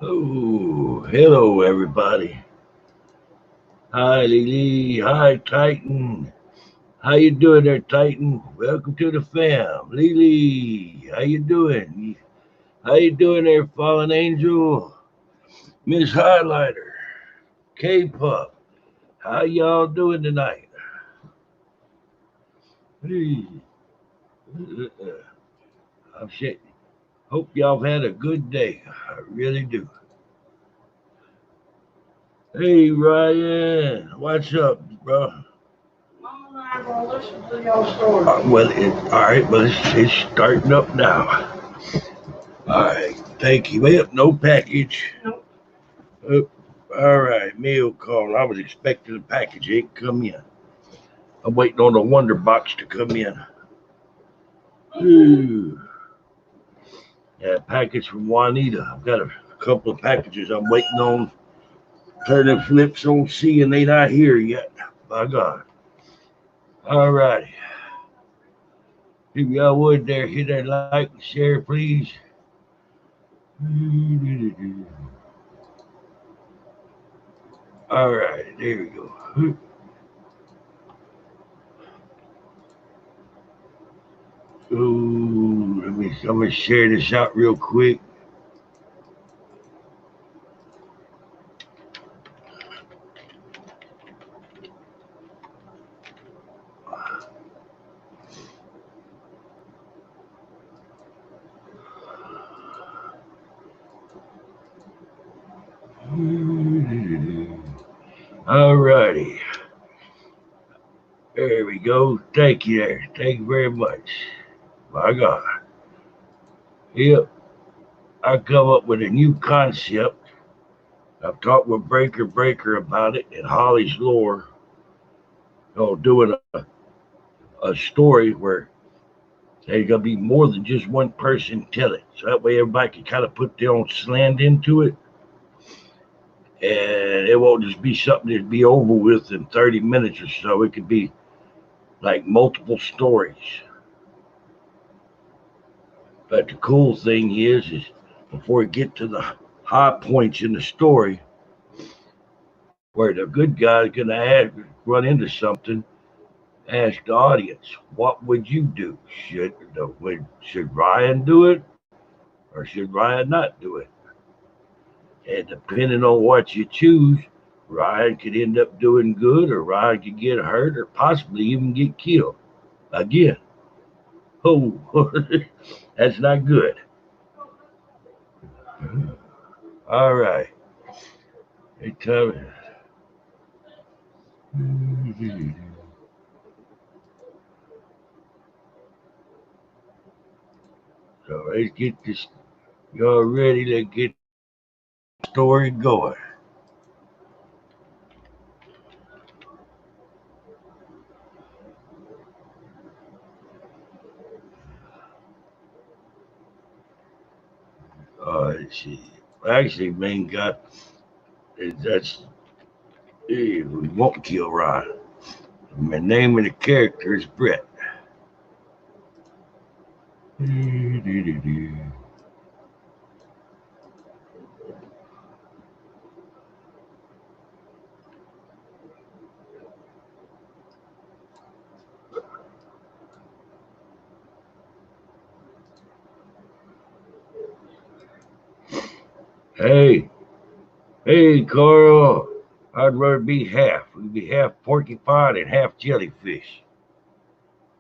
Oh, hello, everybody. Hi, Lily. Hi, Titan. How you doing there, Titan? Welcome to the fam. Lily, how you doing? How you doing there, Fallen Angel? Miss Highlighter, K-Pop. How y'all doing tonight? Hey, I'm shit. Hope y'all have had a good day. I really do. Hey, Ryan. What's up, bro? Mom and I are going to listen to your story. All right, but it's starting up now. All right, thank you. Well, no package. Nope. Oh, all right, mail call. I was expecting a package. It ain't come in. I'm waiting on the Wonder Box to come in. Ooh. Yeah, package from Juanita. I've got a couple of packages I'm waiting on. Turning flips on C and they not here yet. By God. All righty. If y'all would there, hit that like and share, please. All right, there we go. Ooh, I'm gonna share this out real quick. All righty. There we go. Thank you there. Thank you very much. My God. Yep. I come up with a new concept. I've talked with Breaker about it and Holly's Lore. Doing a story where there's gonna be more than just one person tell it. So that way everybody can kind of put their own slant into it. And it won't just be something that'd be over with in 30 minutes or so. It could be like multiple stories. But the cool thing is before we get to the high points in the story, where the good guy's gonna run into something, ask the audience, what would you do? Should Ryan do it, or should Ryan not do it? And depending on what you choose, Ryan could end up doing good, or Ryan could get hurt, or possibly even get killed. Again, oh, that's not good. All right. Hey, tell me. So let's get this. Y'all ready? Let's get the story going. Let's see. Actually, main guy, that's we won't kill Ryan. The name of the character is Brett. Hey, hey, Carl. I'd rather be half. We'd be half porcupine and half jellyfish.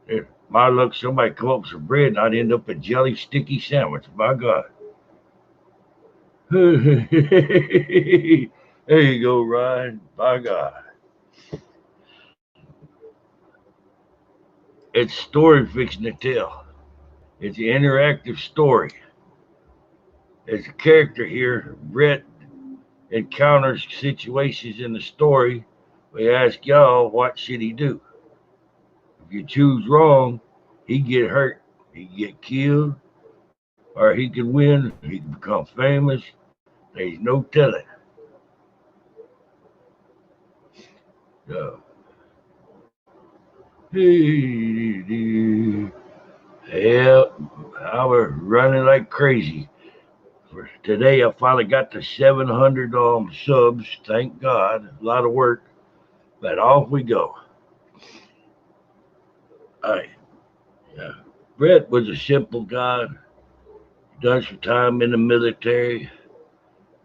If my luck, somebody come up with some bread and I'd end up a jelly sticky sandwich. My God. There you go, Ryan. My God. It's story fiction to tell. It's an interactive story. As a character here, Brett encounters situations in the story. We ask y'all, what should he do? If you choose wrong, he get hurt, he get killed, or he can win, he can become famous. There's no telling. So, yeah, I was running like crazy. For today, I finally got to 700 subs. Thank God. A lot of work, but off we go. All right. Yeah. Brett was a simple guy. Done some time in the military.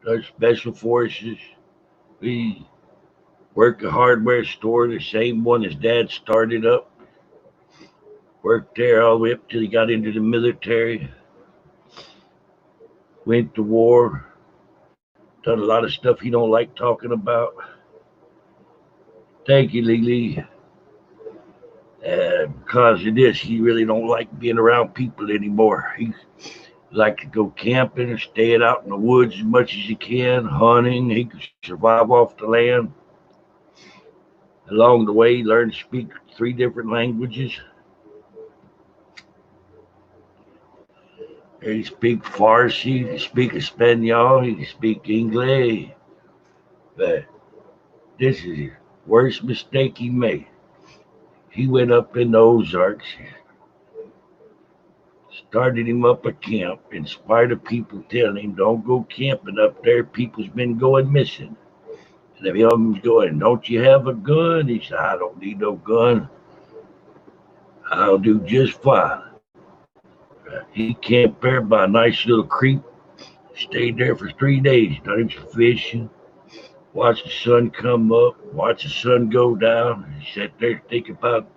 Done special forces. He worked a hardware store, the same one his dad started up. Worked there all the way up till he got into the military. Went to war. Done a lot of stuff he don't like talking about. Thank you, Lily. Because of this, he really don't like being around people anymore. He like to go camping or staying out in the woods as much as he can, hunting. He can survive off the land. Along the way, he learned to speak 3 different languages. He speak Farsi, he speak Espanol, he speak English. But this is the worst mistake he made. He went up in the Ozarks, started him up a camp, in spite of people telling him, don't go camping up there, people's been going missing. And if he was going, don't you have a gun? He said, I don't need no gun. I'll do just fine. He camped there by a nice little creek, stayed there for 3 days, done him some fishing, watched the sun come up, watched the sun go down. He sat there thinking about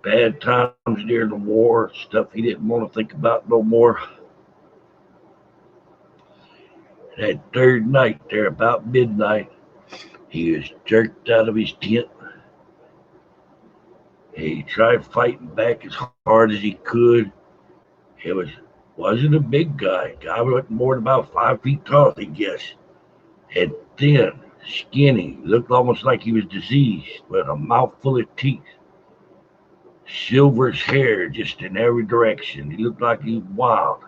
bad times during the war, stuff he didn't want to think about no more. That third night there, about midnight, he was jerked out of his tent. He tried fighting back as hard as he could. It wasn't a big guy. Guy wasn't more than about 5 feet tall, I guess. And thin, skinny, looked almost like he was diseased, with a mouthful of teeth. Silverish hair just in every direction. He looked like he was wild.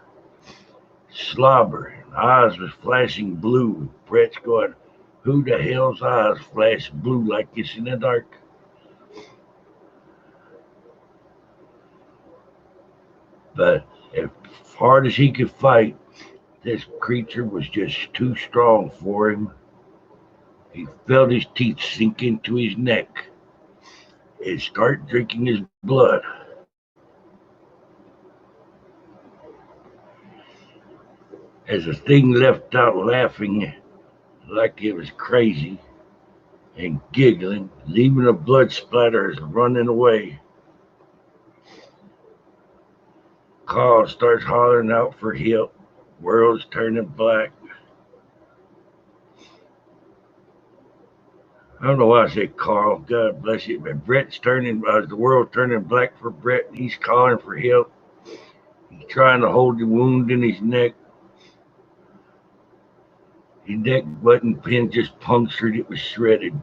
Slobber, eyes was flashing blue. Brett's going, who the hell's eyes flash blue like this in the dark? But as hard as he could fight, this creature was just too strong for him. He felt his teeth sink into his neck and start drinking his blood. As the thing left out laughing like it was crazy and giggling, leaving the blood splatters running away. Carl starts hollering out for help. World's turning black. I don't know why I say Carl. God bless you. But Brett's turning, the world turning black for Brett. He's calling for help. He's trying to hold the wound in his neck. His neck button pin just punctured. It was shredded.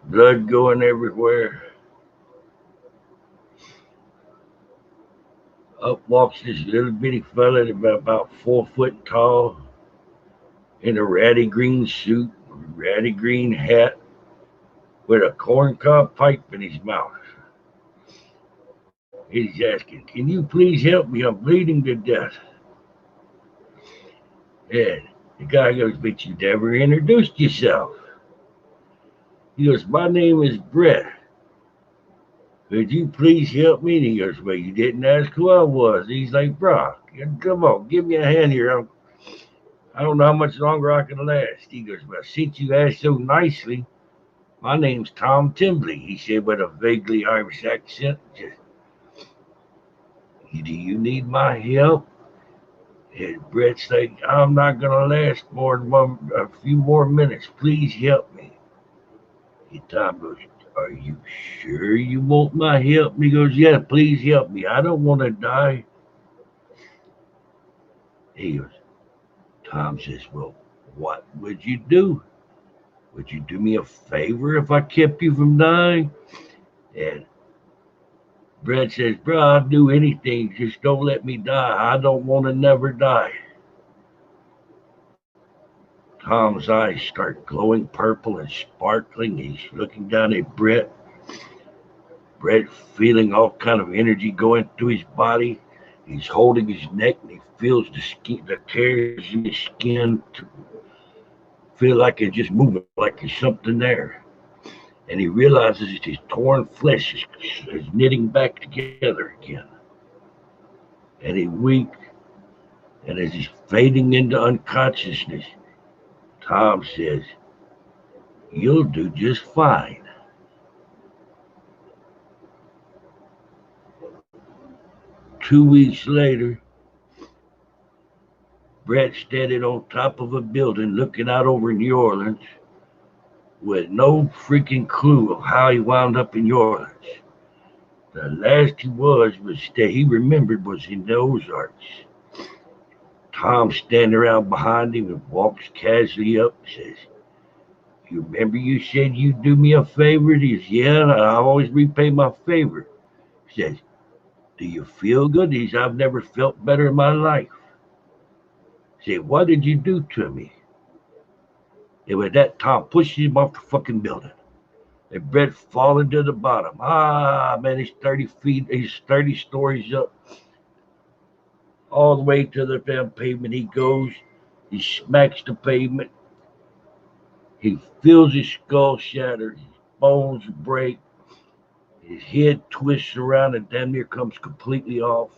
Blood going everywhere. Up walks this little bitty fella about 4 foot tall in a ratty green suit, ratty green hat, with a corncob pipe in his mouth. He's asking, can you please help me? I'm bleeding to death. And the guy goes, but you never introduced yourself. He goes, my name is Brett. Could you please help me? And he goes, well, you didn't ask who I was. He's like, bro, come on, give me a hand here. I don't know how much longer I can last. He goes, well, since you asked so nicely, my name's Tom Tremblay, he said with a vaguely Irish accent. Just, do you need my help? And Brett's like, I'm not going to last more than a few more minutes. Please help me. And Tom goes, are you sure you want my help? And he goes, yeah, please help me. I don't want to die. He goes, Tom says, well, what would you do? Would you do me a favor if I kept you from dying? And Brett says, bro, I'll do anything. Just don't let me die. I don't want to never die. Tom's eyes start glowing purple and sparkling. He's looking down at Brett. Brett feeling all kind of energy going through his body. He's holding his neck and he feels the hairs in his skin to feel like it's just moving, like there's something there. And he realizes that his torn flesh is knitting back together again. And he winks, and as he's fading into unconsciousness, Tom says, you'll do just fine. Two weeks later, Brett standing on top of a building looking out over New Orleans with no freaking clue of how he wound up in New Orleans. The last he remembered was in the Ozarks. Tom standing around behind him and walks casually up and says, you remember you said you'd do me a favor? He says, yeah, I always repay my favor. He says, do you feel good? He says, I've never felt better in my life. He said, what did you do to me? And with that, Tom pushes him off the fucking building. And Brett falling to the bottom. Ah, man, he's 30 feet, he's 30 stories up. All the way to the damn pavement he goes. He smacks the pavement. He feels his skull shatter. His bones break. His head twists around and damn near comes completely off.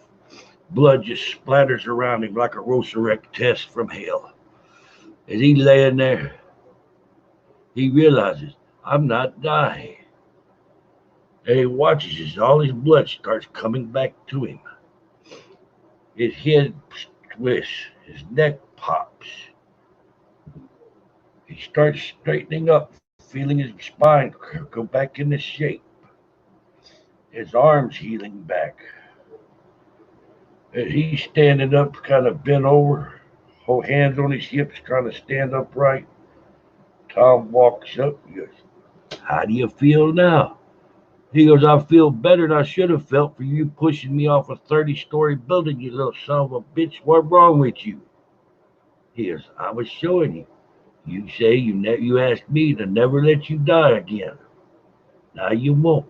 Blood just splatters around him like a Rorschach test from hell. As he's laying there, he realizes, I'm not dying. And he watches as all his blood starts coming back to him. His head twists, his neck pops. He starts straightening up, feeling his spine go back into shape. His arms healing back. As he's standing up, kind of bent over, hold hands on his hips, trying to stand upright. Tom walks up and goes, how do you feel now? He goes, I feel better than I should have felt for you pushing me off a 30-story building, you little son of a bitch. What's wrong with you? He goes, I was showing you. You say you asked me to never let you die again. Now you won't.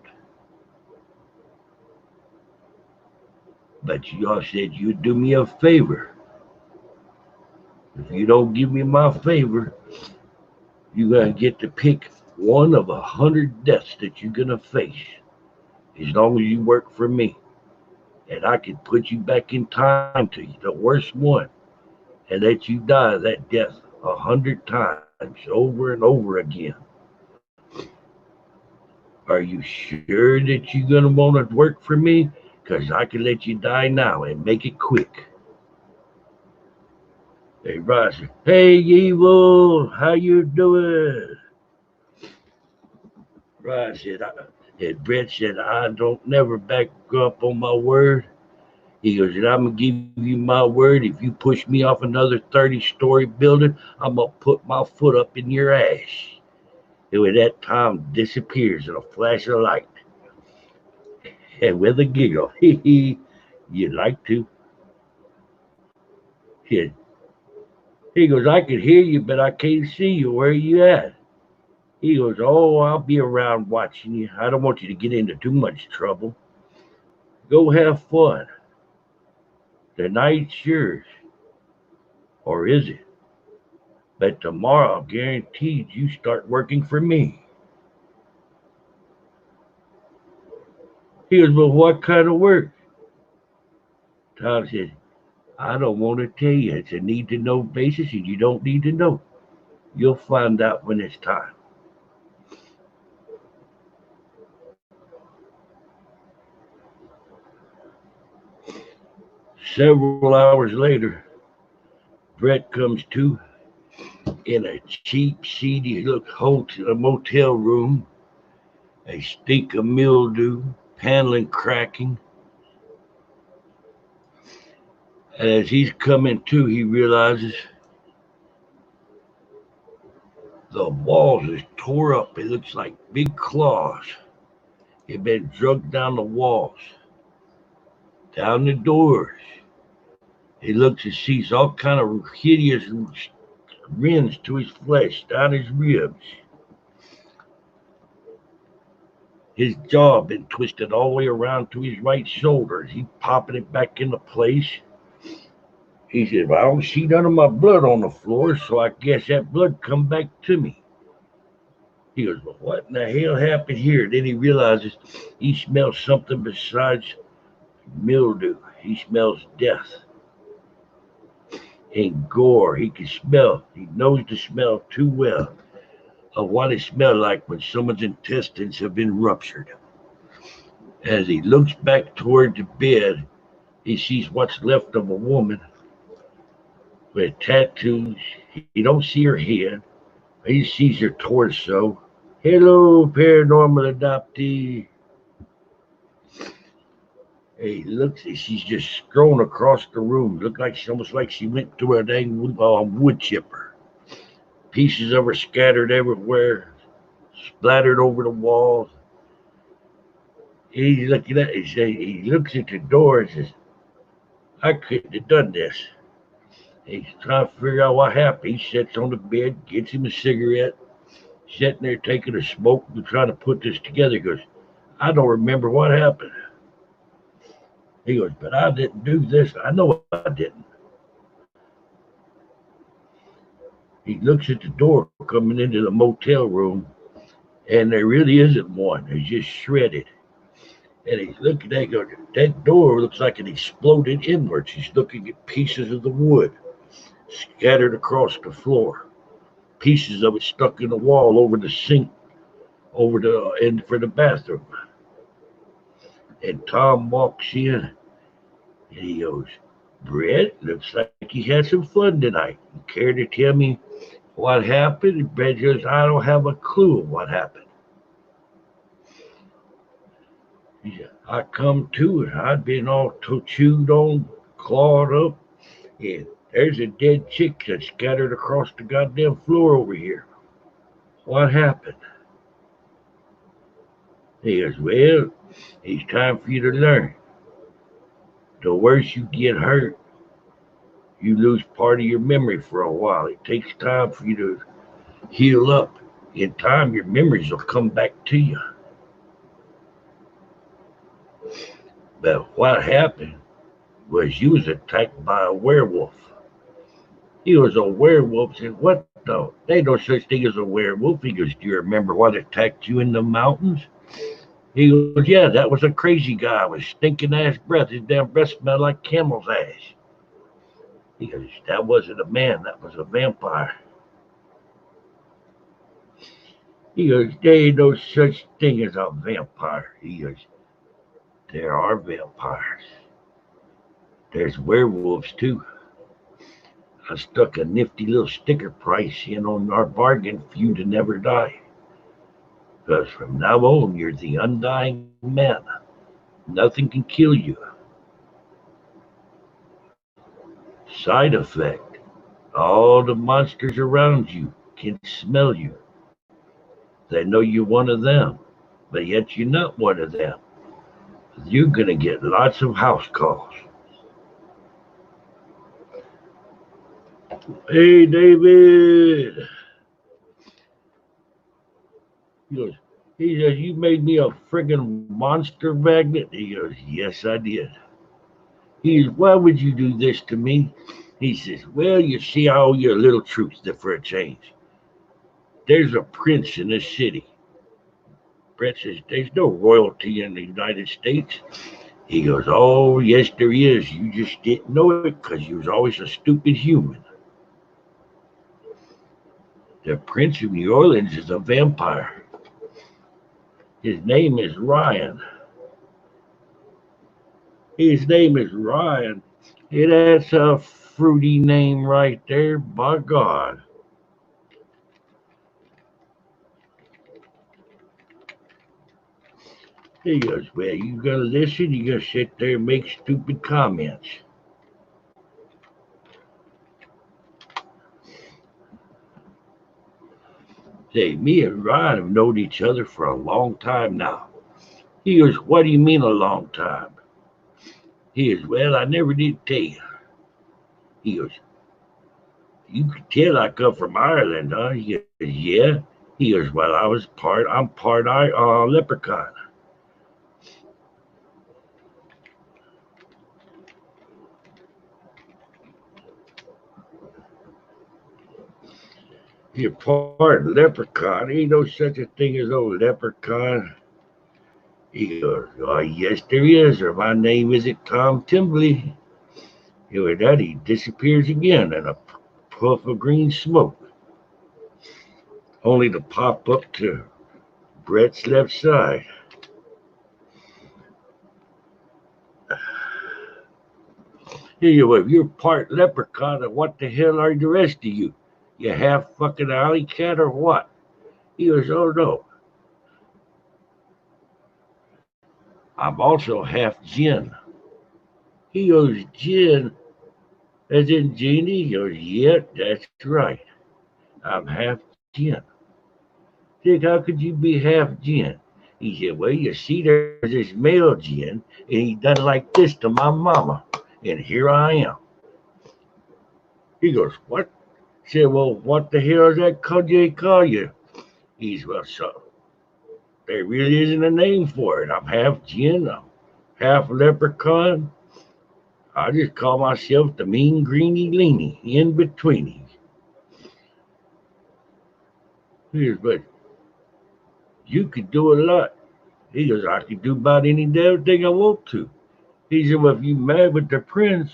But you all said you'd do me a favor. If you don't give me my favor, you're going to get to pick one of 100 deaths that you're going to face. As long as you work for me. And I can put you back in time to the worst one. And let you die that death 100 times over and over again. Are you sure that you're going to want to work for me? Because I can let you die now and make it quick. Hey, Ross, hey, evil, how you doing? Ross said, and Brett said, I don't never back up on my word. He goes, and I'm going to give you my word. If you push me off another 30-story building, I'm going to put my foot up in your ass. And with that, Tom disappears in a flash of light. And with a giggle, you'd like to. He goes, I can hear you, but I can't see you. Where are you at? He goes, oh, I'll be around watching you. I don't want you to get into too much trouble. Go have fun. The night's yours. Or is it? But tomorrow, guaranteed, you start working for me. He goes, well, what kind of work? Tom says, I don't want to tell you. It's a need-to-know basis, and you don't need to know. You'll find out when it's time. Several hours later, Brett comes to in a cheap, seedy look motel room, a stink of mildew, paneling cracking. And as he's coming to, he realizes the walls is tore up. It looks like big claws. It been dragged down the walls, down the doors. He looks and sees all kind of hideous rins to his flesh, down his ribs. His jaw been twisted all the way around to his right shoulder. He's popping it back into place. He said, well, I don't see none of my blood on the floor, so I guess that blood come back to me. He goes, well, what in the hell happened here? Then he realizes he smells something besides mildew. He smells death and gore. He can smell. He knows the smell too well of what it smells like when someone's intestines have been ruptured. As he looks back toward the bed, he sees what's left of a woman with tattoos. He don't see her head. He sees her torso. Hello, paranormal adoptee. He looks, she's just strolling across the room. Looked like she almost like she went through a dang wood chipper. Pieces of her scattered everywhere, splattered over the walls. He's looking at it. He looks at the door and says, I couldn't have done this. He's trying to figure out what happened. He sits on the bed, gets him a cigarette, sitting there taking a smoke and trying to put this together. He goes, I don't remember what happened. He goes, but I didn't do this. I know I didn't. He looks at the door coming into the motel room, and there really isn't one. It's just shredded. And he's looking at it, goes, that door looks like it exploded inwards. He's looking at pieces of the wood scattered across the floor. Pieces of it stuck in the wall over the sink, over the end for the bathroom. And Tom walks in, and he goes, Brett, looks like you had some fun tonight. You care to tell me what happened? And Brett goes, I don't have a clue of what happened. He said, I come to it. I'd been all chewed on, clawed up, and there's a dead chick that's scattered across the goddamn floor over here. What happened? He goes, well, it's time for you to learn. The worse you get hurt, you lose part of your memory for a while. It takes time for you to heal up. In time, your memories will come back to you. But what happened was you was attacked by a werewolf. He was a werewolf. Said, what the? There ain't no such thing as a werewolf. He goes, do you remember what attacked you in the mountains? He goes, yeah, that was a crazy guy with stinking ass breath. His damn breath smelled like camel's ass. He goes, that wasn't a man, that was a vampire. He goes, there ain't no such thing as a vampire. He goes, there are vampires. There's werewolves too. I stuck a nifty little sticker price in on our bargain for you to never die. Because from now on, you're the Undying Man. Nothing can kill you. Side effect. All the monsters around you can smell you. They know you're one of them, but yet you're not one of them. You're going to get lots of house calls. Hey, David. He says, you made me a friggin' monster magnet? He goes, yes, I did. He says, why would you do this to me? He says, well, you see, I owe you a little truth for a change. There's a prince in this city. Brett says, there's no royalty in the United States. He goes, oh, yes, there is. You just didn't know it because you was always a stupid human. The Prince of New Orleans is a vampire. His name is Ryan. His name is Ryan. Hey, that's a fruity name right there, by God. He goes, well, you gotta listen, you gotta sit there and make stupid comments. Say, me and Ryan have known each other for a long time now. He goes, what do you mean a long time? He goes, well, I never did tell you. He goes, you could tell I come from Ireland, huh? He goes, yeah. He goes, well, I'm part leprechaun. You're part leprechaun. Ain't no such a thing as old leprechaun. He goes, oh, yes, there is, or my name isn't Tom Tremblay. With that, he disappears again in a puff of green smoke, only to pop up to Brett's left side. If you're part leprechaun, then what the hell are the rest of you? You half fucking alley cat or what? He goes, oh no. I'm also half Jinn. He goes, Jinn? As in genie? He goes, yeah, that's right. I'm half Jinn. Dick, how could you be half Jinn? He said, well, you see, there's this male Jinn, and he done like this to my mama, and here I am. He goes, what? He said, well, what the hell is that call you? He's, well, so there really isn't a name for it. I'm half Jinn, I'm half leprechaun. I just call myself the mean greeny leany, in betweeny. He goes, but you could do a lot. He goes, I could do about any damn thing I want to. He said, well, if you mad with the prince,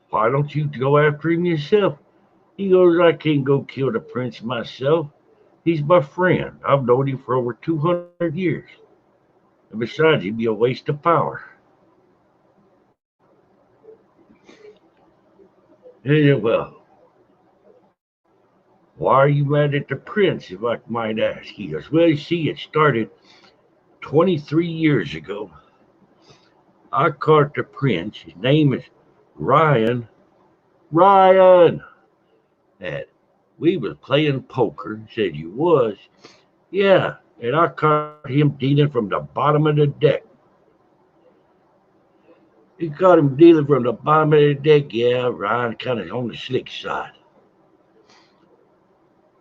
why don't you go after him yourself? He goes, I can't go kill the prince myself. He's my friend. I've known him for over 200 years. And besides, he'd be a waste of power. He said, well, why are you mad at the prince, if I might ask? He goes, well, you see, it started 23 years ago. I caught the prince. His name is Ryan. Ryan! And we was playing poker. Said you was. Yeah, and I caught him dealing from the bottom of the deck. He caught him dealing from the bottom of the deck. Yeah, Ryan kind of on the slick side.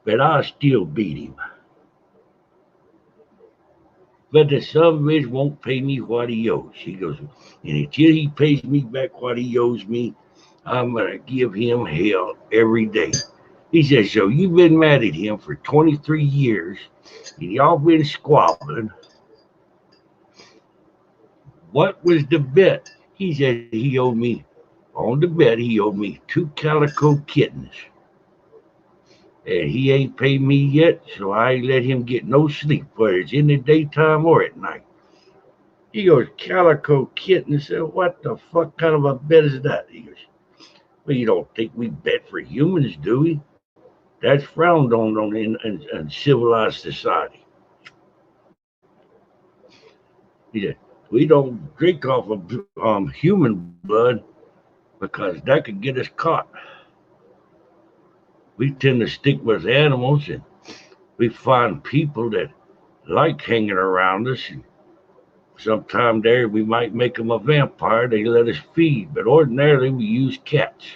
But I still beat him. But the son of a bitch won't pay me what he owes. He goes, and until he pays me back what he owes me, I'm going to give him hell every day. He says, so you've been mad at him for 23 years, and y'all been squabbling. What was the bet? He said he owed me, on the bet, he owed me 2 calico kittens. And he ain't paid me yet, so I ain't let him get no sleep, whether it's in the daytime or at night. He goes, calico kitten. I said, what the fuck kind of a bet is that? He goes, well, you don't think we bet for humans, do we? That's frowned on in civilized society. He said, we don't drink off of human blood because that could get us caught. We tend to stick with animals, and we find people that like hanging around us, and sometime there we might make them a vampire. They let us feed, but ordinarily we use cats.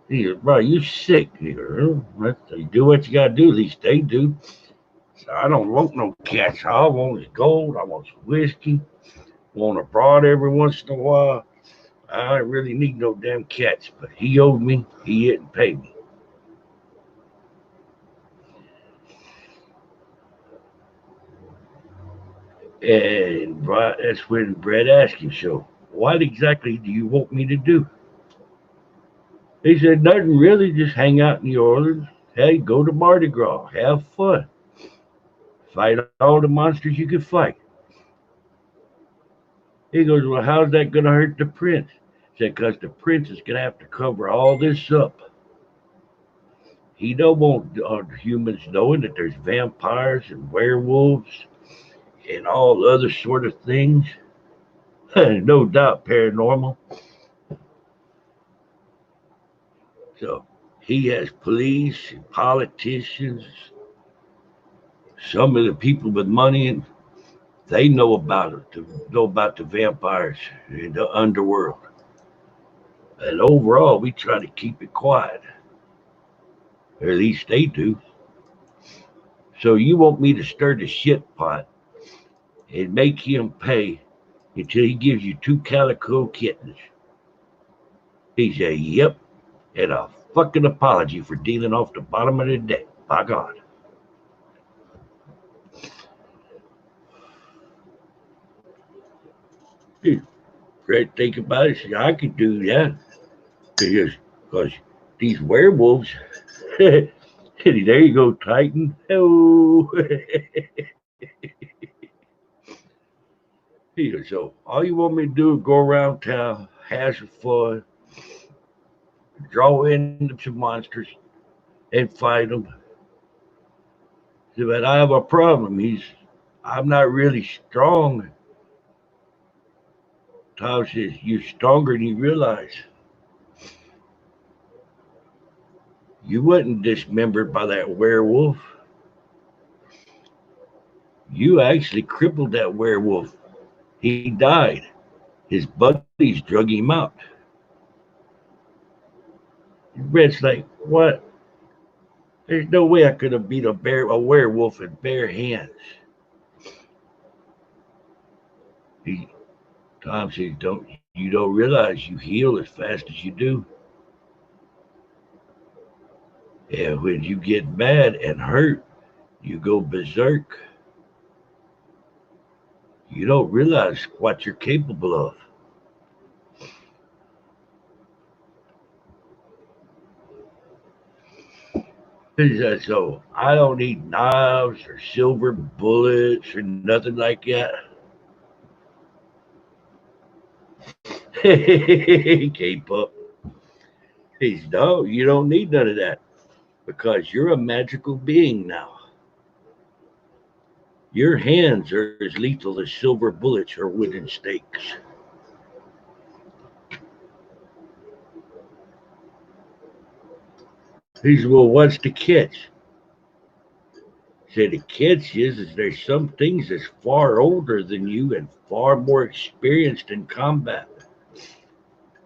He goes, bro, you sick. He goes, you do what you got to do. At least they do. So I don't want no cats. All I want is gold. I want some whiskey. I want a broad every once in a while. I don't really need no damn cats. But he owed me. He didn't pay me. And that's when Brett asked him, so what exactly do you want me to do? He said, nothing really, just hang out in New Orleans. Hey, go to Mardi Gras, have fun, fight all the monsters you can fight. He goes, well, how's that going to hurt the prince? He said, because the prince is going to have to cover all this up. He don't want humans knowing that there's vampires and werewolves and all other sort of things. No doubt paranormal. So he has police and politicians, some of the people with money, and they know about it, know about the vampires in the underworld. And overall, we try to keep it quiet. Or at least they do. So you want me to stir the shit pot and make him pay until he gives you 2 calico kittens. He said, yep, and a fucking apology for dealing off the bottom of the deck. By God. Great think about it. See, I could do that. Because these werewolves, there you go, Titan. Oh. So all you want me to do is go around town, have some fun, draw in some monsters, and fight them. So, but I have a problem. I'm not really strong. Tom says, you're stronger than you realize. You wasn't dismembered by that werewolf. You actually crippled that werewolf. He died. His buddies drug him out. Red's like, what? There's no way I could have beat a werewolf in bare hands. He, Tom says, you don't realize you heal as fast as you do. And when you get mad and hurt, you go berserk. You don't realize what you're capable of. So I don't need knives or silver bullets or nothing like that. Cape up. He's no, you don't need none of that because you're a magical being now. Your hands are as lethal as silver bullets or wooden stakes. He said, well, what's the catch? Said the catch is there's some things that's far older than you and far more experienced in combat.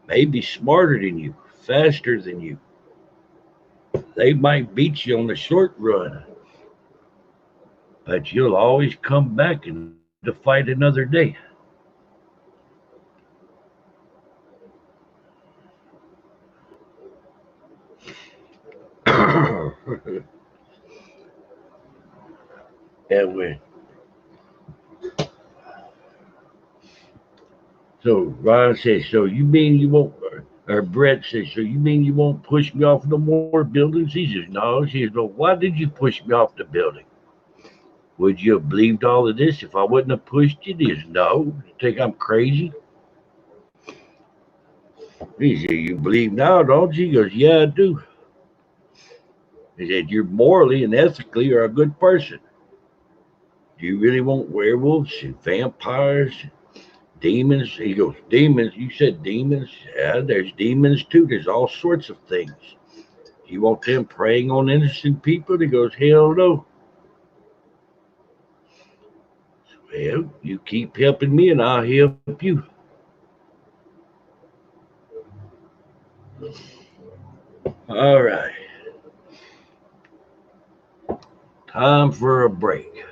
Maybe smarter than you, faster than you. They might beat you on the short run, but you'll always come back and to fight another day. And when so Ron says, so you mean you won't or Brett says, so you mean you won't push me off no more buildings? He says, no. She says, well, why did you push me off the building? Would you have believed all of this if I wouldn't have pushed you? He says, no. You think I'm crazy? He said, you believe now, don't you? He goes, yeah, I do. He said, you're morally and ethically are a good person. Do you really want werewolves and vampires, demons? He goes, demons? You said demons? Yeah, there's demons too. There's all sorts of things. You want them preying on innocent people? He goes, hell no. Well, you keep helping me and I'll help you. All right. Time for a break.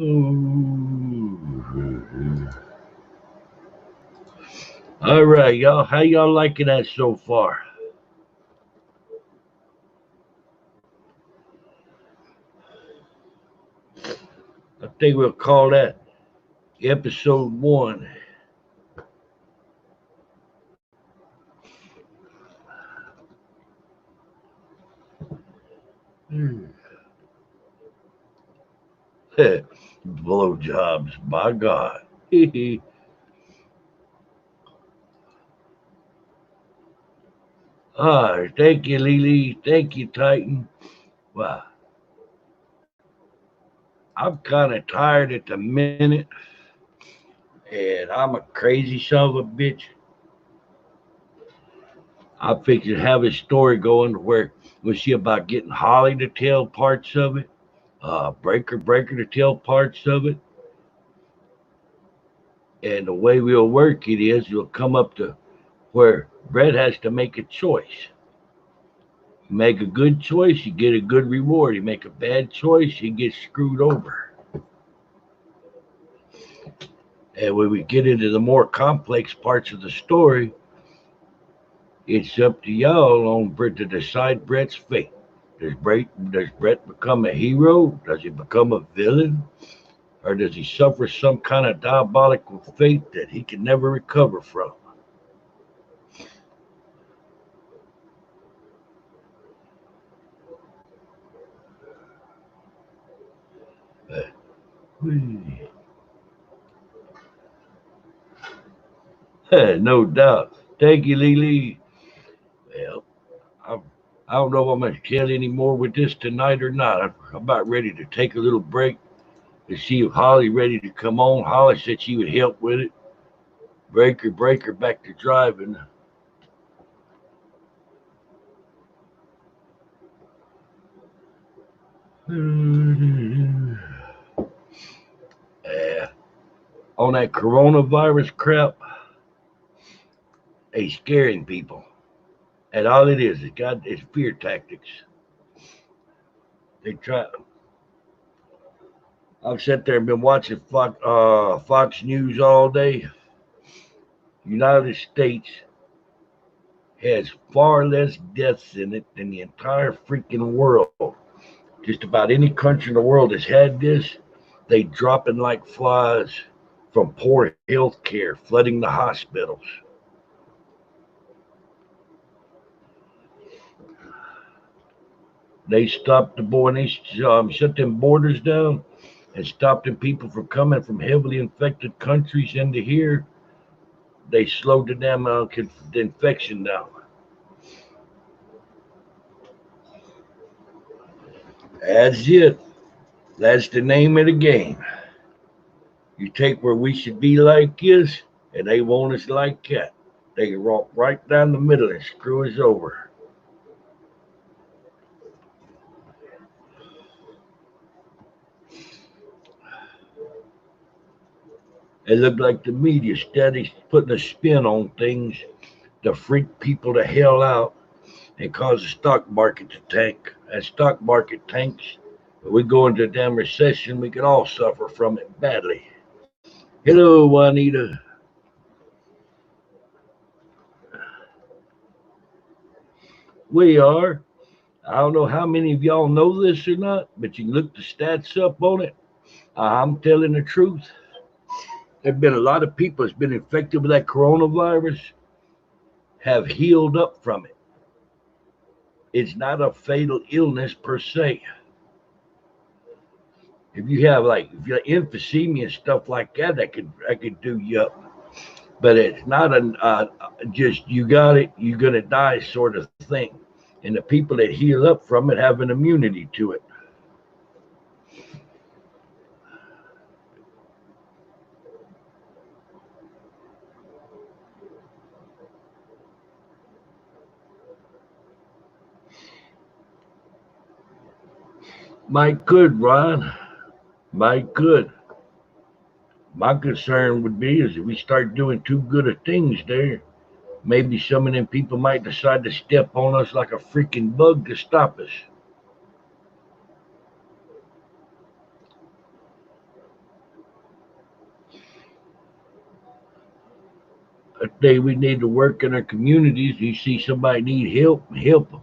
Ooh. All right, y'all. How y'all liking that so far? I think we'll call that episode 1. Blowjobs, by God. Thank you, Lily. Thank you, Titan. Wow. I'm kind of tired at the minute, and I'm a crazy son of a bitch. I figured have a story going where we'll see about getting Holly to tell parts of it, Breaker to tell parts of it, and the way we'll work it is we'll come up to where Brett has to make a choice. You make a good choice, you get a good reward. You make a bad choice, you get screwed over. And when we get into the more complex parts of the story, it's up to y'all on Brett to decide Brett's fate. Does Brett become a hero? Does he become a villain? Or does he suffer some kind of diabolical fate that he can never recover from? No doubt. Thank you, Lily. Well, I, I don't know if I'm going to kill any more with this tonight or not. I'm about ready to take a little break to see if Holly ready to come on. Holly said she would help with it. Breaker, back to driving. Yeah. On that coronavirus crap, they scaring people. And all it is, it's fear tactics. They try. I've sat there and been watching Fox News all day. United States has far less deaths in it than the entire freaking world. Just about any country in the world has had this. They dropping like flies from poor health care, flooding the hospitals. They stopped the boy and they shut them borders down and stopped them people from coming from heavily infected countries into here. They slowed the damn the infection down. That's it. That's the name of the game. You take where we should be like this, and they want us like that. They can walk right down the middle and screw us over. It looked like the media steady putting a spin on things to freak people the hell out and cause the stock market to tank. As stock market tanks, if we go into a damn recession, we could all suffer from it badly. Hello, Juanita. We are. I don't know how many of y'all know this or not, but you can look the stats up on it. I'm telling the truth. There have been a lot of people that's been infected with that coronavirus have healed up from it. It's not a fatal illness per se. If you have if you have emphysema and stuff like that, that could do you up. But it's not just you got it, you're gonna die sort of thing. And the people that heal up from it have an immunity to it. Might could, Ron. Might could. My concern would be is if we start doing too good of things there, maybe some of them people might decide to step on us like a freaking bug to stop us. We need to work in our communities. You see somebody need help, help them.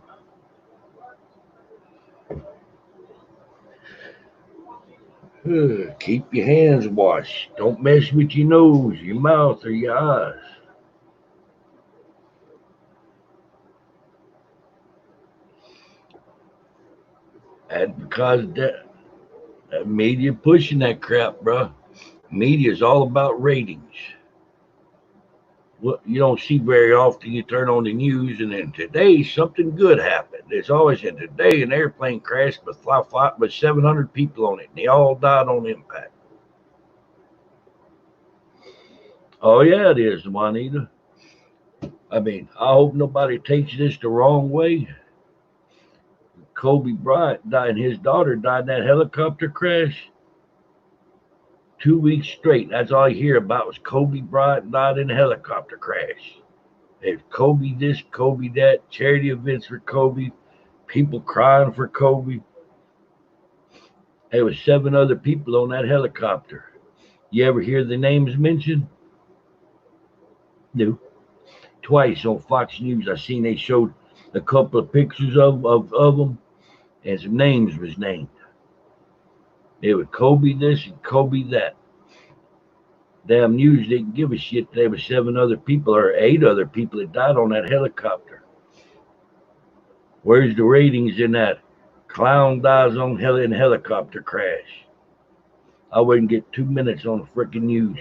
Keep your hands washed. Don't mess with your nose, your mouth, or your eyes. And because that media pushing that crap, bro. Media is all about ratings. What you don't see very often, you turn on the news and then today something good happened. There's always in today an airplane crashed with 700 people on it, and they all died on impact. Oh yeah, it is, Juanita. I mean, I hope nobody takes this the wrong way. Kobe Bryant died, and his daughter died in that helicopter crash. 2 weeks straight. That's all you hear about was Kobe Bryant died in a helicopter crash. There's Kobe this, Kobe that, charity events for Kobe, people crying for Kobe. There was 7 other people on that helicopter. You ever hear the names mentioned? No. Twice on Fox News, I seen they showed a couple of pictures of them, and some names was named. It was Kobe this and Kobe that. Damn news didn't give a shit. There were 7 other people or 8 other people that died on that helicopter. Where's the ratings in that? Clown dies on in helicopter crash. I wouldn't get 2 minutes on the freaking news.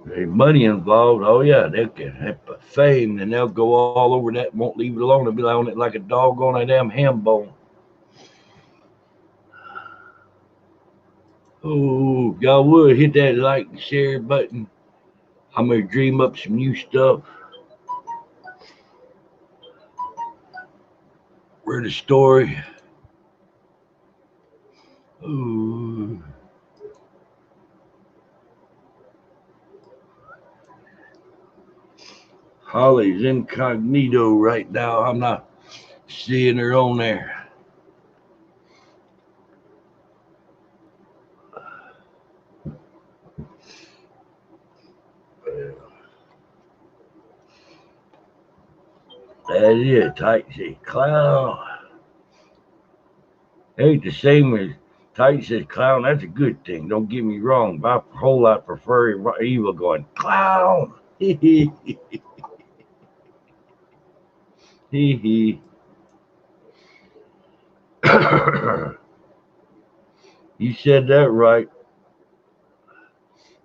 There's money involved. Oh yeah, they'll get fame, and they'll go all over that. Won't leave it alone. They'll be on it like a dog on a damn ham bone. Oh, if y'all would hit that like and share button. I'm gonna dream up some new stuff. Where the story. Ooh. Holly's incognito right now. I'm not seeing her on there. That is tight. Say clown. Ain't the same as tight says clown. That's a good thing. Don't get me wrong. But I whole lot prefer evil going clown. Hee hee. You said that right.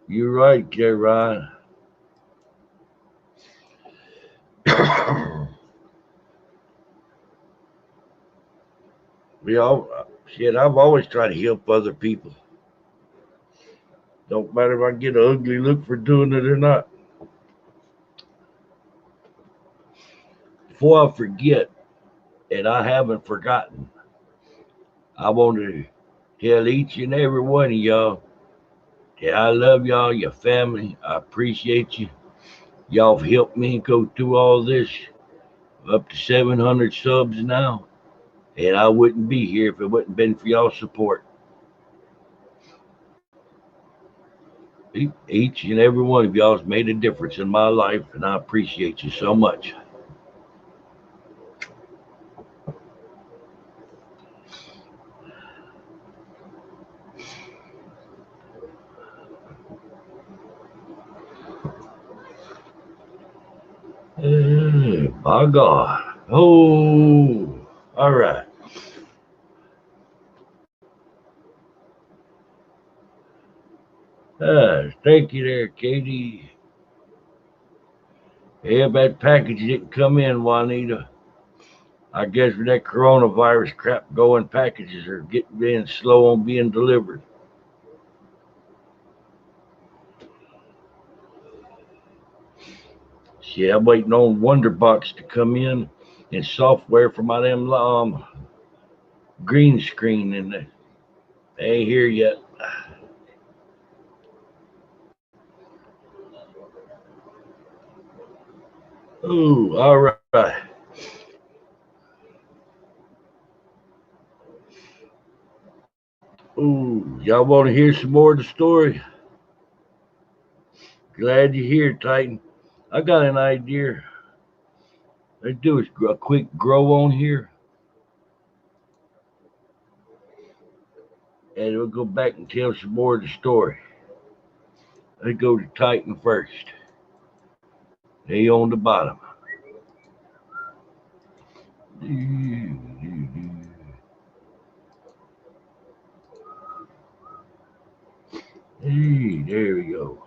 You're right, Karen. We all shit. I've always tried to help other people. Don't matter if I get an ugly look for doing it or not. Before I forget, and I haven't forgotten, I want to tell each and every one of y'all that I love y'all, your family. I appreciate you. Y'all have helped me go through all this. Up to 700 subs now. And I wouldn't be here if it wouldn't been for y'all's support. Each and every one of y'all has made a difference in my life, and I appreciate you so much. My God. Oh, all right. Thank you there, Katie. Yeah, that package didn't come in, Juanita. I guess with that coronavirus crap going, packages are being slow on being delivered. Shit, I'm waiting on Wonderbox to come in and software for my damn green screen, and they ain't here yet. Ooh, all right. Ooh, y'all want to hear some more of the story? Glad you're here, Titan. I got an idea. Let's do a quick grow on here, and we'll go back and tell some more of the story. Let's go to Titan first. They on the bottom. Hey, there we go.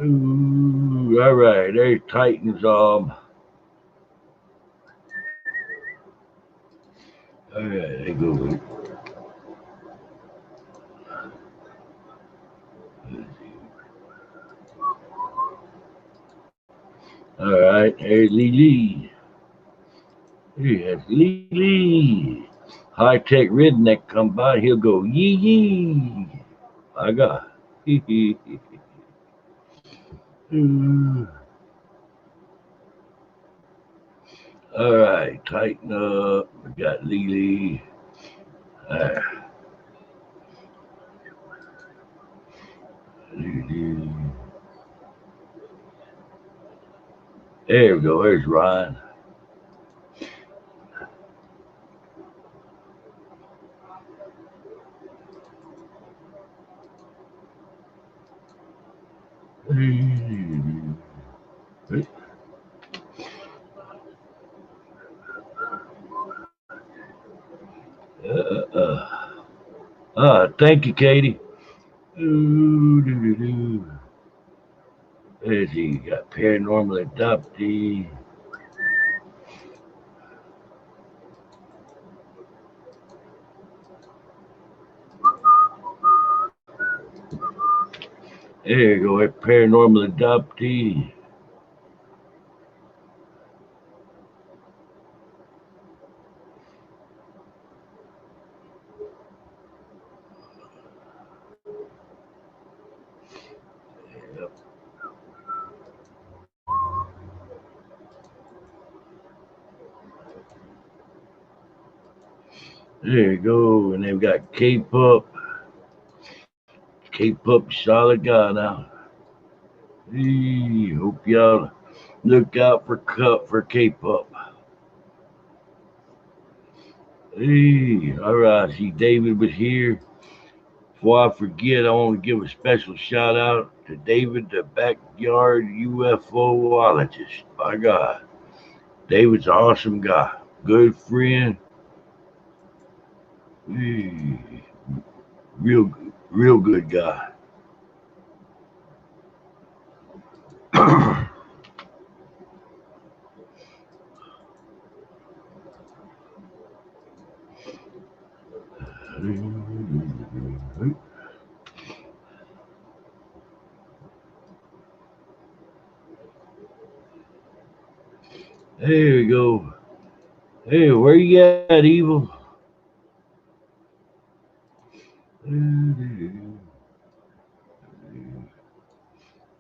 Ooh, all right, there's Titan's all right, they go. All right, there's Lily. Yes, Lily. High tech redneck come by, he'll go yee yee. I got. All right, tighten up. We got Lily. Lily. There we go. There's Ryan. Thank you, Katie. Let's see, you got paranormal adoptee. There you go, a paranormal adoptee. Yep. There you go, and they've got K-Pup. K-Pup, solid guy now. Hey, hope y'all look out for K-Pup. Hey, all right. See, David was here. Before I forget, I want to give a special shout out to David, the backyard UFOologist. My God, David's an awesome guy, good friend. Hey, real good guy. There we go. Hey, where you at, Evil?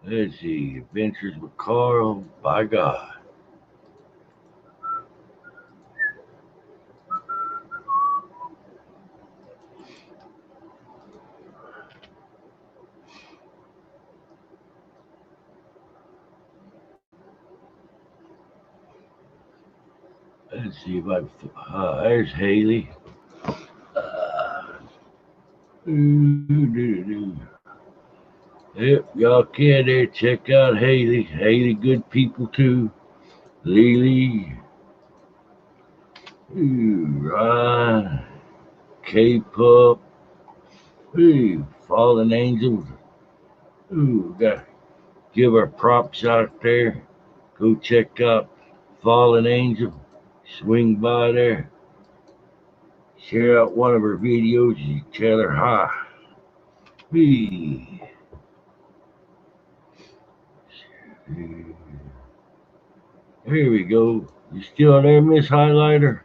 Let's see, Adventures with Carl. By God. Let's see if I. There's Haley. Yep, y'all can there check out Haley. Haley, good people too. Lily, Ryan, K-Pup, Fallen Angels. Gotta give her props out there. Go check out Fallen Angel. Swing by there. Share out one of her videos. You tell her hi. Hey. Here we go. You still there, Miss Highlighter?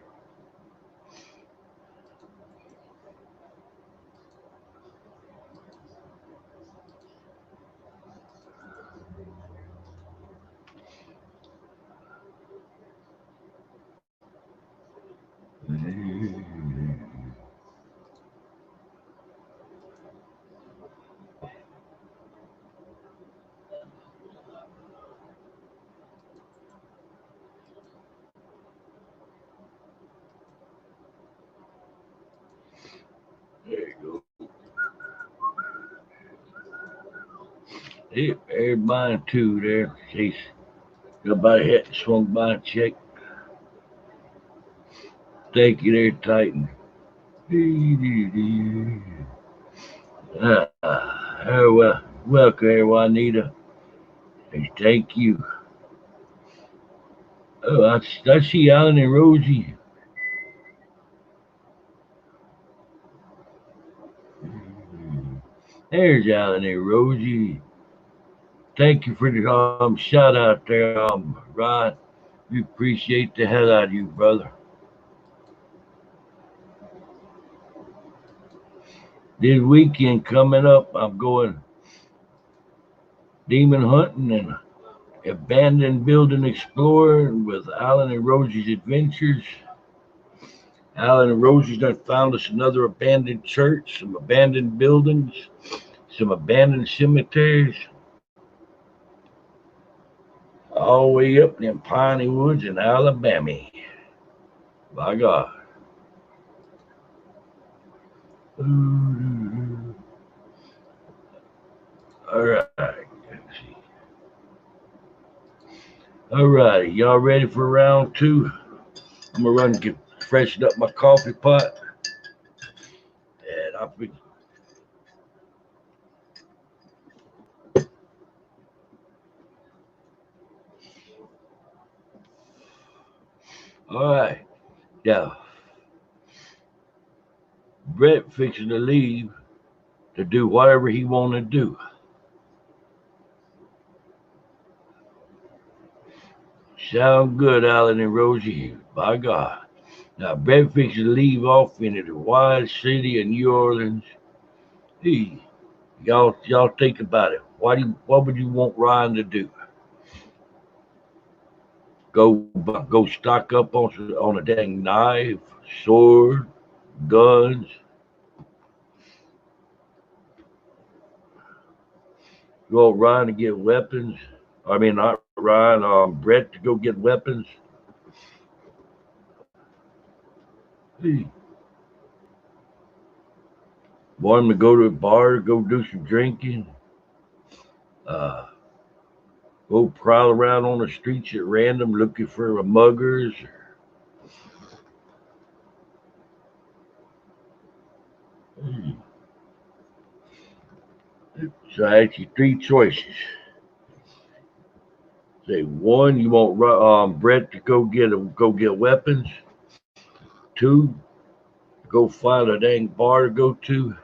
There's mine too there. In case nobody had swung by and checked. Thank you there, Titan. Well, welcome here, Juanita. Hey, thank you. Oh, I see Alan and Rosie. There's Alan and Rosie. Thank you for the shout out there, Rod. We appreciate the hell out of you, brother. This weekend coming up, I'm going demon hunting and abandoned building exploring with Alan and Rosie's Adventures. Alan and Rosie's done found us another abandoned church, some abandoned buildings, some abandoned cemeteries, all the way up in Piney Woods in Alabama. By God. All right. Let's see. All right. Y'all ready for round two? I'm going to run and get freshen up my coffee pot. And I'll be. All right. Now, Brett fixing to leave to do whatever he want to do. Sound good, Alan and Rosie. By God. Now, Brett fixing to leave off into the wide city of New Orleans. Hey, y'all think about it. What would you want Ryan to do? Go stock up on a dang knife, sword, guns. You want Ryan to get weapons? I mean, not Ryan, Brett to go get weapons. Hey. Want him to go to a bar, go do some drinking. Go prowl around on the streets at random looking for muggers. So I ask you three choices. Say one, you want Brett to go get weapons. Two, go find a dang bar to go to.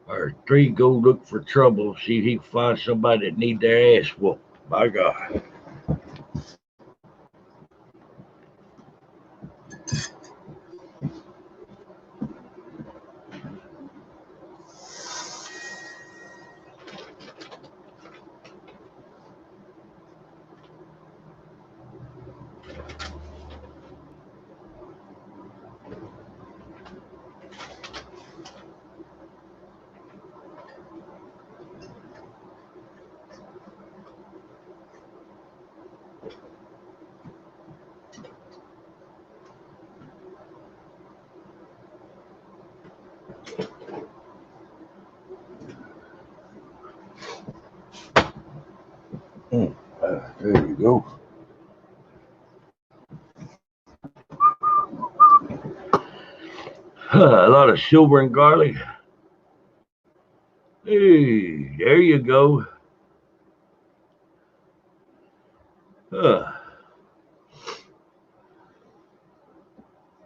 Or three, go look for trouble. See if he can find somebody that need their ass whooped. My God. There you go. A lot of silver and garlic. Hey, there you go.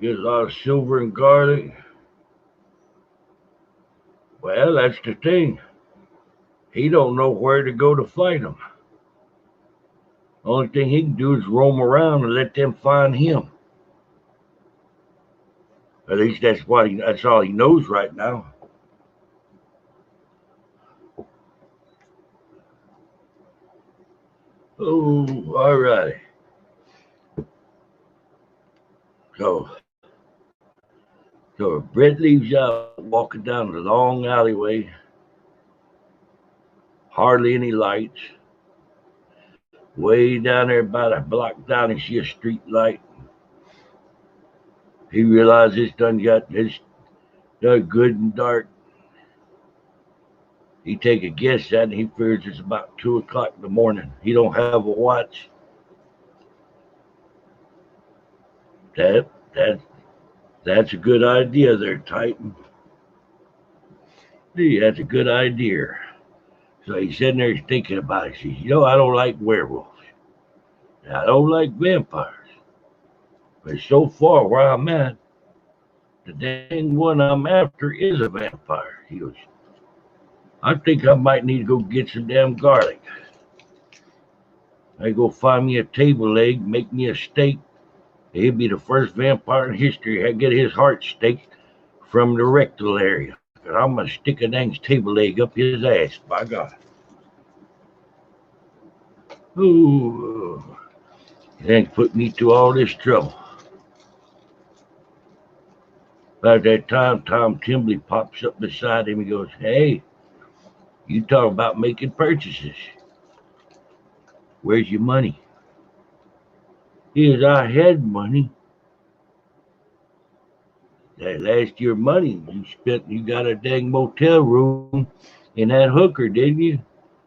Get a lot of silver and garlic. Well, that's the thing. He don't know where to go to fight them. Only thing he can do is roam around and let them find him. At least that's all he knows right now. Oh, all right. So Brett leaves out walking down the long alleyway. Hardly any lights. Way down there about a block down, and see a street light. He realized it's done good and dark. He take a guess at it, and he figures it's about 2 o'clock in the morning. He don't have a watch. That that that's a good idea there, Titan. See, that's a good idea. So he's sitting there thinking about it. He says, I don't like werewolves. I don't like vampires. But so far where I'm at, the dang one I'm after is a vampire. He goes, I think I might need to go get some damn garlic. I go find me a table leg, make me a steak. He'd be the first vampire in history to get his heart staked from the rectal area. And I'm gonna stick a dang table leg up his ass, by God. Ooh, then put me through all this trouble. About that time, Tom Tremblay pops up beside him. He goes, hey, you talk about making purchases. Where's your money? He goes, I had money. That last year money you got a dang motel room in that hooker, didn't you?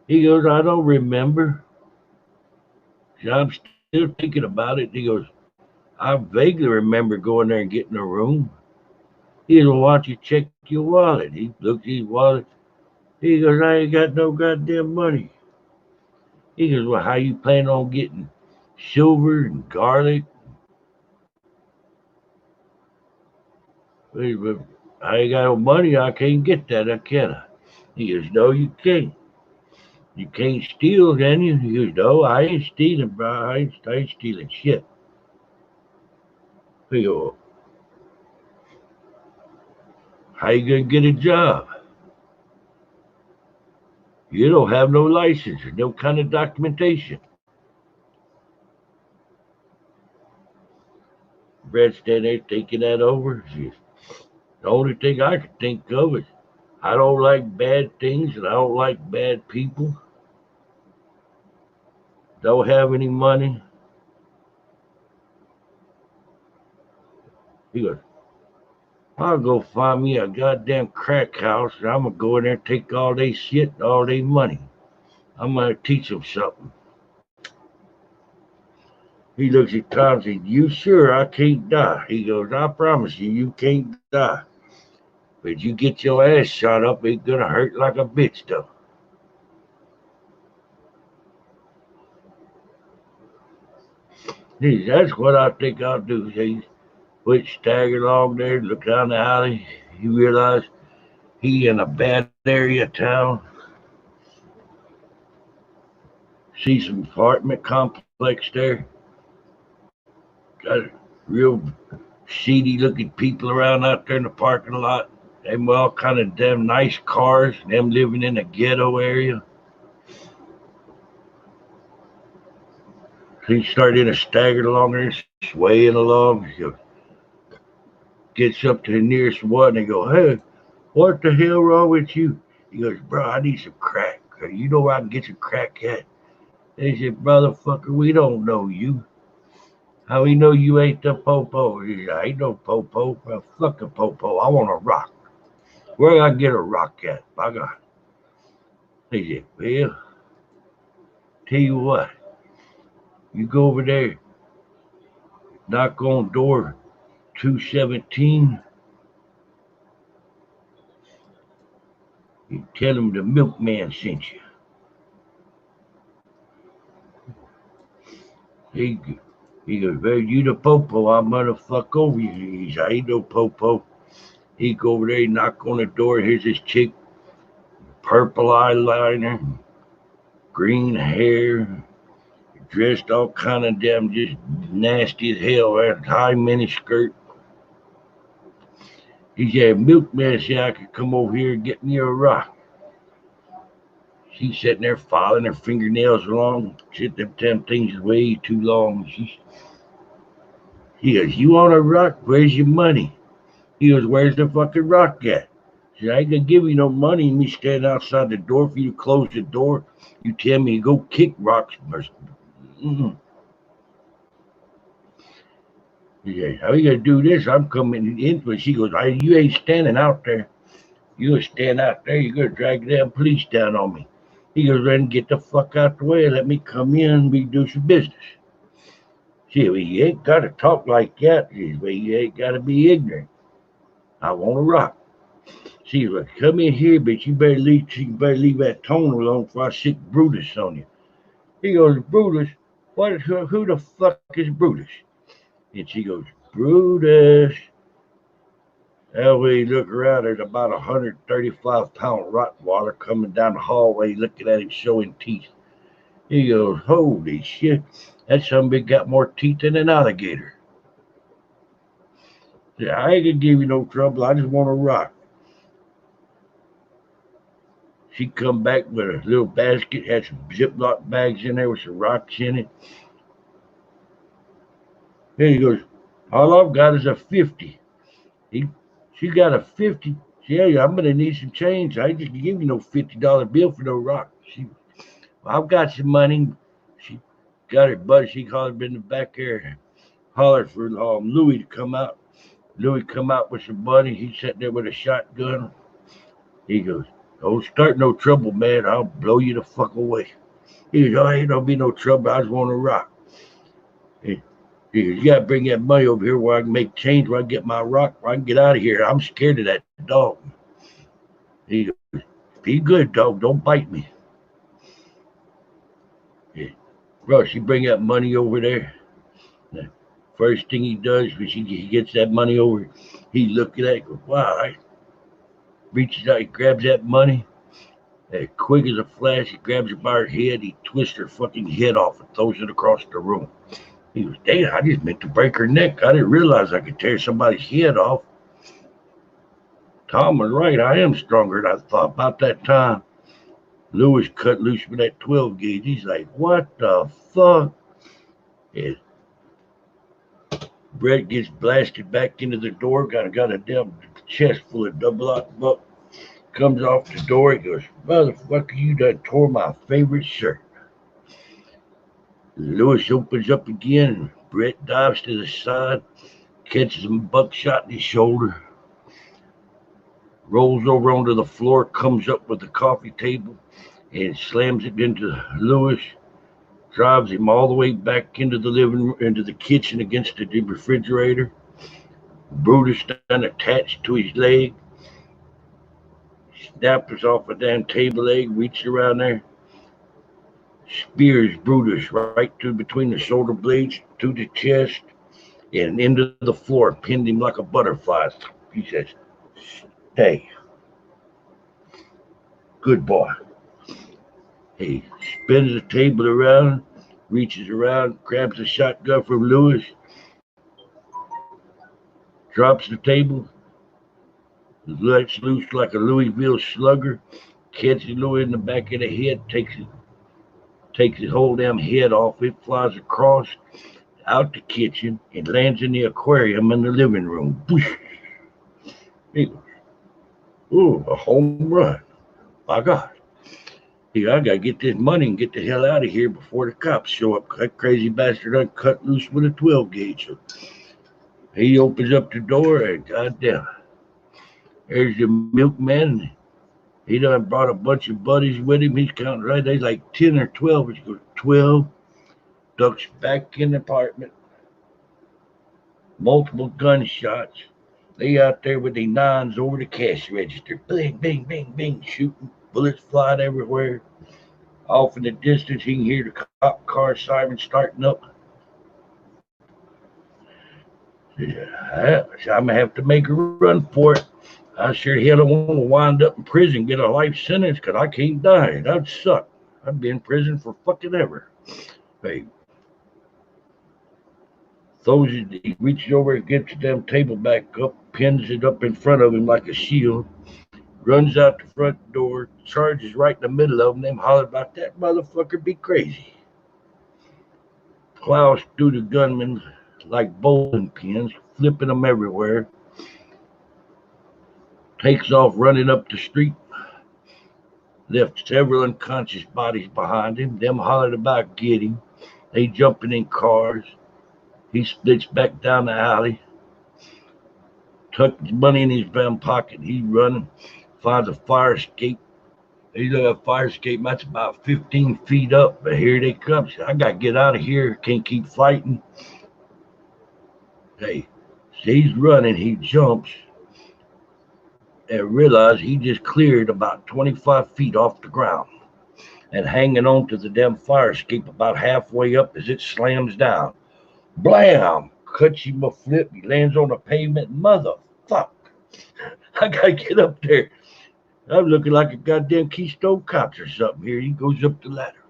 He goes, I don't remember. So I'm still thinking about it. He goes, I vaguely remember going there and getting a room. He goes, well, why don't you check your wallet? He looks at his wallet. He goes, I ain't got no goddamn money. He goes, well, how you plan on getting silver and garlic? He goes, I ain't got no money. I can't get that, can I? He goes, no, you can't. You can't steal, can you? He goes, no, I ain't stealing, bro. I ain't stealing shit. He goes, how you gonna get a job? You don't have no license, no kind of documentation. Brett's standing there thinking that over. The only thing I can think of is I don't like bad things and I don't like bad people. Don't have any money. He goes, I'll go find me a goddamn crack house and I'm gonna go in there and take all they shit and all they money. I'm gonna teach them something. He looks at Tom and says, you sure I can't die? He goes, I promise you, you can't die. But you get your ass shot up, it's gonna hurt like a bitch though. He says, that's what I think I'll do. He went staggered along there, looked down the alley. He realized he in a bad area of town. See some apartment complex there. Got real seedy looking people around out there in the parking lot. Them all kind of damn nice cars. Them living in a ghetto area. He started in a staggered along there, swaying along. He gets up to the nearest one and go, hey, what the hell wrong with you? He goes, bro, I need some crack. You know where I can get some crack at? They said, motherfucker, we don't know you. How we know you ain't the popo? He said, I ain't no popo. Well, fuck a popo. I want a rock. Where I get a rock at? By God. He said, well, tell you what. You go over there, knock on door 217. You tell him the milkman sent you. He, he goes, well, you the popo. I'm gonna fuck over you. He said, I ain't no popo. He go over there, knock on the door. Here's this chick, purple eyeliner, green hair, dressed all kind of damn just nasty as hell. That high mini skirt. He said, milkman said I could come over here and get me a rock. She's sitting there filing her fingernails along. Shit, them damn things is way too long. He goes, you want a rock? Where's your money? He goes, where's the fucking rock at? She said, I ain't gonna give you no money. Me standing outside the door for you to close the door. You tell me to go kick rocks. Mm-mm. He said, how you gonna do this? I'm coming in. But she goes, you ain't standing out there You gonna stand out there, you're gonna drag the damn police down on me. He goes, then get the fuck out the way and let me come in and we do some business. See, well, you ain't gotta talk like that. Well, you ain't gotta be ignorant. I want to rock. See, well, come in here, but you better leave that tone alone before I sick Brutus on you. He goes, Brutus? Who the fuck is Brutus? And she goes, Brutus. That way he look around at about 135-pound Rottweiler coming down the hallway looking at him showing teeth. He goes, holy shit, that son got more teeth than an alligator. Yeah, I ain't gonna give you no trouble, I just want to rock. She come back with a little basket, had some Ziploc bags in there with some rocks in it. Then he goes, all I've got is a 50. She got a 50. Yeah, I'm gonna need some change. I ain't just give you no $50 bill for no rock. I've got some money. She got her buddy. She hollered in the back there, hollered for Louis to come out. Louis come out with some money. He sat there with a shotgun. He goes, don't start no trouble, man. I'll blow you the fuck away. He goes, oh, ain't gonna be no trouble. I just want to rock. He goes, you gotta bring that money over here where I can make change, where I can get my rock, where I can get out of here. I'm scared of that dog. He goes, be good, dog. Don't bite me. Yeah. Bro, she bring that money over there. The first thing he does when he gets that money over, he looks at it, goes, wow, right? Reaches out, he grabs that money. Quick as a flash, he grabs her by her head, he twists her fucking head off and throws it across the room. He goes, damn, I just meant to break her neck. I didn't realize I could tear somebody's head off. Tom was right, I am stronger than I thought. About that time, Lewis cut loose with that 12 gauge. He's like, what the fuck? And Brett gets blasted back into the door, got a damn chest full of double-lock buck. Comes off the door, he goes, motherfucker, you done tore my favorite shirt. Lewis opens up again, Brett dives to the side, catches him buckshot in his shoulder, rolls over onto the floor, comes up with the coffee table, and slams it into Lewis, drives him all the way back into the living room, into the kitchen against the refrigerator. Brutus done attached to his leg, snaps off a damn table leg, reaches around there, spears Brutus right through between the shoulder blades to the chest and into the floor, pinned him like a butterfly. He says, stay. Good boy. He spins the table around, reaches around, grabs the shotgun from Lewis, drops the table, lets loose like a Louisville slugger, catches Louis in the back of the head, takes his whole damn head off. It flies across out the kitchen and lands in the aquarium in the living room. Boosh. He goes, ooh, a home run. My God. I gotta get this money and get the hell out of here before the cops show up. That crazy bastard done cut loose with a 12 gauge. So he opens up the door and goddamn, there's the milkman. He done brought a bunch of buddies with him. He's counting right. There's like 10 or 12. He goes, 12. Ducks back in the apartment. Multiple gunshots. They out there with their nines over the cash register. Bing, bing, bing, bing, shooting. Bullets flying everywhere. Off in the distance, he can hear the cop car siren starting up. Yeah, I'm going to have to make a run for it. I sure hell don't want to wind up in prison, get a life sentence, because I can't die. That'd suck. I'd be in prison for fucking ever. Hey, he reaches over and gets the damn table back up, pins it up in front of him like a shield, runs out the front door, charges right in the middle of them. Them holler about that motherfucker be crazy. Plows through the gunmen like bowling pins, flipping them everywhere. Takes off running up the street. Left several unconscious bodies behind him. Them hollered about getting. They jumping in cars. He splits back down the alley. Tucked his money in his brown pocket. He's running. finds a fire escape. He's at a fire escape that's about 15 feet up, but here they come. I got to get out of here. Can't keep fighting. Hey, he's running. He jumps and realizes he just cleared about 25 feet off the ground and hanging on to the damn fire escape about halfway up as it slams down. Blam! Cuts him a flip. He lands on the pavement. Motherfuck. I got to get up there. I'm looking like a goddamn Keystone Cops or something here. He goes up the ladder.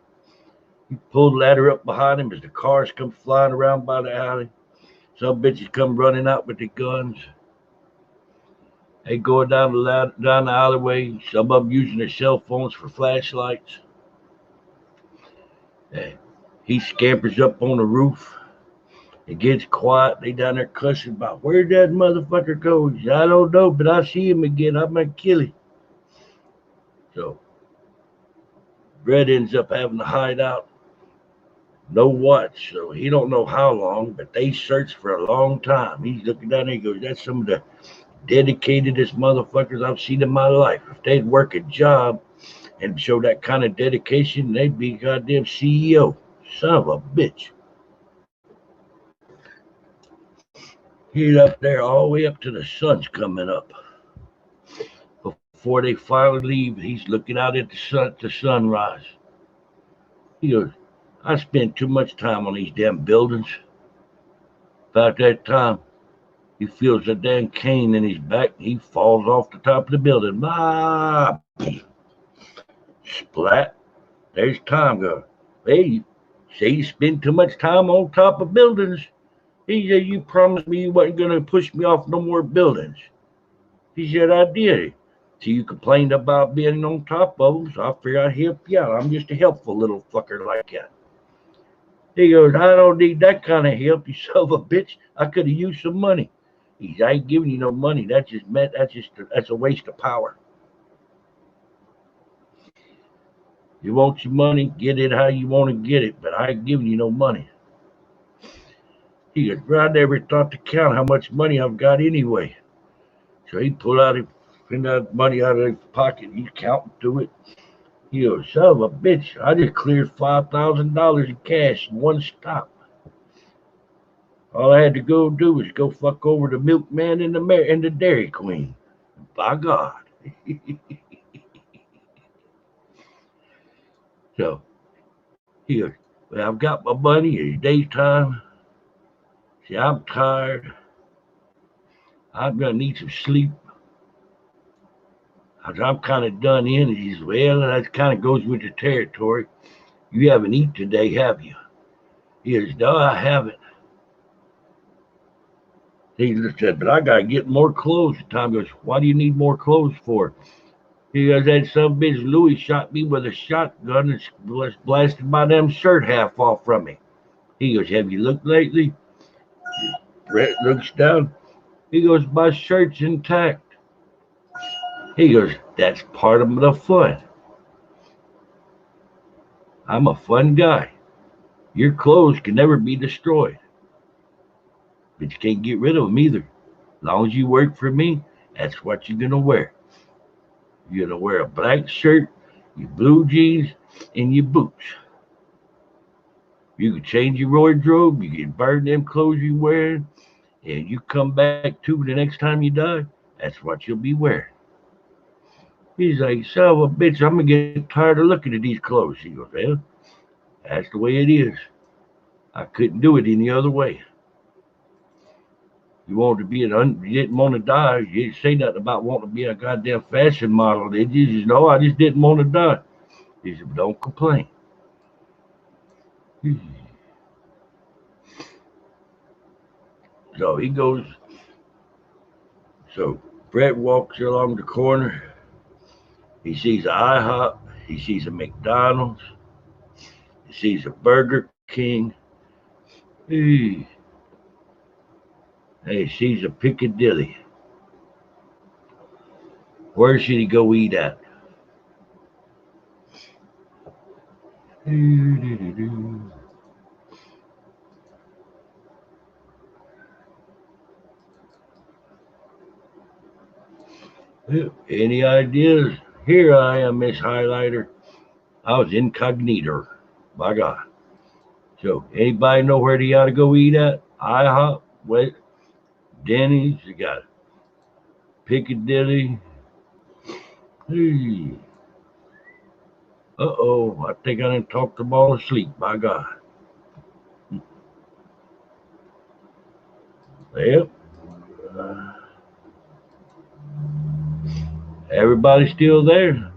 He pulled the ladder up behind him as the cars come flying around by the alley. Some bitches come running out with their guns. They going down the alleyway. Some of them using their cell phones for flashlights. He scampers up on the roof. It gets quiet. They down there cussing about where'd that motherfucker go? I don't know, but I see him again. I'm gonna kill him. So Brett ends up having to hide out. No watch, so he don't know how long, but they searched for a long time. He's looking down there. He goes, "That's some of the dedicatedest motherfuckers I've seen in my life. If they'd work a job and show that kind of dedication, they'd be goddamn CEO. Son of a bitch." He's up there all the way up to the sun's coming up. Before they finally leave, he's looking out at the sunrise. He goes, "I spent too much time on these damn buildings." About that time, he feels a damn cane in his back. He falls off the top of the building. Ah! Splat. There's time go. Hey, say you spend too much time on top of buildings. He said, "You promised me you wasn't going to push me off no more buildings." He said, "I did. So you complained about being on top of them, so I figured I'd help you out. I'm just a helpful little fucker like that." He goes, "I don't need that kind of help, you son of a bitch. I could have used some money." He said, "I ain't giving you no money. That's a waste of power. You want your money, get it how you want to get it, but I ain't giving you no money." He goes, "Bro, I never thought to count how much money I've got anyway." So he pulled out money out of his pocket. He's counting through it. He goes, "Son of a bitch, I just cleared $5,000 in cash in one stop. All I had to go do was go fuck over the milkman and the Dairy Queen. By God." So he goes, "Well, I've got my money. It's daytime. See, I'm tired. I'm gonna need some sleep. I'm kind of done in." And he says, "Well, that kind of goes with the territory. You haven't eaten today, have you?" He goes, "No, I haven't." He said, "But I gotta get more clothes." Tom goes, "Why do you need more clothes for?" He goes, "That some bitch Louis shot me with a shotgun and blasted my damn shirt half off from me." He goes, "Have you looked lately?" Brett looks down. He goes, "My shirt's intact." He goes, "That's part of the fun. I'm a fun guy. Your clothes can never be destroyed, but you can't get rid of them either. As long as you work for me, that's what you're gonna wear. You're gonna wear a black shirt, your blue jeans, and your boots. You can change your wardrobe, you can burn them clothes you're wearing, and you come back to the next time you die, that's what you'll be wearing." He's like, "Son of a bitch, I'm gonna get tired of looking at these clothes." He goes, "Well, that's the way it is. I couldn't do it any other way. You wanted to you didn't want to die. You didn't say nothing about wanting to be a goddamn fashion model, did you?" He says, "No, I just didn't want to die." He said, "Don't complain." So he goes, so Brett walks along the corner. He sees an IHOP. He sees a McDonald's. He sees a Burger King. He, he sees a Piccadilly. Where should he go eat at? Any ideas? Here I am, Miss Highlighter. I was incognito. By God. So, anybody know where they ought to go eat at? IHOP, West, Denny's, you got Piccadilly. Hey. Uh-oh, I think I done talked them all asleep. By God. Yep. Everybody still there?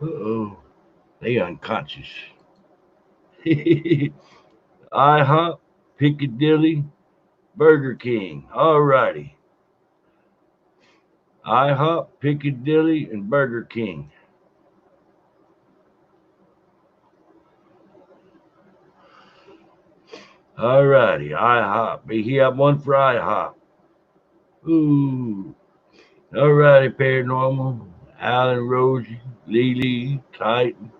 Uh-oh. They unconscious. IHOP, Piccadilly, Burger King. All righty. IHOP, Piccadilly, and Burger King. All righty. IHOP. He have one for IHOP. Ooh. All righty, Paranormal. Alan, Rosie, Lily, Titan.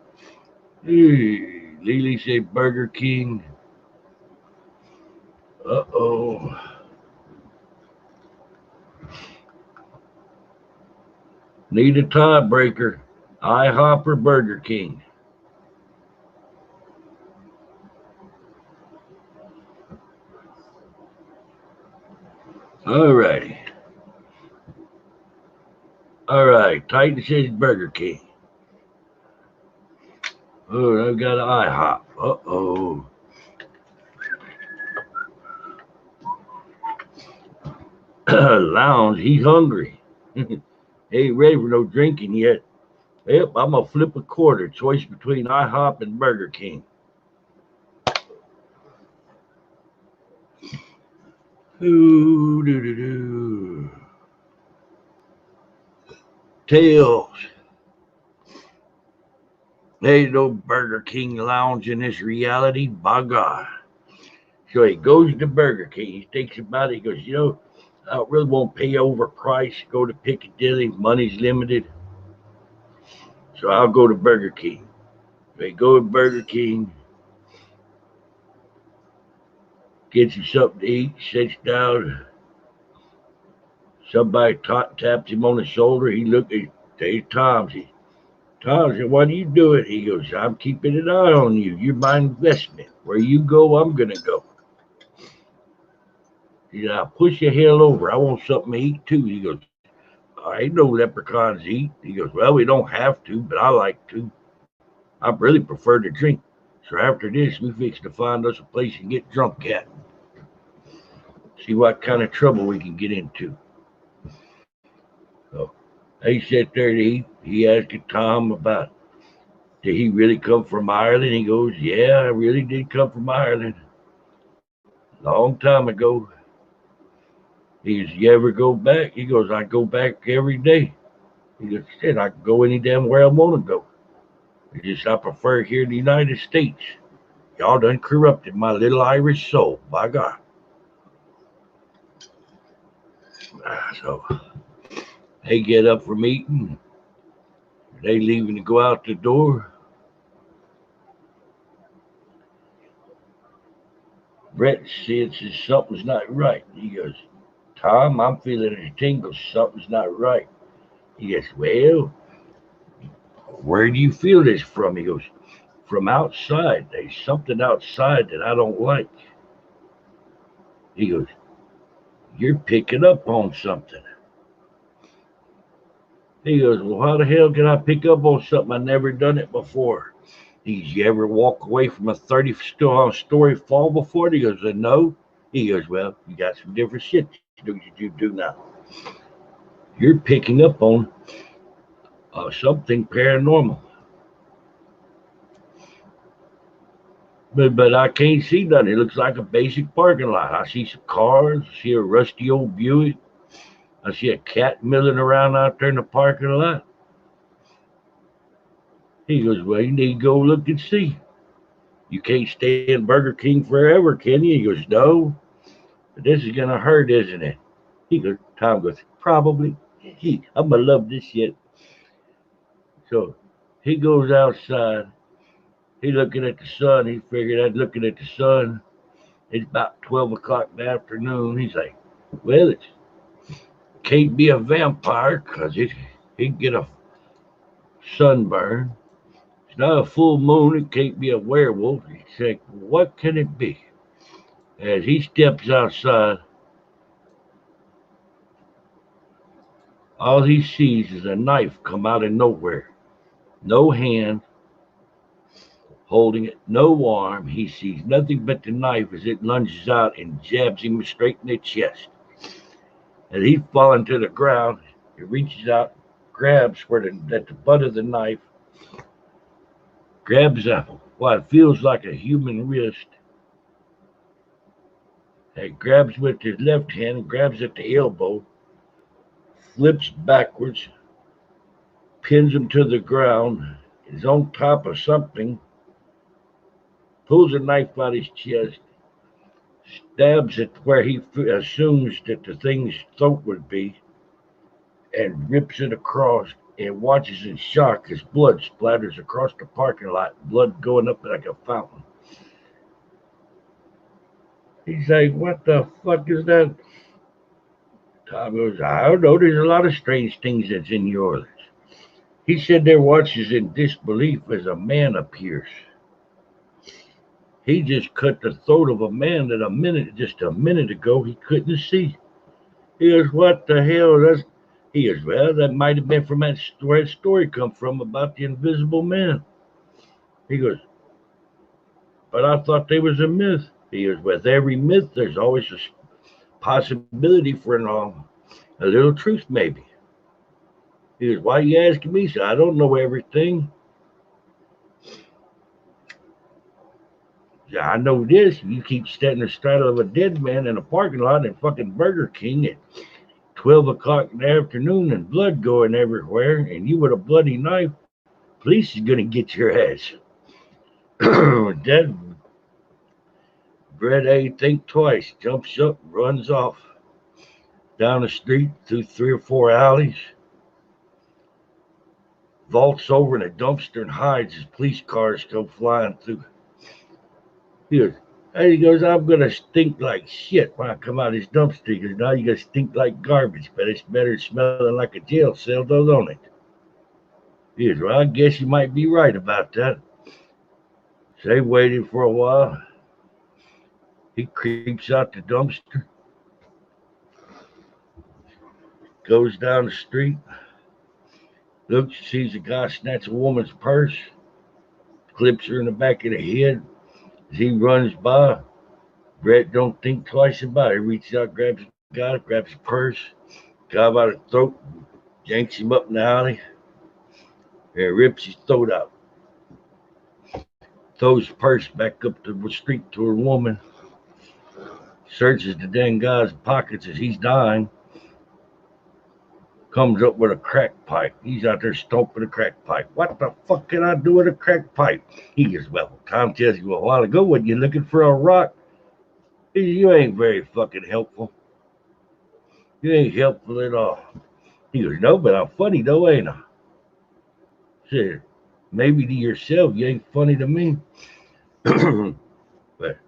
Hey, Lily said Burger King. Uh-oh. Need a tiebreaker. IHOP or Burger King? All righty. All right. Titan says Burger King. Oh, I've got an IHOP. Uh-oh. Lounge, he's hungry. Ain't ready for no drinking yet. Yep, I'm going to flip a quarter. Choice between IHOP and Burger King. Ooh, doo-doo-doo. Tails. There ain't no Burger King lounge in this reality, by God. So he goes to Burger King. He thinks about it. He goes, I really won't pay overpriced. Go to Piccadilly. Money's limited. So I'll go to Burger King. They go to Burger King. Gets him something to eat. Sits down. Somebody taps him on the shoulder. He looked at Tom. Tom said, what are you doing? He goes, I'm keeping an eye on you. You're my investment. Where you go, I'm going to go. He said, I'll push your hell over. I want something to eat too. He goes, I ain't no leprechauns eat. He goes, well, we don't have to, but I like to. I really prefer to drink. So after this, we fix to find us a place to get drunk at. See what kind of trouble we can get into. So they sat there to eat. He asked Tom about, did he really come from Ireland? He goes, yeah, I really did come from Ireland. Long time ago. He goes, you ever go back? He goes, I go back every day. He goes, shit, I can go any damn where I want to go. I prefer here in the United States. Y'all done corrupted my little Irish soul, by God. So they get up from eating. They leaving to go out the door. Brett senses something's not right. He goes, Tom, I'm feeling a tingle. Something's not right. He goes, well, where do you feel this from? He goes, from outside. There's something outside that I don't like. He goes, you're picking up on something. He goes, well, how the hell can I pick up on something? I've never done it before. He goes, you ever walk away from a 30-story fall before? He goes, no. He goes, well, you got some different shit you do now. You're picking up on something paranormal. But I can't see nothing. It looks like a basic parking lot. I see some cars. I see a rusty old Buick. I see a cat milling around out there in the parking lot. He goes, well, you need to go look and see. You can't stay in Burger King forever, can you? He goes, no. But this is going to hurt, isn't it? Tom goes, probably. I'm going to love this shit. So he goes outside. He looking at the sun. He figured I'd looking at the sun. It's about 12 o'clock in the afternoon. He's like, well, it can't be a vampire because he'd get a sunburn. It's not a full moon. It can't be a werewolf. He's like, what can it be? As he steps outside, all he sees is a knife come out of nowhere. No hand holding it, no arm. He sees nothing but the knife as it lunges out and jabs him straight in the chest. As he's falling to the ground, he reaches out, grabs at the butt of the knife, grabs what feels like a human wrist, and grabs with his left hand and grabs at the elbow, flips backwards, pins him to the ground, is on top of something, pulls a knife out his chest, stabs it where he assumes that the thing's throat would be, and rips it across and watches in shock as blood splatters across the parking lot, blood going up like a fountain. He's like, what the fuck is that? Tom goes, I don't know. There's a lot of strange things that's in New Orleans. He said there watches in disbelief as a man appears. He just cut the throat of a man that just a minute ago he couldn't see. He goes, what the hell? He goes, well, that might have been from where that story come from about the invisible man. He goes, but I thought they was a myth. He goes, with every myth, there's always a possibility for a little truth, maybe. He goes, why are you asking me? So I don't know everything. Yeah, I know this. You keep standing astride of a dead man in a parking lot in fucking Burger King at 12 o'clock in the afternoon and blood going everywhere, and you with a bloody knife, police is going to get your ass. That Brett ain't think twice, jumps up, runs off down the street through 3 or 4 alleys, vaults over in a dumpster and hides as police cars go flying through. He goes, I'm going to stink like shit when I come out of this dumpster. He goes, now you're going to stink like garbage, but it's better smelling like a jail cell, don't it? He goes, well, I guess you might be right about that. So they waited for a while. He creeps out the dumpster, goes down the street, looks, sees a guy snatch a woman's purse, clips her in the back of the head. As he runs by, Brett don't think twice about it. He reaches out, grabs the guy, grabs his purse, guy by the throat, yanks him up in the alley, and rips his throat out. Throws the purse back up the street to a woman, searches the dang guy's pockets as he's dying, comes up with a crack pipe. He's out there stomping a crack pipe. What the fuck can I do with a crack pipe? He goes, well, Tom tells you a while ago when you're looking for a rock, you ain't very fucking helpful. You ain't helpful at all. He goes, no, but I'm funny though, ain't I? Said, maybe to yourself, you ain't funny to me. But,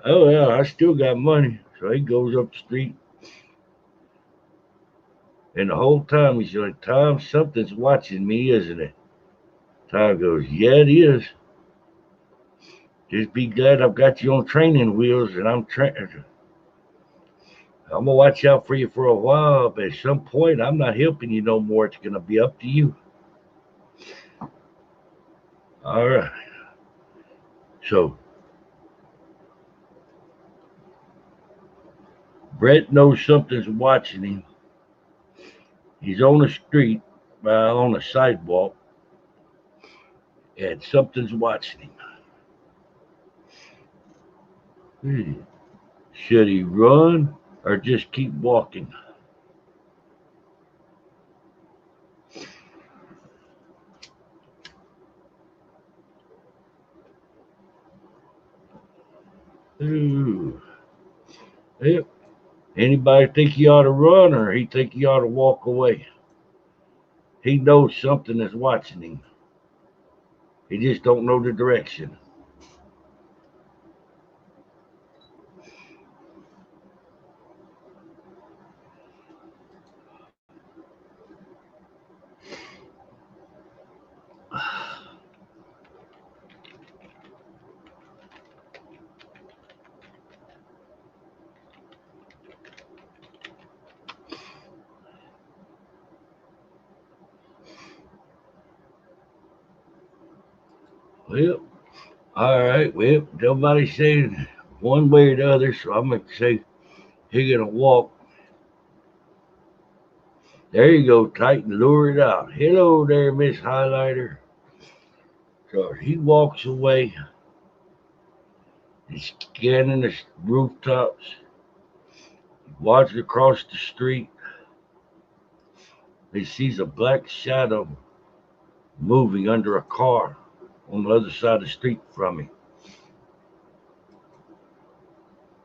oh yeah, I still got money. So he goes up the street. And the whole time he's like, Tom, something's watching me, isn't it? Tom goes, yeah, it is. Just be glad I've got you on training wheels and I'm going to watch out for you for a while, but at some point I'm not helping you no more. It's going to be up to you. All right. So, Brett knows something's watching him. He's on the street, on a sidewalk, and something's watching him. Should he run or just keep walking? Ooh. Yep. Anybody think he ought to run or he think he ought to walk away? He knows something is watching him. He just don't know the direction. Well, all right. Well, nobody's saying one way or the other, so I'm gonna say he's gonna walk. There you go, Titan. Lure it out. Hello there, Miss Highlighter. So he walks away. He's scanning the rooftops. Watches across the street. He sees a black shadow moving under a car on the other side of the street from him.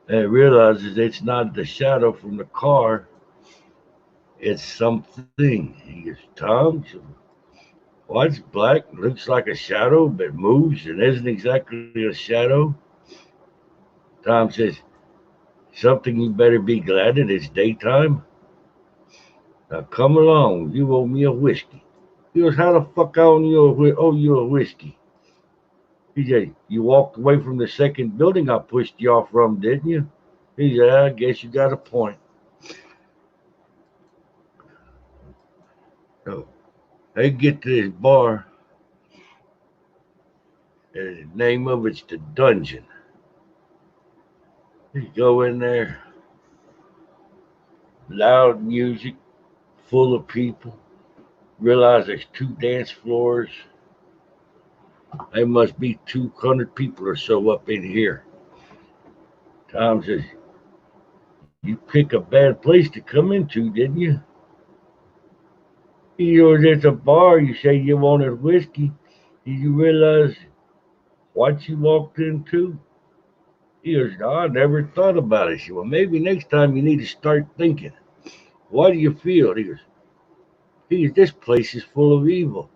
And he realizes it's not the shadow from the car, it's something. He goes, Tom, what's black? Looks like a shadow, but moves and isn't exactly a shadow. Tom says, something you better be glad it is daytime. Now come along, you owe me a whiskey. He goes, how the fuck I owe you a whiskey? He said, you walked away from the second building I pushed you off from, didn't you? He said, I guess you got a point. So they get to this bar, and the name of it's the Dungeon. You go in there, loud music, full of people. Realize there's two dance floors. There must be 200 people or so up in here. Tom says, you pick a bad place to come into, didn't you? He goes, it's a bar. You say you wanted whiskey. Did you realize what you walked into? He goes, no, I never thought about it. She said, well, maybe next time you need to start thinking. Why do you feel? He goes, this place is full of evil.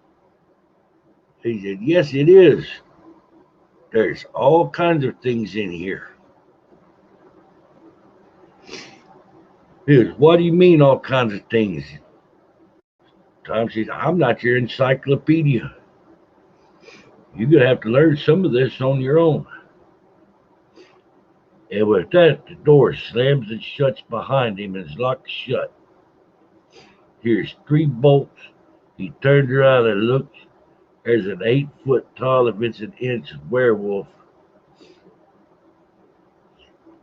He said, yes, it is. There's all kinds of things in here. He goes, what do you mean all kinds of things? Tom says, I'm not your encyclopedia. You're going to have to learn some of this on your own. And with that, the door slams and shuts behind him and is locked shut. Here's 3 bolts. He turns around and looks. There's an 8-foot tall, if it's an inch, werewolf.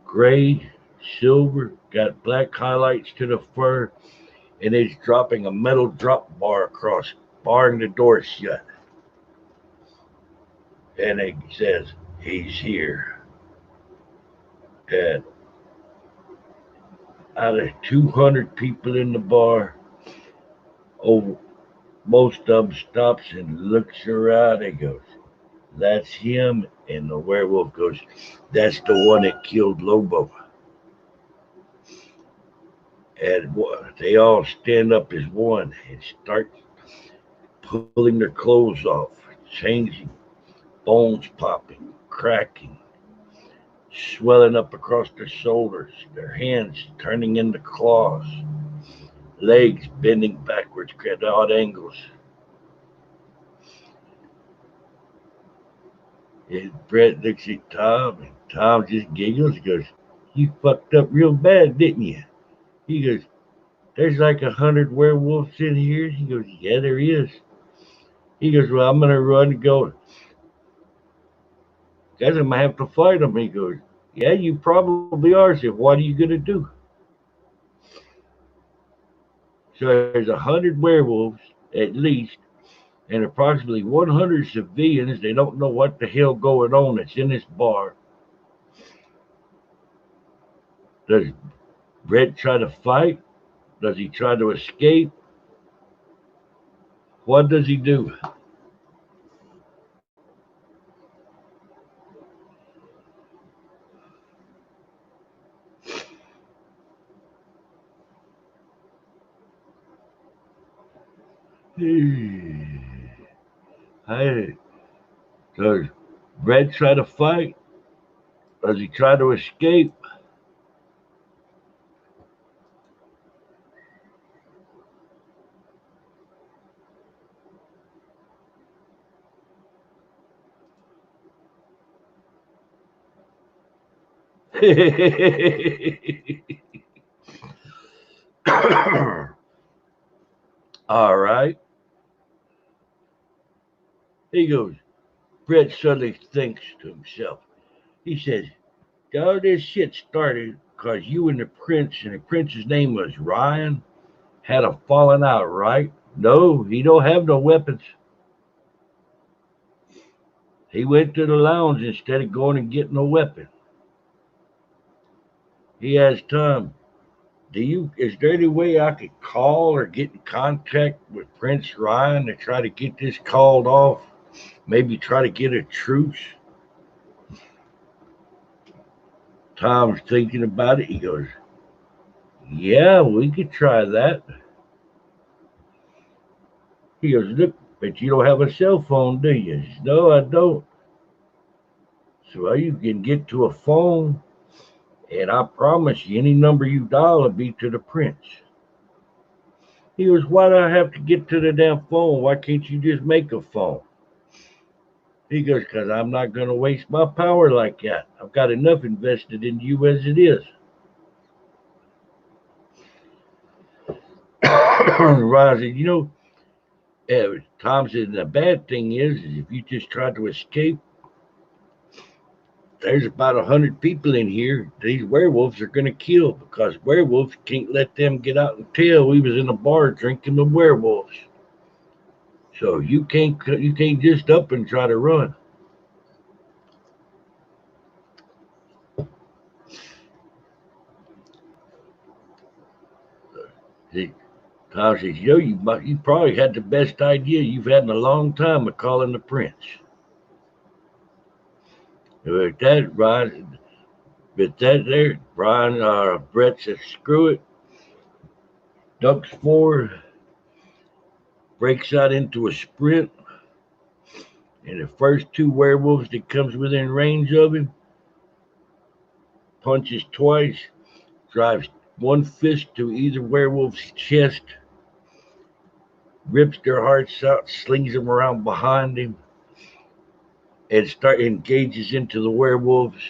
Gray, silver, got black highlights to the fur, and he's dropping a metal drop bar across, barring the door shut. And it says, he's here. And out of 200 people in the bar, over most of them stops and looks around and goes, that's him. And the werewolf goes, that's the one that killed Lobo. And they all stand up as one and start pulling their clothes off, changing, bones popping, cracking, swelling up across their shoulders, their hands turning into claws, legs bending backwards at odd angles. And Brett looks at Tom, and Tom just giggles and goes, you fucked up real bad, didn't you? He goes, there's like 100 werewolves in here. He goes, yeah, there is. He goes, well, I'm going to run and go. Guess I'm going to have to fight them. He goes, yeah, you probably are. So what are you going to do? So there's 100 werewolves at least, and approximately 100 civilians. They don't know what the hell going on that's in this bar. Does Brett try to fight? Does he try to escape? What does he do? I Does Brett try to fight? Does he try to escape? All right. He goes, Brett suddenly thinks to himself. He says, all this shit started because you and the prince's name was Ryan, had a falling out, right? No, he don't have no weapons. He went to the lounge instead of going and getting a weapon. He has time. Is there any way I could call or get in contact with Prince Ryan to try to get this called off? Maybe try to get a truce? Tom's thinking about it. He goes, yeah, we could try that. He goes, look, but you don't have a cell phone, do you? Says, no, I don't. So you can get to a phone, and I promise you, any number you dial will be to the prince. He goes, why do I have to get to the damn phone? Why can't you just make a phone? He goes, because I'm not going to waste my power like that. I've got enough invested in you as it is. Ron said, Tom said, the bad thing is if you just try to escape, there's about 100 people in here these werewolves are going to kill because werewolves can't let them get out and tell we was in a bar drinking with werewolves. So you can't just up and try to run. Tom says, you probably had the best idea you've had in a long time of calling the prince. But that Brian, Brett says, screw it, ducks forward, breaks out into a sprint, and the first two werewolves that comes within range of him, punches twice, drives one fist to either werewolf's chest, rips their hearts out, slings them around behind him, and engages into the werewolves.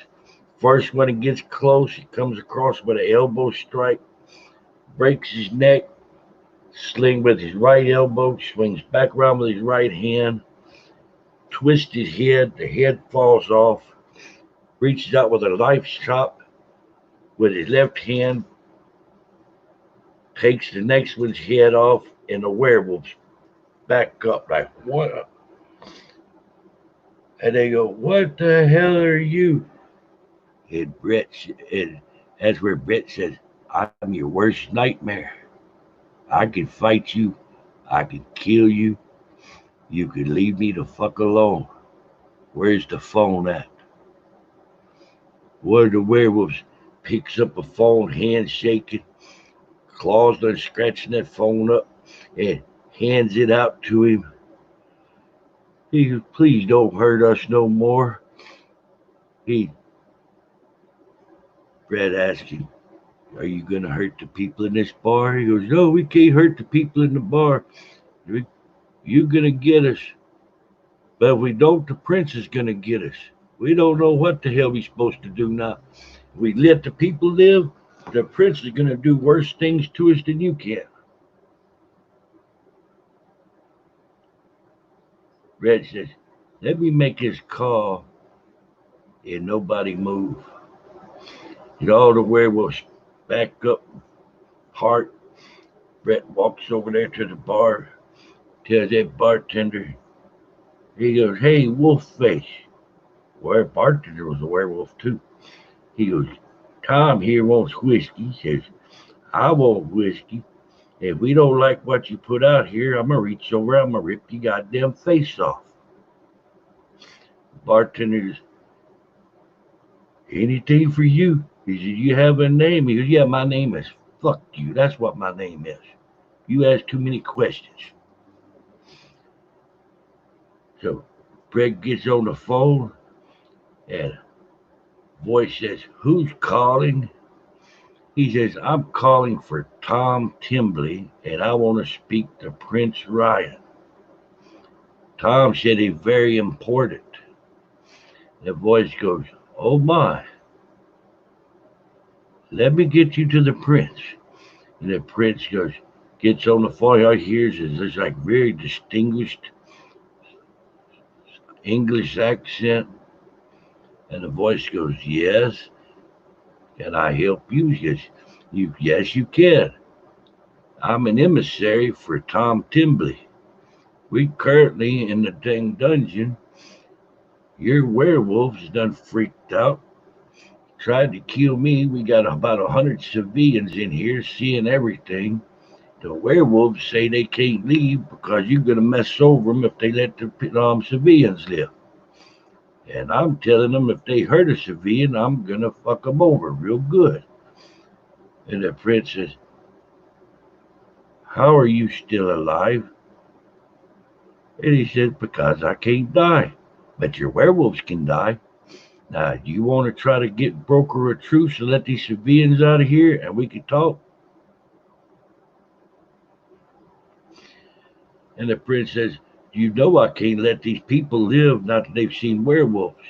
First, when it gets close, he comes across with an elbow strike, breaks his neck, sling with his right elbow, swings back around with his right hand, twists his head, the head falls off, reaches out with a knife chop with his left hand, takes the next one's head off, and the werewolves back up like, what? And they go, what the hell are you? And that's where Brett says, I'm your worst nightmare. I could fight you. I could kill you. You could leave me the fuck alone. Where's the phone at? One of the werewolves picks up a phone, hand shaking, claws done scratching that phone up, and hands it out to him. He goes, please don't hurt us no more. Brett asked him, are you going to hurt the people in this bar? He goes, no, we can't hurt the people in the bar. You're going to get us. But if we don't, the prince is going to get us. We don't know what the hell we're supposed to do now. If we let the people live, the prince is going to do worse things to us than you can. Red says, let me make this call and nobody move. And all the werewolves back up, heart. Brett walks over there to the bar, tells that bartender, he goes, hey, Wolfface. Well, bartender was a werewolf too. He goes, Tom here wants whiskey. He says, I want whiskey. If we don't like what you put out here, I'm going to reach over, I'm going to rip your goddamn face off. Bartender goes, anything for you. He said, you have a name? He goes, yeah, my name is fuck you. That's what my name is. You ask too many questions. So Brett gets on the phone and voice says, "Who's calling?" He says, "I'm calling for Tom Tremblay, and I want to speak to Prince Ryan." Tom said he's very important. The voice goes, "Oh my, let me get you to the prince." And the prince gets on the phone. All he hears is this like very distinguished English accent. And the voice goes, "Yes, can I help you?" He says, "Yes, you can. I'm an emissary for Tom Tremblay. We currently in the dang dungeon. Your werewolves done freaked out. Tried to kill me. We got about 100 civilians in here seeing everything. The werewolves say they can't leave because you're going to mess over them if they let the civilians live. And I'm telling them if they hurt a civilian, I'm going to fuck them over real good." And the prince says, "How are you still alive?" And he said, "Because I can't die. But your werewolves can die. Now, do you want to try to broker a truce to let these civilians out of here and we can talk?" And the prince says, "You know I can't let these people live not that they've seen werewolves."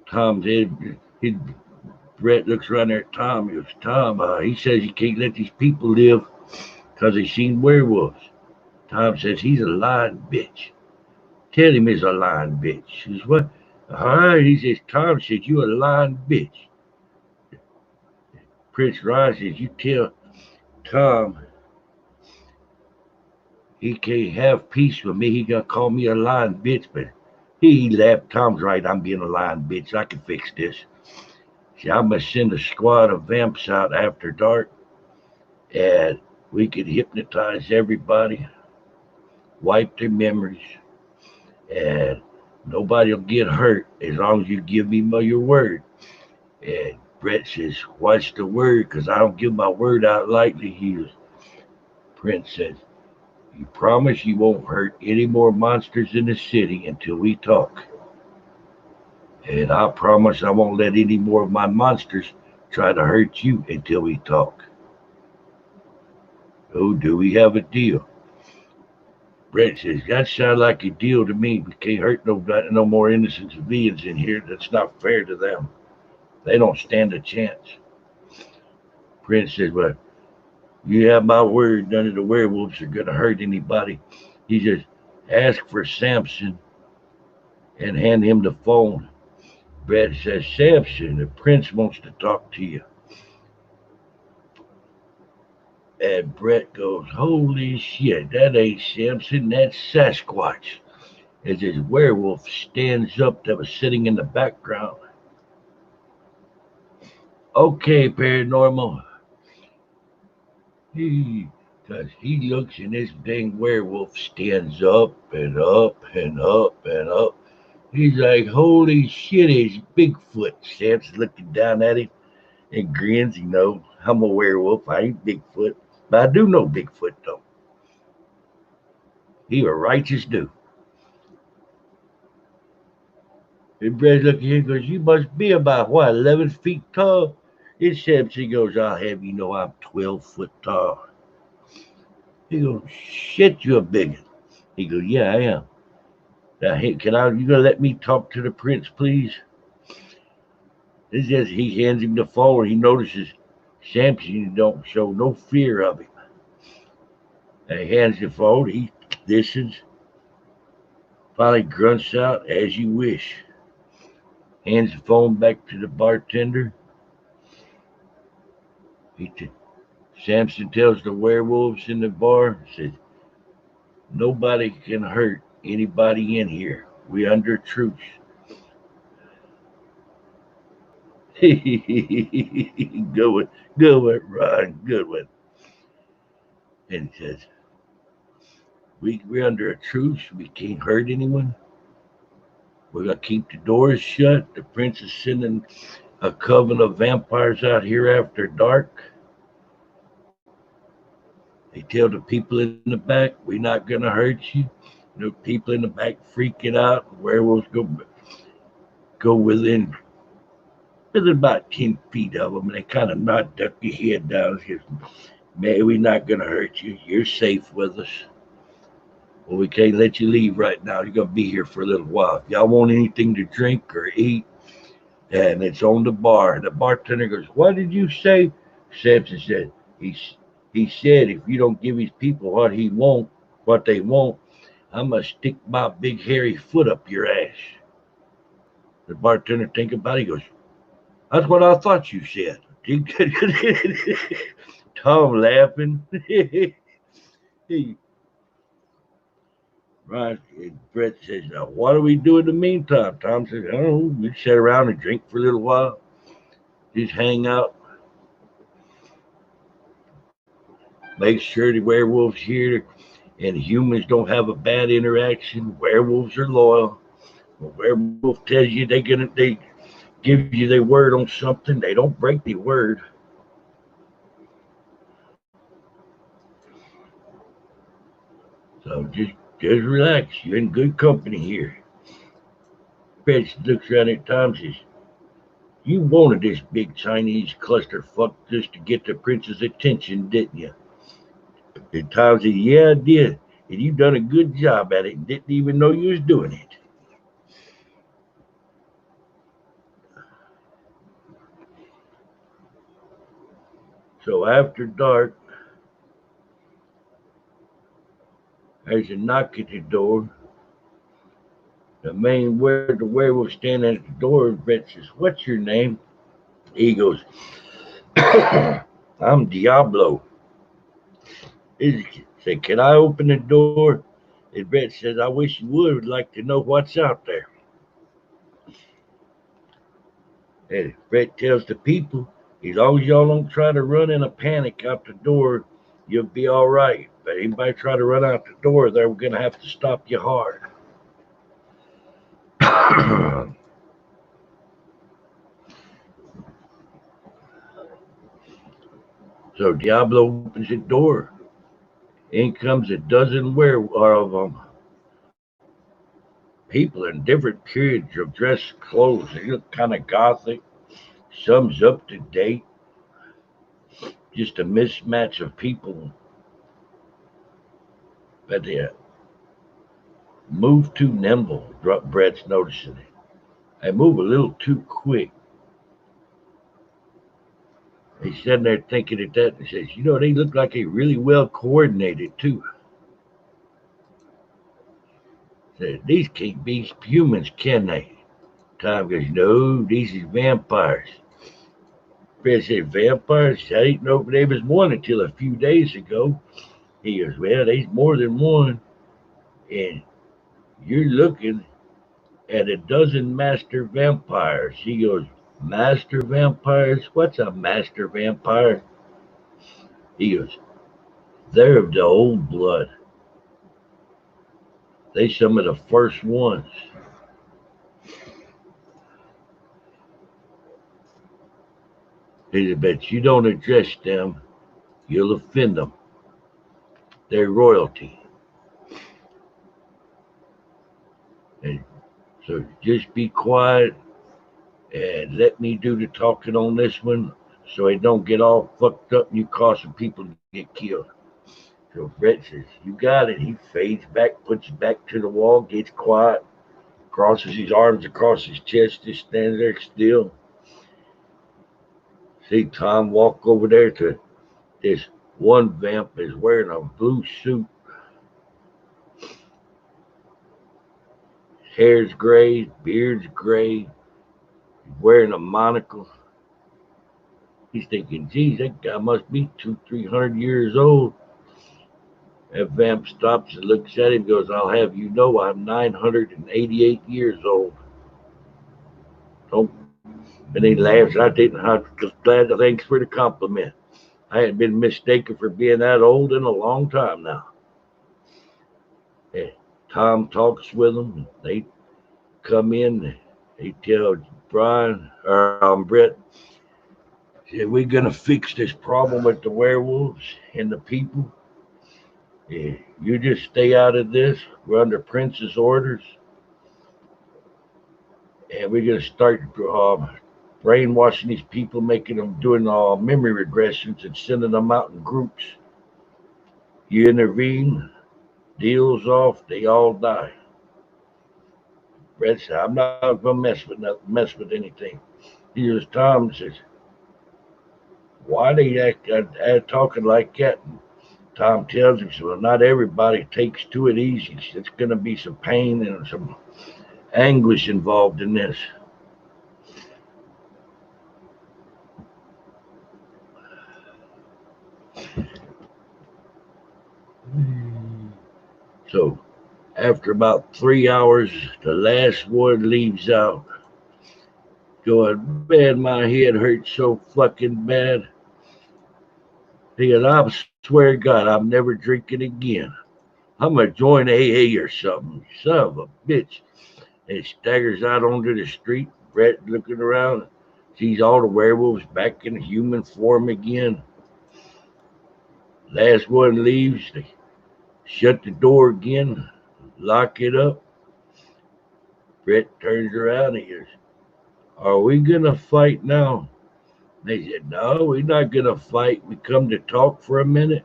Tom's head, Brett looks around there at Tom. He goes, "Tom, he says you can't let these people live because they've seen werewolves." Tom says, "He's a lying bitch. Tell him he's a lying bitch." He says, "What?" "All right." He says, "Tom says you a lying bitch." Prince Ryan says, "You tell Tom he can't have peace with me. He gonna call me a lying bitch." But he laughed. "Tom's right. I'm being a lying bitch. I can fix this. See, I'm gonna send a squad of vamps out after dark, and we could hypnotize everybody, wipe their memories, and nobody will get hurt as long as you give me your word." And Brett says, "What's the word? Because I don't give my word out lightly." Prince says, "You promise you won't hurt any more monsters in the city until we talk. And I promise I won't let any more of my monsters try to hurt you until we talk. Oh, do we have a deal?" Brett says, "That sounds like a deal to me. We can't hurt no more innocent civilians in here. That's not fair to them. They don't stand a chance." Prince says, "Well, you have my word. None of the werewolves are going to hurt anybody." He just ask for Samson and hand him the phone. Brett says, "Samson, the prince wants to talk to you." And Brett goes, "Holy shit, that ain't Samson, that's Sasquatch." As his werewolf stands up that was sitting in the background. "Okay, paranormal." He looks and this dang werewolf stands up and up and up and up. He's like, "Holy shit, it's Bigfoot." Sam's looking down at him and grins. "I'm a werewolf. I ain't Bigfoot. But I do know Bigfoot, though. He a righteous dude." And Brett looks at him and goes, "You must be about, what, 11 feet tall?" And Samson goes, "I'll have you know I'm 12 foot tall." He goes, "Shit, you're a big one." He goes, "Yeah, I am. Now, hey, you gonna let me talk to the prince, please?" It's just he hands him the phone. He notices Samson don't show no fear of him. And he hands the phone. He listens. Finally grunts out, "As you wish." Hands the phone back to the bartender. Samson tells the werewolves in the bar, says, "Nobody can hurt anybody in here. We under truce." Good one, Ron, good one. And he says, we're under a truce. We can't hurt anyone. We're going to keep the doors shut. The prince is sending a coven of vampires out here after dark. They tell the people in the back, "We're not going to hurt you. The people in the back freaking out. Werewolves go within about 10 feet of them, and they kind of nod, duck your head down. Says, man, we're not going to hurt you. You're safe with us. Well, we can't let you leave right now. You're going to be here for a little while. If y'all want anything to drink or eat, and it's on the bar. And the bartender goes, what did you say? Samson said, he said, if you don't give his people what they want, I'm going to stick my big hairy foot up your ass. The bartender think about it. He goes, that's what I thought you said. Tom laughing. Right. And Brett says, now what do we do in the meantime? Tom says, I don't know. We sit around and drink for a little while. Just hang out. Make sure the werewolves here and humans don't have a bad interaction. Werewolves are loyal. When a werewolf tells you they give you their word on something, they don't break their word. So just relax. You're in good company here. Fred looks around at Tom and says, you wanted this big Chinese clusterfuck just to get the prince's attention, didn't you? And Tom said, yeah, I did. And you done a good job at it and didn't even know you was doing it. So after dark, there's a knock at the door. The werewolf standing at the door, and Brett says, what's your name? He goes, I'm Diablo. He said, can I open the door? And Brett says, I wish you would like to know what's out there. And Brett tells the people, as long as y'all don't try to run in a panic out the door, you'll be all right. But anybody try to run out the door, they're going to have to stop you hard. So Diablo opens the door. In comes a dozen of them. People in different periods of dress clothes. They look kind of gothic. Some's up to date. Just a mismatch of people. But they move too nimble. Brett's noticing it. They move a little too quick. He's sitting there thinking at that and says, they look like they really well coordinated too. Says, these can't be humans, can they? Tom goes, no, these is vampires. Brett said, vampires? I didn't know there was one until a few days ago. He goes, well, there's more than one. And you're looking at a dozen master vampires. He goes, master vampires? What's a master vampire? He goes, they're of the old blood. They some of the first ones. He said, but you don't address them, you'll offend them. They're royalty. And so just be quiet and let me do the talking on this one so it don't get all fucked up and you cause some people to get killed. So Brett says, you got it. He fades back, puts his back to the wall, gets quiet, crosses his arms across his chest, just stands there still. See Tom walk over there to this one vamp is wearing a blue suit. Hair's gray, beard's gray, wearing a monocle. He's thinking, geez, that guy must be 200-300 years old. That vamp stops and looks at him and goes, I'll have you know I'm 988 years old. Don't. And he laughs. I didn't. I'm glad. Thanks for the compliment. I hadn't been mistaken for being that old in a long time now. And Tom talks with them. They come in. They tell Brett, we're going to fix this problem with the werewolves and the people. Yeah, you just stay out of this. We're under Prince's orders, and we're gonna start brainwashing these people, making them doing memory regressions and sending them out in groups. You intervene, deals off, they all die. Brett said, "I'm not gonna mess with anything." Here's Tom says, "Why they act talking like that?" And Tom tells him, "Well, not everybody takes to it easy. It's gonna be some pain and some anguish involved in this." So after about 3 hours, the last one leaves out, going, "Man, my head hurts so fucking bad." He goes, "I swear to God, I'm never drinking again. I'm gonna join AA or something. Son of a bitch." And he staggers out onto the street. Brett looking around, sees all the werewolves back in human form again. Last one leaves. They shut the door again, lock it up. Brett turns around and he goes, "Are we gonna fight now?" They said, "No, we're not gonna fight. We come to talk for a minute.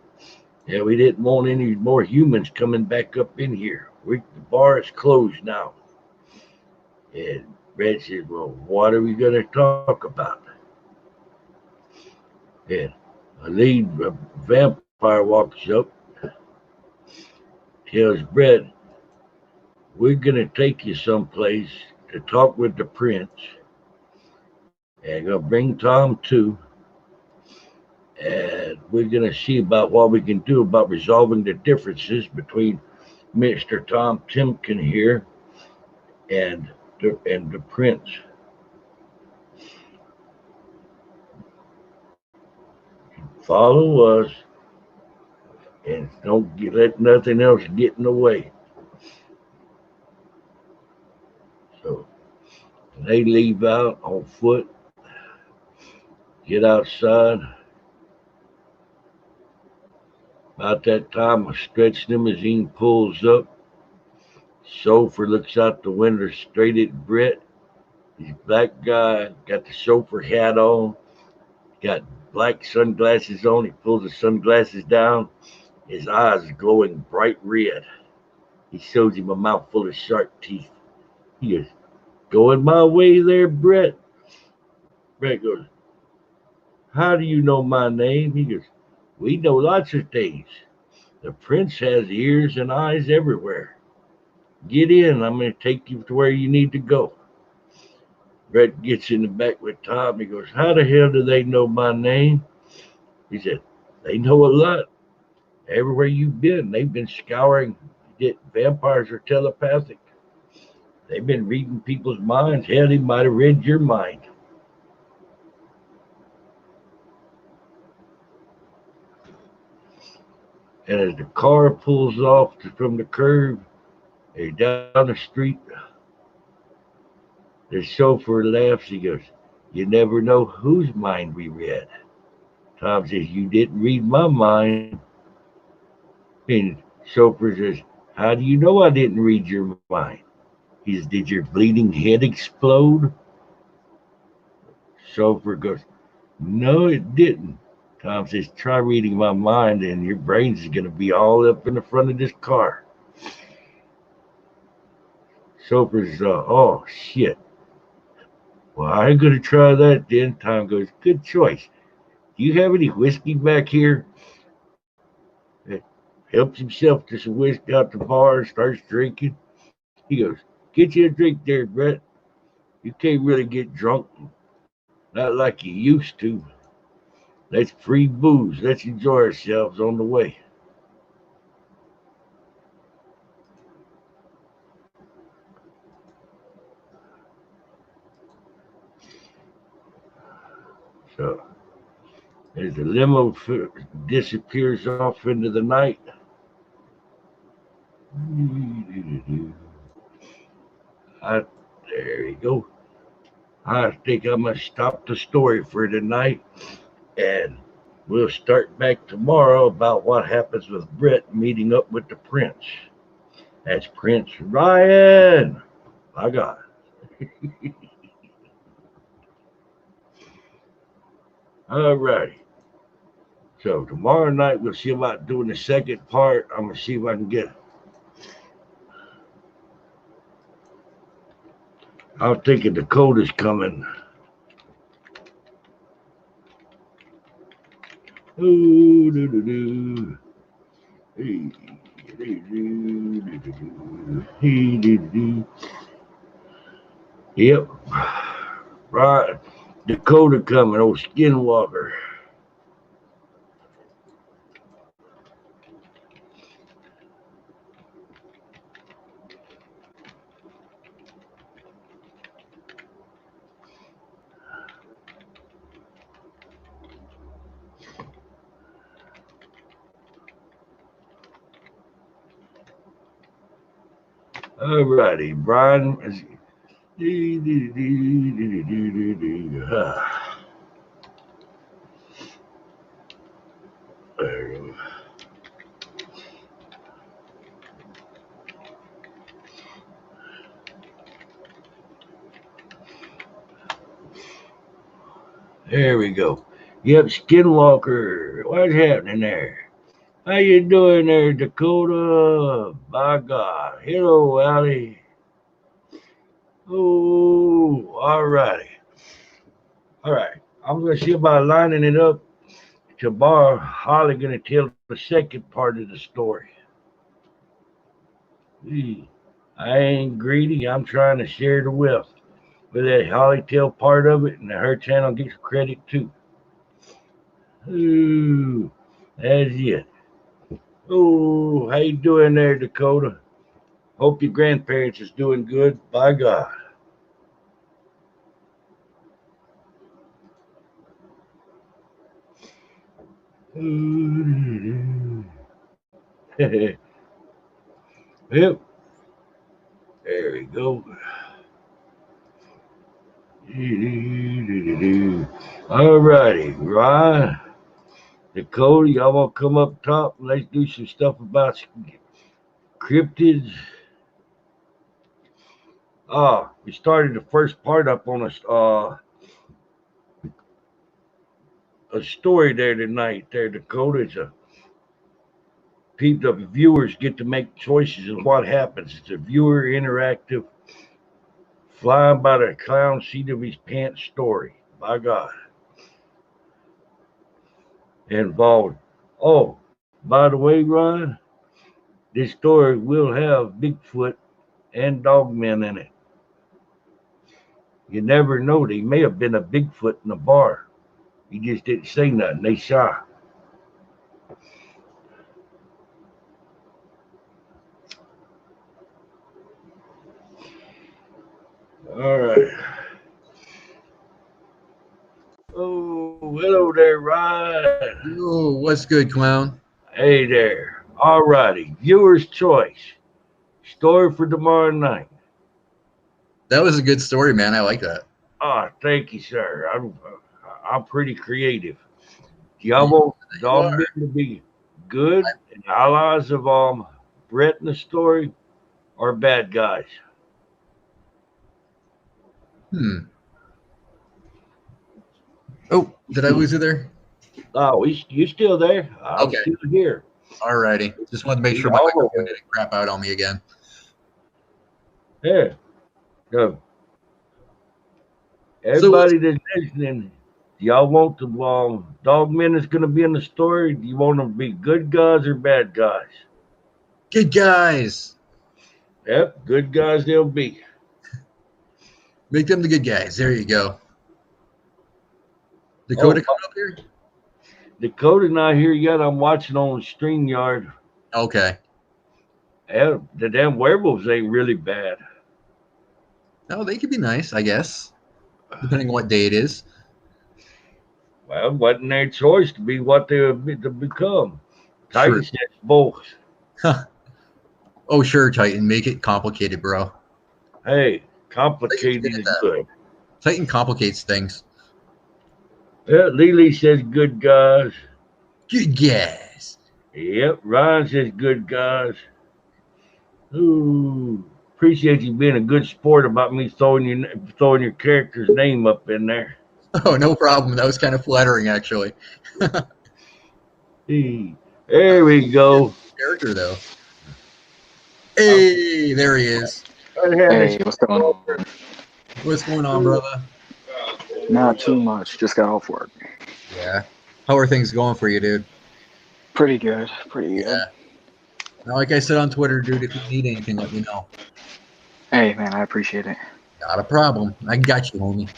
Yeah, we didn't want any more humans coming back up in here. The bar is closed now." And Brett said, "Well, what are we gonna talk about?" And a lead vampire walks up, tells Brett, "We're gonna take you someplace to talk with the prince, and gonna bring Tom too, and we're gonna see about what we can do about resolving the differences between Mr. Tom Timken here and the prince. Follow us and don't let nothing else get in the way." So they leave out on foot, get outside. About that time, a stretched limousine pulls up. Chauffeur looks out the window straight at Brett. He's a black guy, got the chauffeur hat on, got black sunglasses on. He pulls the sunglasses down. His eyes are glowing bright red. He shows him a mouthful of sharp teeth. He goes, "Going my way there, Brett?" Brett goes, "How do you know my name?" He goes, "We know lots of things. The prince has ears and eyes everywhere. Get in. I'm going to take you to where you need to go." Brett gets in the back with Tom. He goes, "How the hell do they know my name?" He said, "They know a lot. Everywhere you've been, they've been scouring. Vampires are telepathic. They've been reading people's minds. Hell, he might have read your mind." And as the car pulls off from the curb, down the street, the chauffeur laughs. He goes, "You never know whose mind we read." Tom says, "You didn't read my mind." And chauffeur says, "How do you know I didn't read your mind?" He says, "Did your bleeding head explode?" Chauffeur goes, "No, it didn't." Tom says, "Try reading my mind and your brains is going to be all up in the front of this car." Chauffeur's, "Oh, shit. Well, I ain't going to try that then." Tom goes, "Good choice. Do you have any whiskey back here?" Helps himself to some whiskey out the bar, starts drinking. He goes, "Get you a drink there, Brett. You can't really get drunk. Not like you used to. That's free booze. Let's enjoy ourselves on the way." So as the limo disappears off into the night, there you go. I think I'm going to stop the story for tonight. And We'll start back tomorrow about what happens with Brett meeting up with the prince. That's Prince Ryan. My God. All righty. So tomorrow night we'll see about doing the second part. I'm gonna see if I can get. I'm thinking Dakota's coming. Ooh, doo, doo, doo. Hey, doo, doo, doo, doo, doo. Hey, doo, doo, doo. Yep. Right. Dakota coming, old Skinwalker. All righty, Brian. There we go. Yep, Skinwalker. What's happening there? How you doing there, Dakota? By God. Hello, Allie. Oh, all righty. All right. I'm going to see about lining it up. Tomorrow, Holly going to tell the second part of the story. I ain't greedy. I'm trying to share the wealth. But that Holly tell part of it, and her channel gets credit too. Ooh, that's it. Oh, how you doing there, Dakota? Hope your grandparents is doing good. By God. Yep. There we go. All righty, Ryan, Dakota, y'all want to come up top? Let's do some stuff about cryptids. We started the first part up on a story there tonight. There, Dakota. It's the viewers get to make choices of what happens. It's a viewer interactive, flying by the clown seat of his pants story. By God. Involved. Oh, by the way, Ron, this story will have Bigfoot and dogmen in it. You never know. They may have been a Bigfoot in the bar. He just didn't say nothing. They shy. All right. Oh, hello there, Ryan. Oh, what's good, Clown? Hey there. All righty. Viewer's choice. Story for tomorrow night. That was a good story, man. I like that. Thank you, sir. I'm pretty creative. Y'all want dogmen to be good and allies of Brett in the story, or bad guys? Oh, did I lose you there? Oh, you still there? I'm Okay. still here. Alrighty. Just wanted to make sure my microphone didn't crap out on me again. Yeah. So, everybody that's listening, do y'all want the dogmen that's going to be in the story? Do you want them to be good guys or bad guys? Good guys. Yep, good guys they'll be. Make them the good guys. There you go. Dakota coming up here? Dakota not here yet. I'm watching on StreamYard. Okay. Yeah, the damn werewolves ain't really bad. No, they could be nice, I guess. Depending on what day it is. Well, it wasn't their choice to be what they would to become. Titan says both. Oh, sure, Titan. Make it complicated, bro. Hey, complicated is good. Titan complicates things. Yeah, Lily says good guys. Good guess. Yep, Ron says good guys. Ooh, appreciate you being a good sport about me throwing your character's name up in there. Oh, no problem. That was kind of flattering, actually. Hey, there we go. Character, though. Hey, there he is. Hey, what's going on? What's going on, brother? Not too much. Just got off work. Yeah. How are things going for you, dude? Pretty good. Pretty good. Yeah. Now, like I said on Twitter, dude, if you need anything, let me know. Hey, man, I appreciate it. Not a problem. I got you, homie.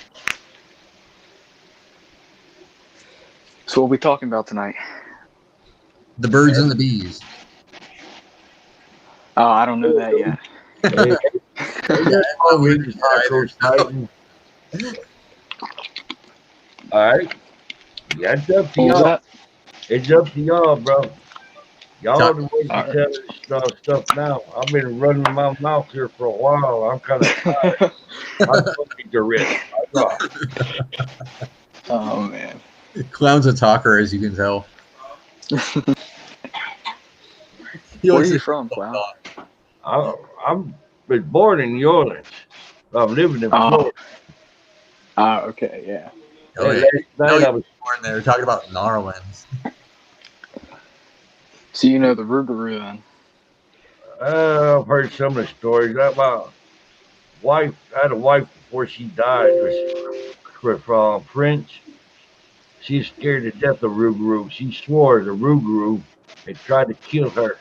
So, what we talking about tonight? The birds and the bees. Oh, I don't know that yet. Yeah, well, we didn't either, so. All right. Yeah, it's up to What was y'all. that? It's up to y'all, bro. Y'all Talk- the way to tell this stuff now. I've been running my mouth here for a while. I'm kind of tired. I'm looking to rest. Oh, man. Clown's a talker, as you can tell. He Where are likes you to- from, Clown? I'm was born in New Orleans. I'm living in Oh. Florida. Okay, yeah. Oh, yeah. Last night I was Born there, talking about Narlands. So, you know the Rougarou then? I've heard some of the stories. My wife, I had a wife before she died, was from French. She's scared to death of Rougarou. She swore the Rougarou had tried to kill her.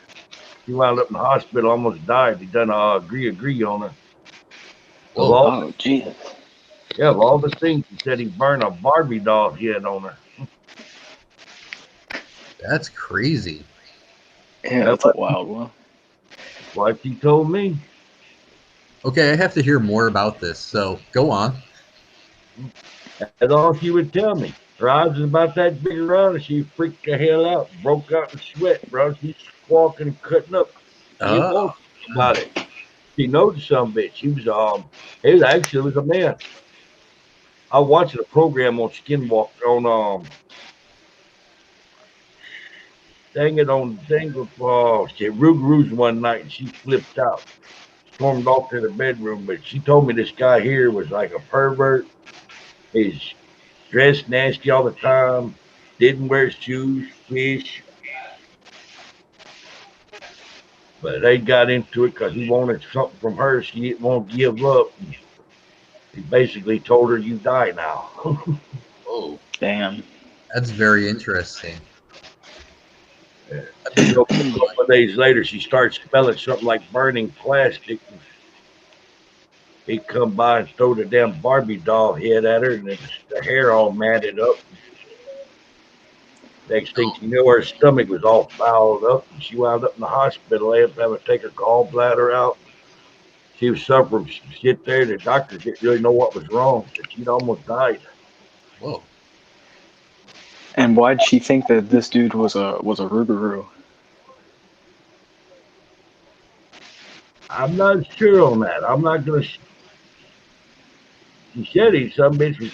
She wound up in the hospital, almost died. They done agree on her. Of all, Oh, Jesus. yeah, of all the things, he said he burned a Barbie doll head on her. That's crazy. Yeah, that's a wild one. What she told me. Okay, I have to hear more about this, so go on. That's all she would tell me. Her eyes was about that big around, and she freaked the hell out, broke out in sweat, bro. She's squawking and cutting up. She didn't want to think about it. She knows some bitch. She was it was a man. I was watching a program on Skinwalk on Rougarous one night, and she flipped out, stormed off to the bedroom. But she told me this guy here was like a pervert. He's dressed nasty all the time, didn't wear shoes, fish. But they got into it because he wanted something from her. She didn't want to give up. He basically told her, "You die now." Oh, Damn. that's very interesting. A couple of days later, she starts smelling something like burning plastic. He come by and throw the damn Barbie doll head at her, and the hair all matted up. Next thing she knew, her stomach was all fouled up, and she wound up in the hospital. They had to take her gallbladder out. She was suffering some shit there. The doctors didn't really know what was wrong. She'd almost died. Whoa. And why'd she think that this dude was a Rougarou? I'm not sure on that. I'm not gonna. She said some bitch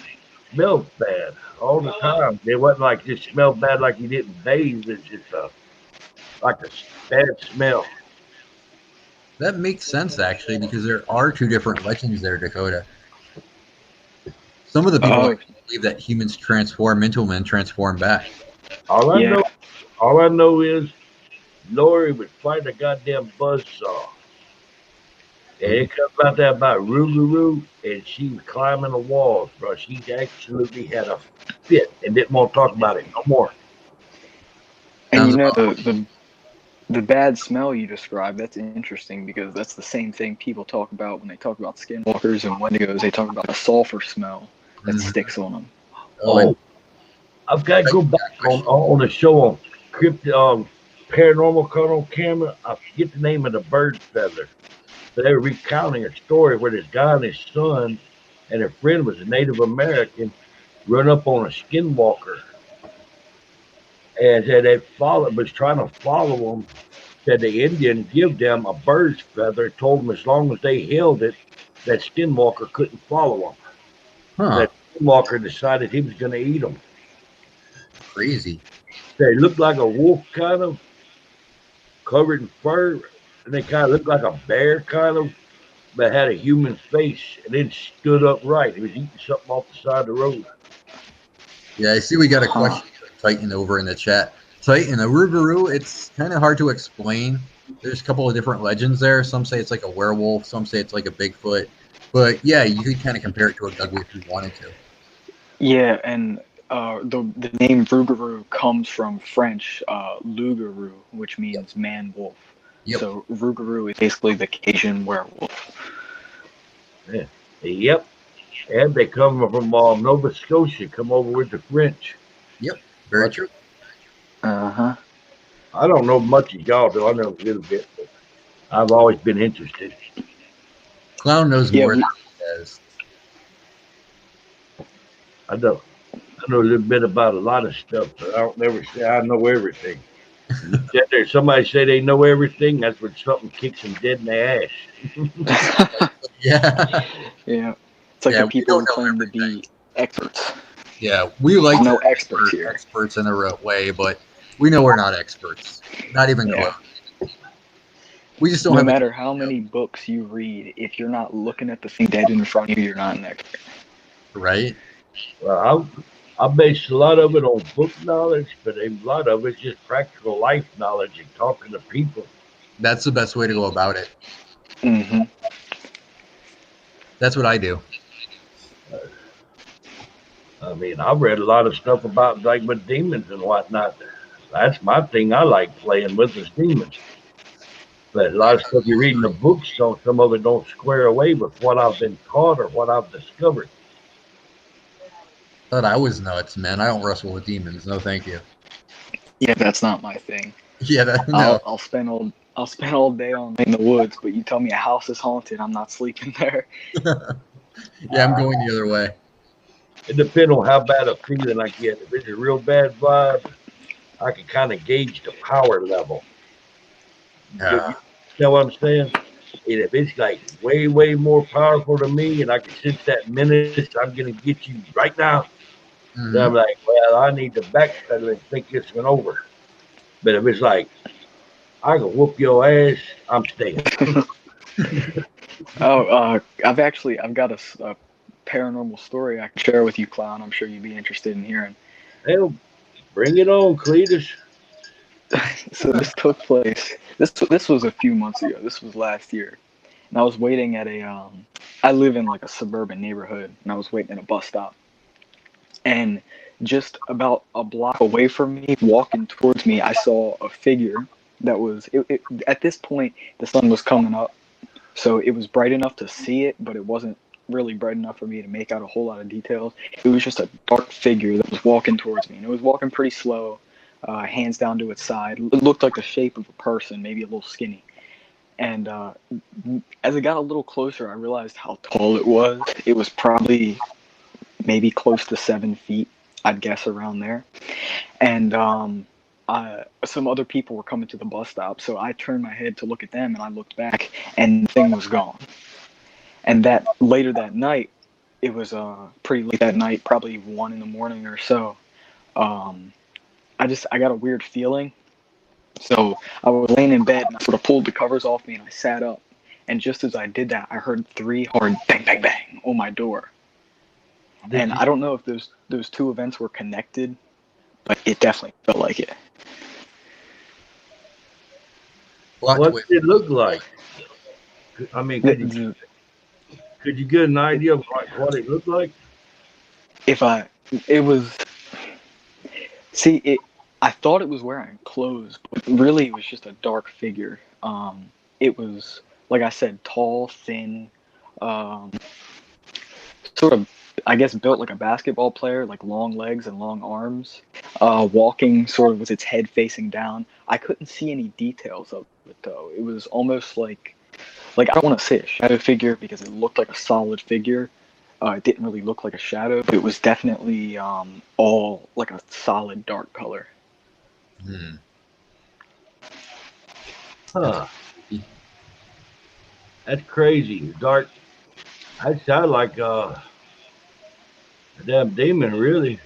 smelled bad all the time. It wasn't like just smelled bad like he didn't bathe. It's just like a bad smell. That makes sense, actually, because there are two different legends there, Dakota. Some of the people actually believe that humans transform into them and transform back. All I know is Lori would fight a goddamn buzzsaw. And it comes out there about Rougarou, and she was climbing the walls, bro. She absolutely had a fit and didn't want to talk about it no more. And you know the bad smell you described, that's interesting because that's the same thing people talk about when they talk about skinwalkers and wendigos. They talk about a sulfur smell that sticks on them. Oh, I've got to go back on the show on Paranormal caught on camera. I forget the name of the bird feather. But they were recounting a story where this guy and his son and a friend was a Native American run up on a skinwalker. And said was trying to follow them. Said the Indian give them a bird's feather, told them as long as they held it, that skinwalker couldn't follow them. Huh. That skinwalker decided he was going to eat them. Crazy. They look like a wolf, kind of covered in fur, and they kind of look like a bear, kind of, but had a human face, and then stood upright. He was eating something off the side of the road. Yeah, I see we got a question from Titan over in the chat. Titan, a Rougarou, it's kind of hard to explain. There's a couple of different legends there. Some say it's like a werewolf. Some say it's like a Bigfoot. But yeah, you could kind of compare it to a Gugly if you wanted to. Yeah, and the name Rougarou comes from French loup-garou, which means man-wolf. Yep. So Rougarou is basically the Cajun werewolf. Yeah. Yep. And they come from Nova Scotia, come over with the French. Yep. Very true. Uh-huh. I don't know much as y'all do. I know a little bit, but I've always been interested. Klown knows Yeah, more we- than he does. I know a little bit about a lot of stuff, but I don't never say I know everything. Somebody say they know everything, that's when something kicks them dead in the ass. Yeah. Yeah. It's like Yeah, the we people don't who know claim to be experts. Yeah, we like No to experts be here. experts in a way, but we know we're not experts. Not even Yeah. close. We just don't No have matter how many books you read, if you're not looking at the thing dead in front of you, you're not an expert. right? Well, I base a lot of it on book knowledge, but a lot of it's just practical life knowledge and talking to people. That's the best way to go about it. Mm-hmm. That's what I do. I mean, I've read a lot of stuff about like with demons and whatnot. That's my thing. I like playing with is demons. But a lot of stuff you read in the books, some of it don't square away with what I've been taught or what I've discovered. Thought I was nuts, man. I don't wrestle with demons. No, thank you. Yeah, that's not my thing. Yeah, no. I'll spend all day on in the woods, but you tell me a house is haunted, I'm not sleeping there. Yeah, I'm going the other way. It depends on how bad a feeling I get. If it's a real bad vibe, I can kind of gauge the power level. You know what I'm saying? And if it's like way, way more powerful to me and I can sense that menace, I'm going to get you right now. Then I'm like, well, I need to backpedal and think this one over. But if it's like, I can whoop your ass, I'm staying. I've got a paranormal story I can share with you, Clown. I'm sure you'd be interested in hearing. Hell, bring it on, Cletus. So this took place. This was a few months ago. This was last year, and I was waiting at I live in like a suburban neighborhood, and I was waiting at a bus stop, and just about a block away from me, walking towards me, I saw a figure that was. At this point, the sun was coming up, so it was bright enough to see it, but it wasn't really bright enough for me to make out a whole lot of details. It was just a dark figure that was walking towards me, and it was walking pretty slow. Hands down to its side. It looked like the shape of a person, maybe a little skinny. And as it got a little closer, I realized how tall it was. It was probably maybe close to 7 feet, I'd guess around there. And some other people were coming to the bus stop, so I turned my head to look at them, and I looked back, and the thing was gone. And that later that night, it was pretty late that night, probably 1 a.m. or so. I got a weird feeling. So I was laying in bed and I sort of pulled the covers off me and I sat up. And just as I did that, I heard 3 hard bang, bang, bang on my door. And I don't know if those two events were connected, but it definitely felt like it. What did it look like? I mean, could you get an idea of what it looked like? I thought it was wearing clothes, but really it was just a dark figure. It was, like I said, tall, thin, sort of, I guess, built like a basketball player, like long legs and long arms, walking sort of with its head facing down. I couldn't see any details of it, though. It was almost like I don't want to say a shadow figure because it looked like a solid figure. It didn't really look like a shadow, but it was definitely all like a solid dark color. Huh. That's crazy. Dark. That sounds like a damn demon, really.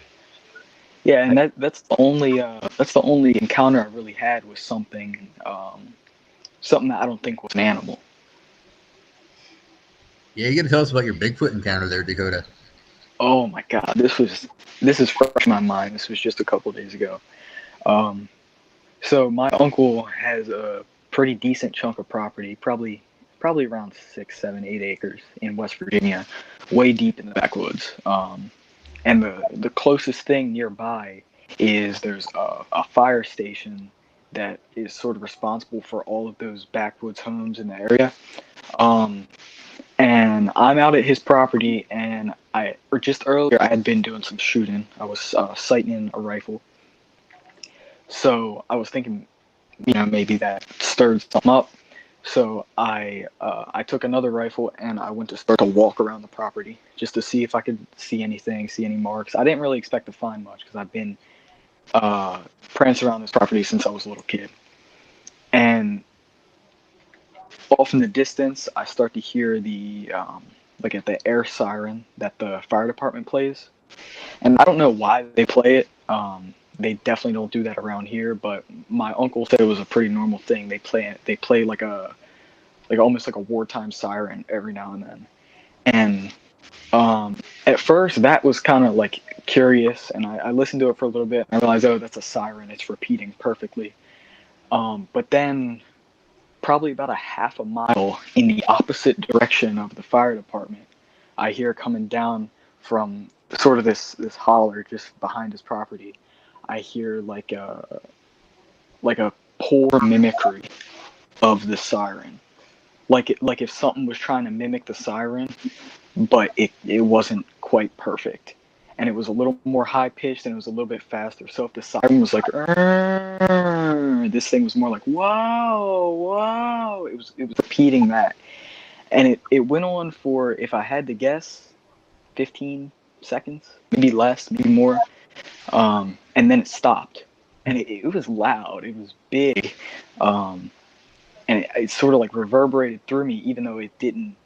Yeah, and that's the only encounter I really had with something something that I don't think was an animal. Yeah, you got to tell us about your Bigfoot encounter there, Dakota. Oh my God, this is fresh in my mind. This was just a couple days ago. So my uncle has a pretty decent chunk of property, probably around 6, 7, 8 acres in West Virginia, way deep in the backwoods. And the closest thing nearby is there's a fire station that is sort of responsible for all of those backwoods homes in the area. And I'm out at his property, and just earlier I had been doing some shooting. I was sighting in a rifle. So I was thinking, maybe that stirred something up. So I took another rifle and I went to start to walk around the property just to see if I could see anything, see any marks. I didn't really expect to find much because I've been prancing around this property since I was a little kid. And off in the distance, I start to hear the air siren that the fire department plays. And I don't know why they play it. They definitely don't do that around here, but my uncle said it was a pretty normal thing. They play like almost like a wartime siren every now and then. And at first that was kind of like curious, and I listened to it for a little bit and I realized, oh, that's a siren. It's repeating perfectly. But then probably about a half a mile in the opposite direction of the fire department, I hear coming down from sort of this holler just behind his property. I hear like a poor mimicry of the siren, like if something was trying to mimic the siren, but it wasn't quite perfect, and it was a little more high pitched and it was a little bit faster. So if the siren was like, this thing was more like, whoa, whoa. It was repeating that, and it went on for, if I had to guess, 15 seconds, maybe less, maybe more. And then it stopped, and it was loud, it was big, and it sort of like reverberated through me, even though it didn't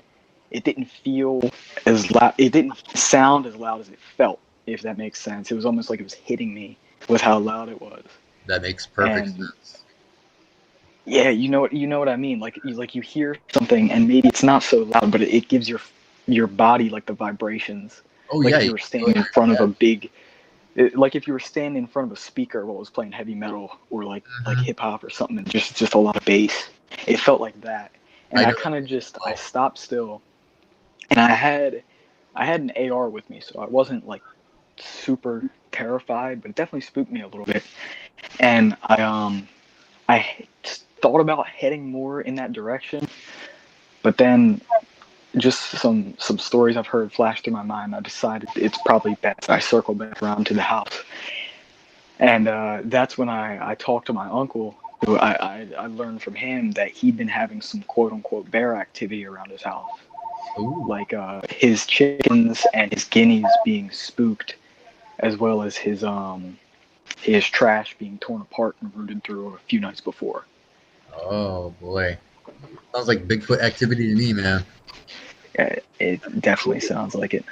feel as loud, it didn't sound as loud as it felt, if that makes sense. It was almost like it was hitting me with how loud it was. That makes perfect sense. Yeah, you know what I mean. Like you hear something and maybe it's not so loud, but it gives your body like the vibrations. Oh like yeah, if you were standing in front of a big, like if you were standing in front of a speaker while it was playing heavy metal or like hip hop or something, and just a lot of bass. It felt like that, and I kind of I stopped still, and I had an AR with me, so I wasn't like super terrified, but it definitely spooked me a little bit, and I thought about heading more in that direction, but then just some stories I've heard flash through my mind. I decided it's probably best I circle back around to the house, and that's when I talked to my uncle. Who I learned from him that he'd been having some quote unquote bear activity around his house. Ooh. Like his chickens and his guineas being spooked, as well as his trash being torn apart and rooted through a few nights before. Oh boy, sounds like Bigfoot activity to me, man. It definitely sounds like it.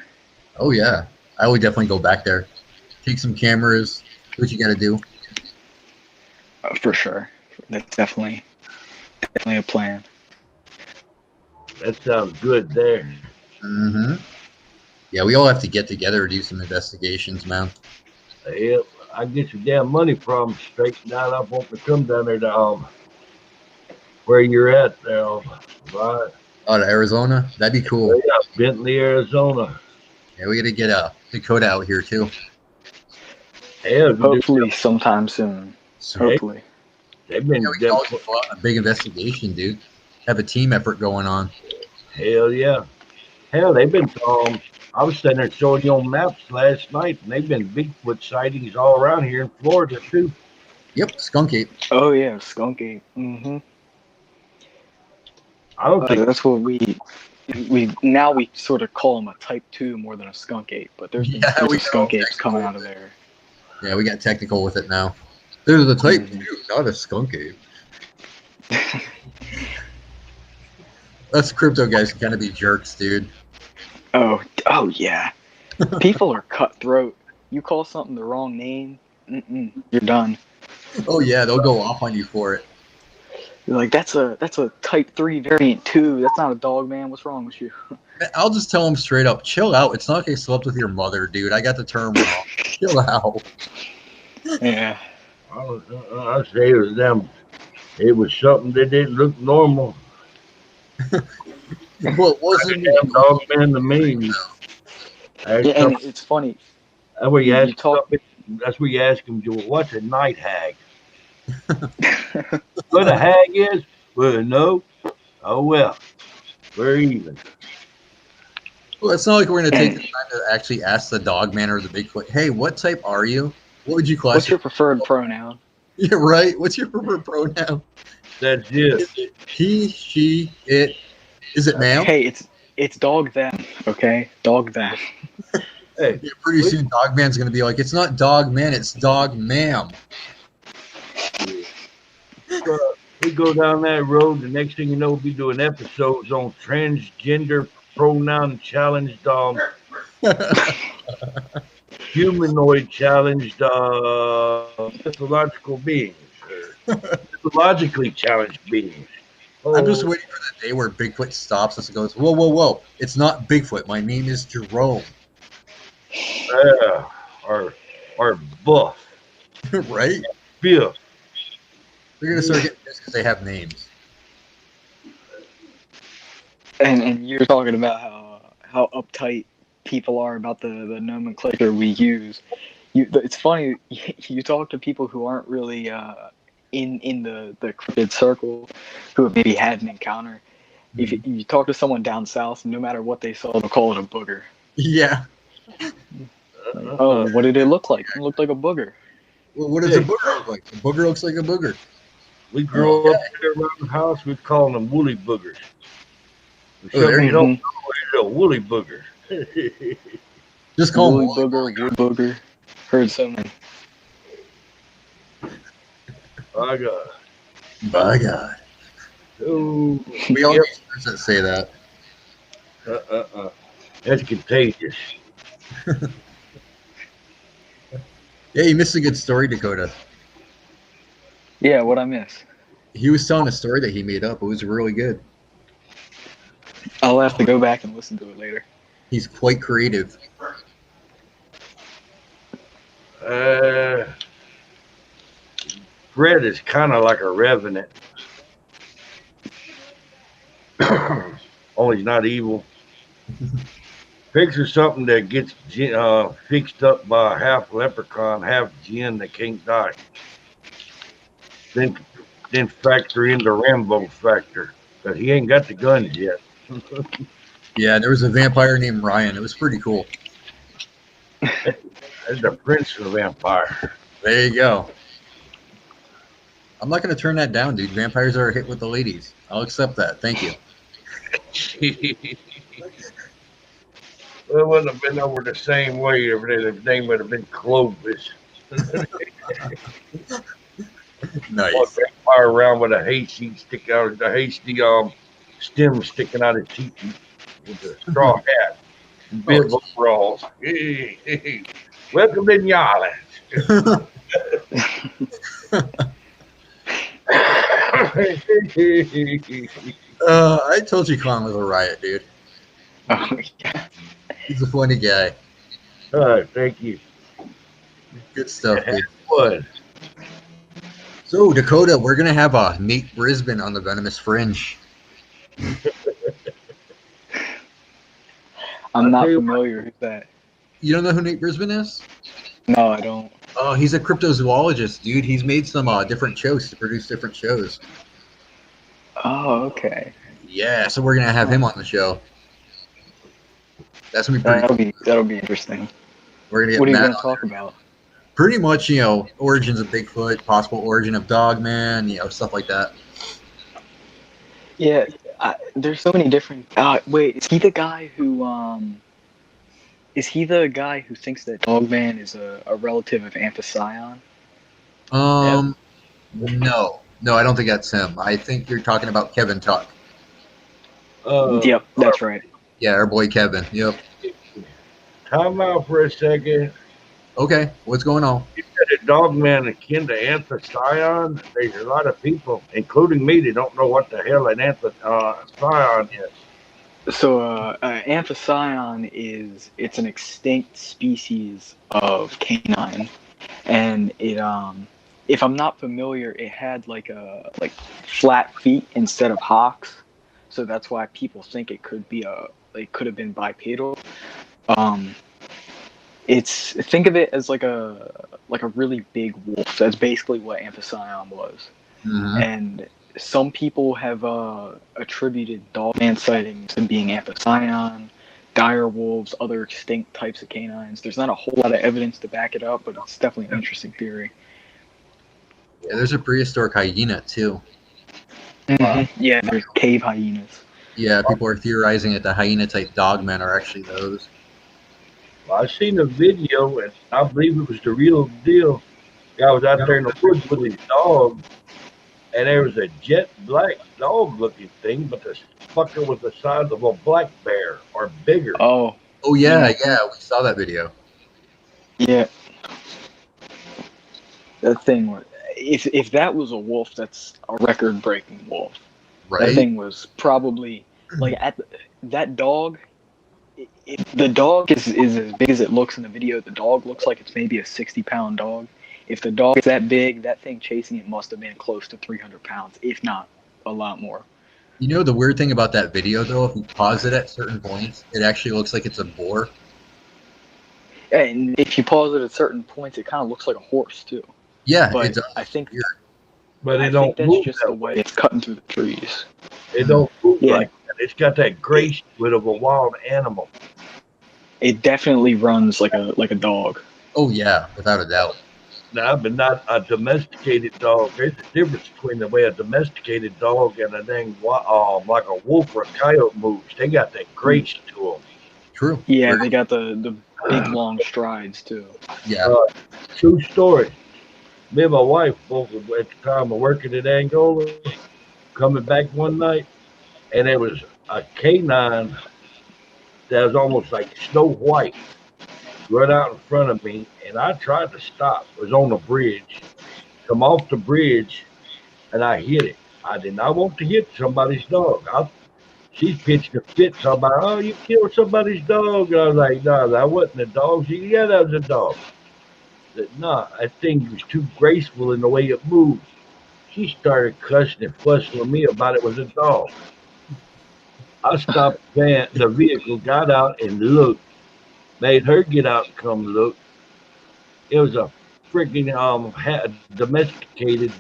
Oh yeah, I would definitely go back there, take some cameras, do what you got to do. For sure, that's definitely a plan. That sounds good there. Mm-hmm. Yeah, we all have to get together and do some investigations, man. Yep, I get your damn money problem straightened out. I won't come down there to where you're at now, right? Out of Arizona, that'd be cool. Yeah, Bentley, Arizona. Yeah, we got to get Dakota out here too. Yeah, hopefully sometime soon. Hopefully. They've been a big investigation, dude. Have a team effort going on. Hell yeah. Hell, they've been I was sitting there showing you on maps last night, and they've been Bigfoot sightings all around here in Florida too. Yep, Skunk Ape. Oh yeah, Skunk Ape. Mm-hmm. I don't think that's what we now we sort of call them a Type 2 more than a Skunk Ape, but there's Skunk Apes coming out of there. Yeah, we got technical with it now. There's a Type 2, not a Skunk Ape. Us crypto guys can kind of be jerks, dude. Oh yeah. People are cutthroat. You call something the wrong name, you're done. Oh yeah, they'll go off on you for it. You're like, that's a type 3 variant 2. That's not a dog, man. What's wrong with you? I'll just tell them straight up, chill out. It's not like I slept with your mother, dude. I got the term wrong. Chill out. Yeah. I say it was them. It was something that didn't look normal. Well, it wasn't. Damn dog man to me. Yeah, and it's funny. That's where you You ask. talk. That's where you ask him, what's a night hag? What a hag is? Well, no. Oh well, we're even. Well, it's not like we're going to take the time to actually ask the dog man or the Bigfoot, hey, what type are you? What would you classify? What's your preferred pronoun? Yeah, right. What's your preferred pronoun? That's it. Is it he, she, it? Is it ma'am? Hey, it's dog them, okay? Dog them. Hey, Yeah, pretty soon dog man's going to be like, it's not dog man, it's dog ma'am. we go down that road. The next thing you know, we'll be doing episodes on transgender pronoun challenged, humanoid challenged mythological beings, mythologically challenged beings. I'm just waiting for the day where Bigfoot stops us and goes, whoa, whoa, whoa. It's not Bigfoot. My name is Jerome. Yeah, or buff. Right? Biff. They're going to start getting this because they have names. And you're talking about how uptight people are about the nomenclature we use. It's funny, you talk to people who aren't really in the cryptid circle, who have maybe had an encounter. If you talk to someone down south, no matter what they saw, they'll call it a booger. Yeah. Oh, what did it look like? It looked like a booger. Well, what does a booger look like? A booger looks like a booger. We grew up there around the house. We'd call them woolly boogers. There you don't know, they're woolly boogers. Just call woolly them booger, wood booger. Heard so many. My God. By God. Oh, We all need words that say that. That's contagious. Yeah, you missed a good story, Dakota. Yeah, what'd I miss? He was telling a story that he made up. It was really good. I'll have to go back and listen to it later. He's quite creative. Fred is kind of like a revenant. Only he's not evil. Picture something that gets fixed up by a half leprechaun, half jinn that can't die. Then factor in the Rambo factor, but he ain't got the guns yet. Yeah, there was a vampire named Ryan. It was pretty cool. That's the prince of the vampire. There you go. I'm not going to turn that down, dude. Vampires are a hit with the ladies. I'll accept that. Thank you. Well, it wouldn't have been over the same way if his name would have been Clovis. Nice. One vampire around with a hayseed stick out, the hasty stem sticking out of his teeth with a straw hat and bib overalls. Hey. Welcome to the islands. I told you Khan was a riot, dude. Oh, yeah. He's a funny guy. All right, thank you. Good stuff, dude. What? So, Dakota, we're going to have Nate Brisbane on the Venomous Fringe. I'm not familiar with that. You don't know who Nate Brisbane is? No, I don't. Oh, he's a cryptozoologist, dude. He's made some different shows to produce different shows. Oh, okay. Yeah, so we're going to have him on the show. That's going to be That'll be interesting. We're gonna get what are you Matt going to talk about? Pretty much, origins of Bigfoot, possible origin of Dogman, stuff like that. Yeah, there's so many different. Wait, is he the guy who thinks that Dogman is a relative of Amphitryon? No, I don't think that's him. I think you're talking about Kevin Tuck. Yep, that's right. Yeah, our boy Kevin. Yep. Time out for a second. Okay, what's going on? You said a dog man akin to anthocyan. There's a lot of people, including me, that don't know what the hell an anthocyan is. So, Amphicyon it's an extinct species of canine, and if I'm not familiar, it had like flat feet instead of hocks, so that's why people think it could have been bipedal. Um, think of it as like a really big wolf. That's basically what Amphicyon was. Mm-hmm. And some people have attributed dogman sightings to being Amphicyon, dire wolves, other extinct types of canines. There's not a whole lot of evidence to back it up, but it's definitely an interesting theory. Yeah, there's a prehistoric hyena too. Mm-hmm. Yeah, there's cave hyenas. Yeah, people are theorizing that the hyena-type dogmen are actually those. Well, I seen a video, and I believe it was the real deal. Guy was out there in the woods with his dog, and there was a jet black dog-looking thing, but the fucker was the size of a black bear or bigger. Oh. Oh yeah, we saw that video. Yeah. That thing was. If that was a wolf, that's a record-breaking wolf. Right. That thing was probably like that dog. If the dog is as big as it looks in the video, the dog looks like it's maybe a 60-pound dog. If the dog is that big, that thing chasing it must have been close to 300 pounds, if not a lot more. You know the weird thing about that video, though, if you pause it at certain points, it actually looks like it's a boar. And if you pause it at certain points, it kind of looks like a horse too. Yeah, but it does. I think Weird. But I it don't think move that's just the way it's cutting through the trees. It don't move Yeah. like that. It's got that grace with of a wild animal. It definitely runs like a dog. Oh yeah, without a doubt. Now, but not a domesticated dog. There's a difference between the way a domesticated dog and a dang like a wolf or a coyote moves. They got that grace to them. True. Yeah, True. they got the big long strides too. Yeah. True story. Me and my wife both at the time of working at Angola, coming back one night, and there was a canine that was almost like Snow White run out in front of me, and I tried to stop. It was on the bridge. Come off the bridge, and I hit it. I did not want to hit somebody's dog. She's pitching a fit, talking about, oh, you killed somebody's dog. And I was like, no, that wasn't a dog. She said, yeah, that was a dog. I said, no, that thing was too graceful in the way it moved. She started cussing and fussing with me about it was a dog. I stopped the vehicle, got out and looked. Made her get out and come look. It was a freaking domesticated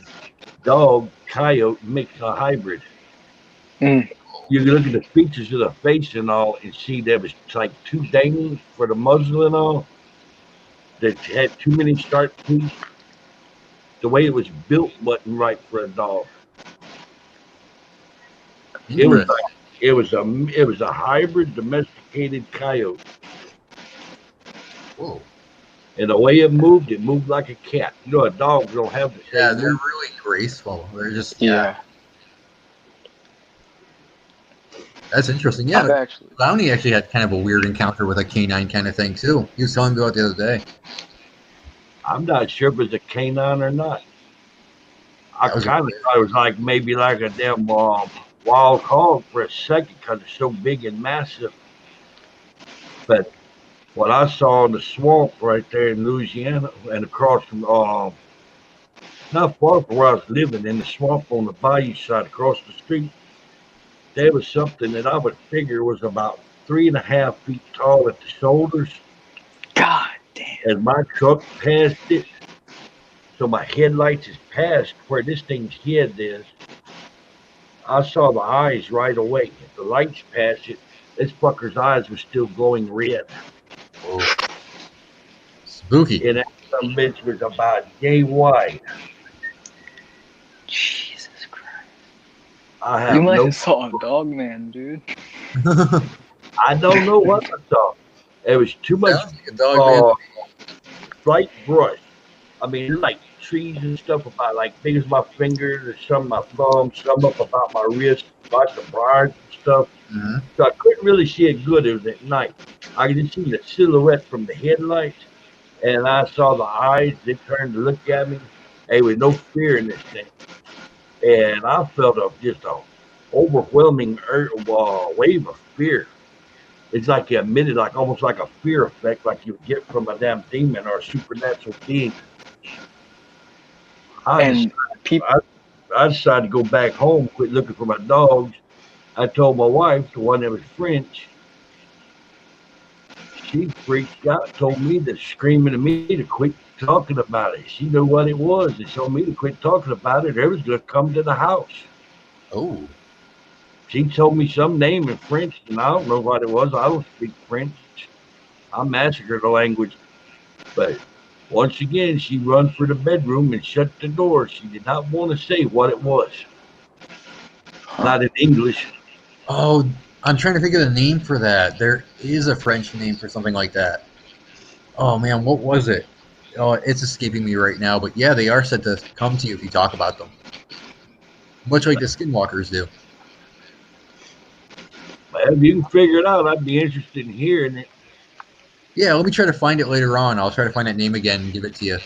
dog coyote mixed a hybrid. Mm. You can look at the features of the face and all and see there was like two dangles for the muzzle and all that had too many sharp teeth. The way it was built wasn't right for a dog. It was a hybrid domesticated coyote. Whoa. And the way it moved like a cat. You know, dogs don't have the same. Yeah, they're really graceful. They're just Yeah. That's interesting. Yeah, Clowny actually had kind of a weird encounter with a canine kind of thing too. He was telling me about it the other day. I'm not sure if it's a canine or not. I kind of thought it was like maybe like a damn wild hog for a second because it's so big and massive. But what I saw in the swamp right there in Louisiana and across from not far from where I was living, in the swamp on the bayou side across the street, there was something that I would figure was about 3.5 feet tall at the shoulders. God damn. And my truck passed it. So my headlights is past where this thing's head is. I saw the eyes right away. If the lights passed it, this fucker's eyes were still glowing red. Oh. Spooky. And that some bitch was about yay wide. Jesus Christ. I have You might have saw a dog man, dude. I don't know what I saw. It was too much like a dog bright brush. I mean, like trees and stuff about like big as my fingers, or some my thumbs, some up about my wrist, like the briars and stuff. Mm-hmm. So I couldn't really see it good. It was at night. I could just see the silhouette from the headlights, and I saw the eyes. They turned to look at me. There was no fear in this thing, and I felt just a overwhelming wave of fear. It's like you admitted, like almost like a fear effect, like you would get from a damn demon or a supernatural being. I And decided, I decided to go back home, quit looking for my dogs. I told my wife, the one that was French, she freaked out, told me to screaming at me to quit talking about it. She knew what it was and told me to quit talking about it. It was going to come to the house. Oh, She told me some name in French, and I don't know what it was. I don't speak French. I massacred the language. But once again, she run for the bedroom and shut the door. She did not want to say what it was. Not in English. oh, I'm trying to think of the name for that. There is a French name for something like that. Oh man, what was it? Oh, it's escaping me right now. But yeah, they are said to come to you if you talk about them, much like the skinwalkers do. Well, if you can figure it out, I'd be interested in hearing it. Yeah, let me try to find it later on. I'll try to find that name again and give it to you.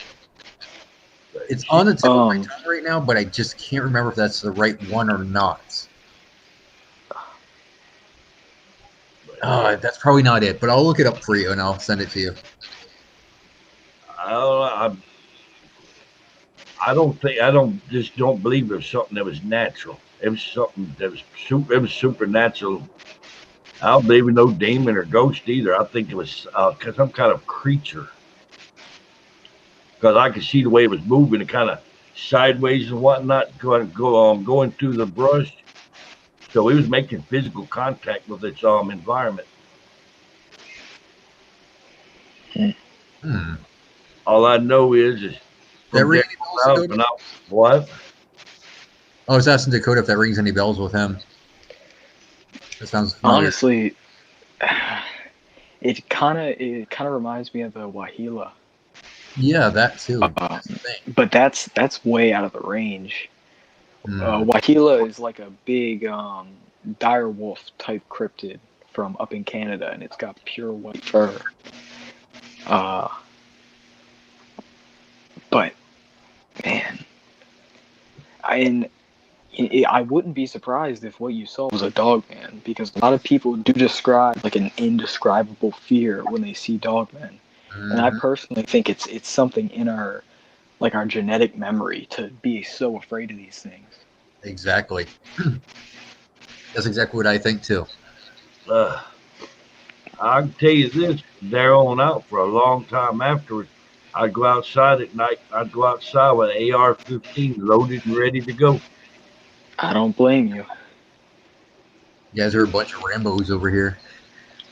It's on the tip of my tongue right now, but I just can't remember if that's the right one or not. That's probably not it, but I'll look it up for you and I'll send it to you. I don't believe it was something that was natural. It was something that was supernatural. I don't believe in no demon or ghost either. I think it was some kind of creature. Because I could see the way it was moving, it kind of sideways and whatnot, going through the brush. So it was making physical contact with its environment. Hmm. All I know is That from there rings on out, what? I was asking Dakota if that rings any bells with him. That sounds familiar. honestly, it kind of reminds me of the Wahila. Yeah, that too. But that's way out of the range. Hmm. Wahila is like a big dire wolf type cryptid from up in Canada, and it's got pure white fur. But man, I wouldn't be surprised if what you saw was a dog man, because a lot of people do describe like an indescribable fear when they see dog men, and I personally think it's something in our genetic memory to be so afraid of these things. Exactly. That's exactly what I think too. I can tell you this, from there on out for a long time afterwards, I'd go outside at night. I'd go outside with an AR-15 loaded and ready to go. I don't blame you. You guys are a bunch of Rambos over here.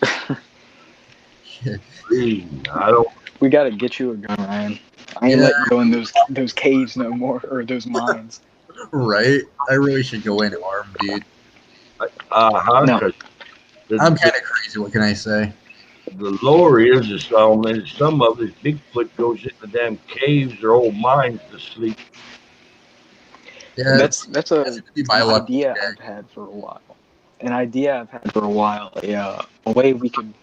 I don't. We gotta get you a gun, Ryan. I ain't letting you go in those caves no more, or those mines. Right? I really should go in armed, dude. No. I'm kind of crazy. What can I say? The lore is some of it, Bigfoot goes in the damn caves or old mines to sleep. Yeah, that's an idea I've had for a while. A way we could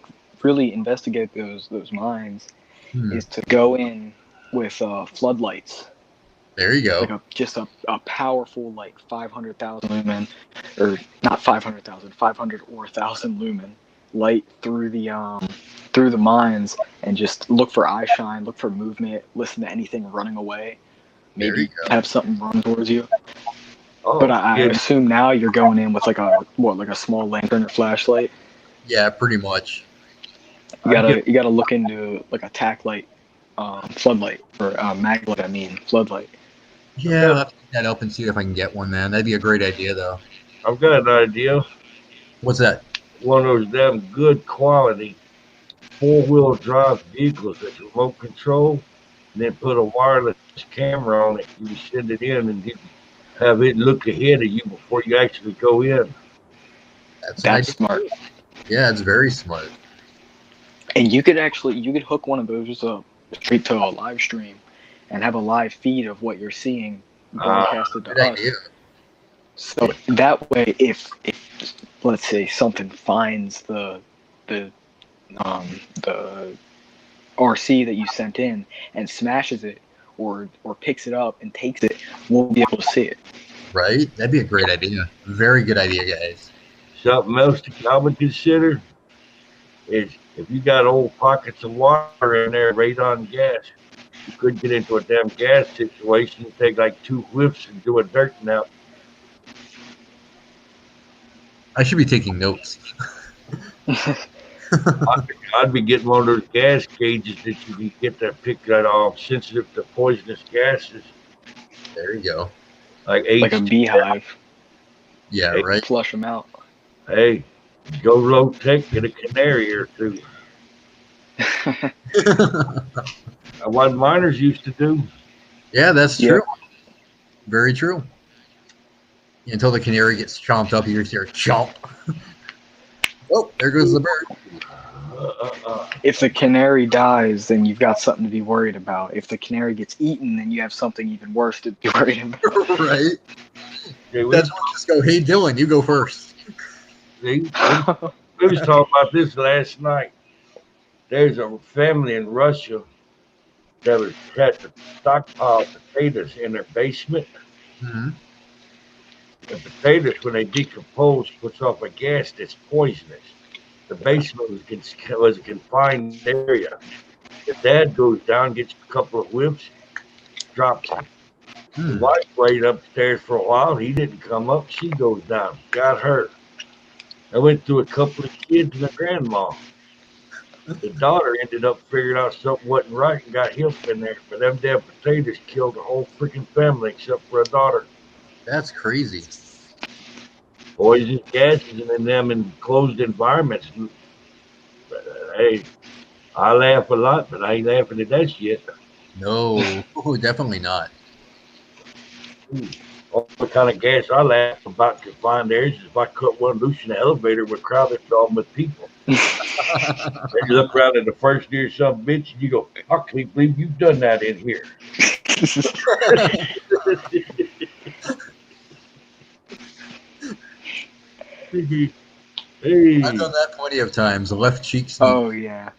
really investigate those mines is to go in with floodlights. There you go. Like just a powerful 500,000 lumen, or not 500,000, 500 or 1,000 lumen light through the mines, and just look for eye shine, look for movement, listen to anything running away. Maybe have something run towards you. But I assume now you're going in with like a small lantern or flashlight. Yeah, pretty much. You gotta look into like a tack light, floodlight, or mag light. I mean floodlight. Yeah, I'll have to pick that up and see if I can get one, man. That'd be a great idea, though. I've got an idea. What's that? One of those damn good quality 4-wheel drive vehicles that's remote control, and then put a wireless camera on it. You send it in and have it look ahead of you before you actually go in. That's smart. Yeah, it's very smart. And you could hook one of those up straight to a live stream and have a live feed of what you're seeing broadcasted to us. Idea. So that way, if let's say something finds the RC that you sent in and smashes it or picks it up and takes it, we'll be able to see it. Right? That'd be a great idea. Very good idea, guys. Something else I would consider is if you got old pockets of water in there, radon gas, you could get into a damn gas situation, take like 2 whiffs and do a dirt nap. I should be taking notes. I'd be getting one of those gas cages that you can get that pick that off, sensitive to poisonous gases. There you go. Like a beehive. Yeah, Hey, right. Flush them out. Hey, go low tech, get a canary or two. What miners used to do. Yeah, that's Yeah. true. Very true. Until the canary gets chomped up, you just hear chomp. Oh, there goes the bird. If the canary dies, then you've got something to be worried about. If the canary gets eaten, then you have something even worse to be worried about. Right? Okay, That's when you just go, hey, Dylan, you go first. we was talking about this last night. There's a family in Russia that had to stockpile potatoes in their basement. Mm-hmm. The potatoes, when they decompose, puts off a gas that's poisonous. The basement was a confined area. The dad goes down, gets a couple of whiffs, drops him. The wife waited upstairs for a while. He didn't come up. She goes down, got hurt. I went through a couple of kids and a grandma. The daughter ended up figuring out something wasn't right and got help in there. But them damn potatoes killed the whole freaking family except for a daughter. That's crazy. Poisonous gases and in them enclosed environments. Hey, I laugh a lot, but I ain't laughing at that shit. No, definitely not. All the kind of gas I laugh about confined areas is if I cut one loose in the elevator with crowded on with people. Then you look around at the first near some bitch and you go, I can't believe you've done that in here. Hey. I've done that plenty of times. The left cheek sneak. Oh, yeah.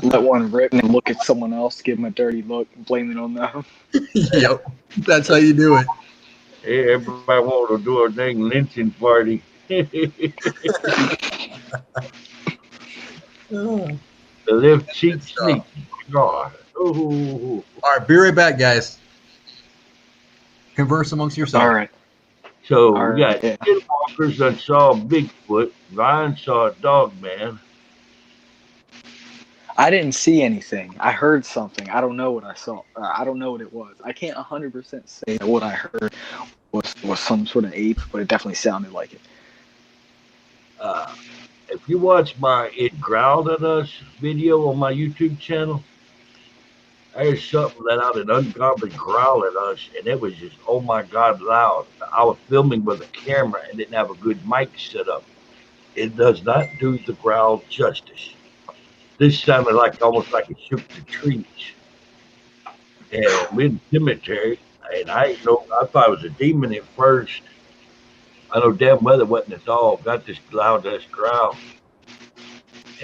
Let one rip and then look at someone else, give them a dirty look, blame it on them. Yep, that's how you do it. Hey, everybody want to do a dang lynching party. The left cheek sneak. God. Ooh. All right, be right back, guys. Converse amongst yourselves. All right. So All we got right, skinwalkers that saw Bigfoot. Ryan saw a dog man. I didn't see anything. I heard something. I don't know what I saw. I don't know what it was. I can't 100% say that what I heard was some sort of ape, but it definitely sounded like it. If you watch my It Growled at Us video on my YouTube channel, there's something let out an ungodly growl at us, and it was just, oh my God, loud. I was filming with a camera and didn't have a good mic set up. It does not do the growl justice. This sounded like almost like it shook the trees. And we're in the cemetery, and I thought it was a demon at first. I know damn well it wasn't a dog. Got this loud ass growl.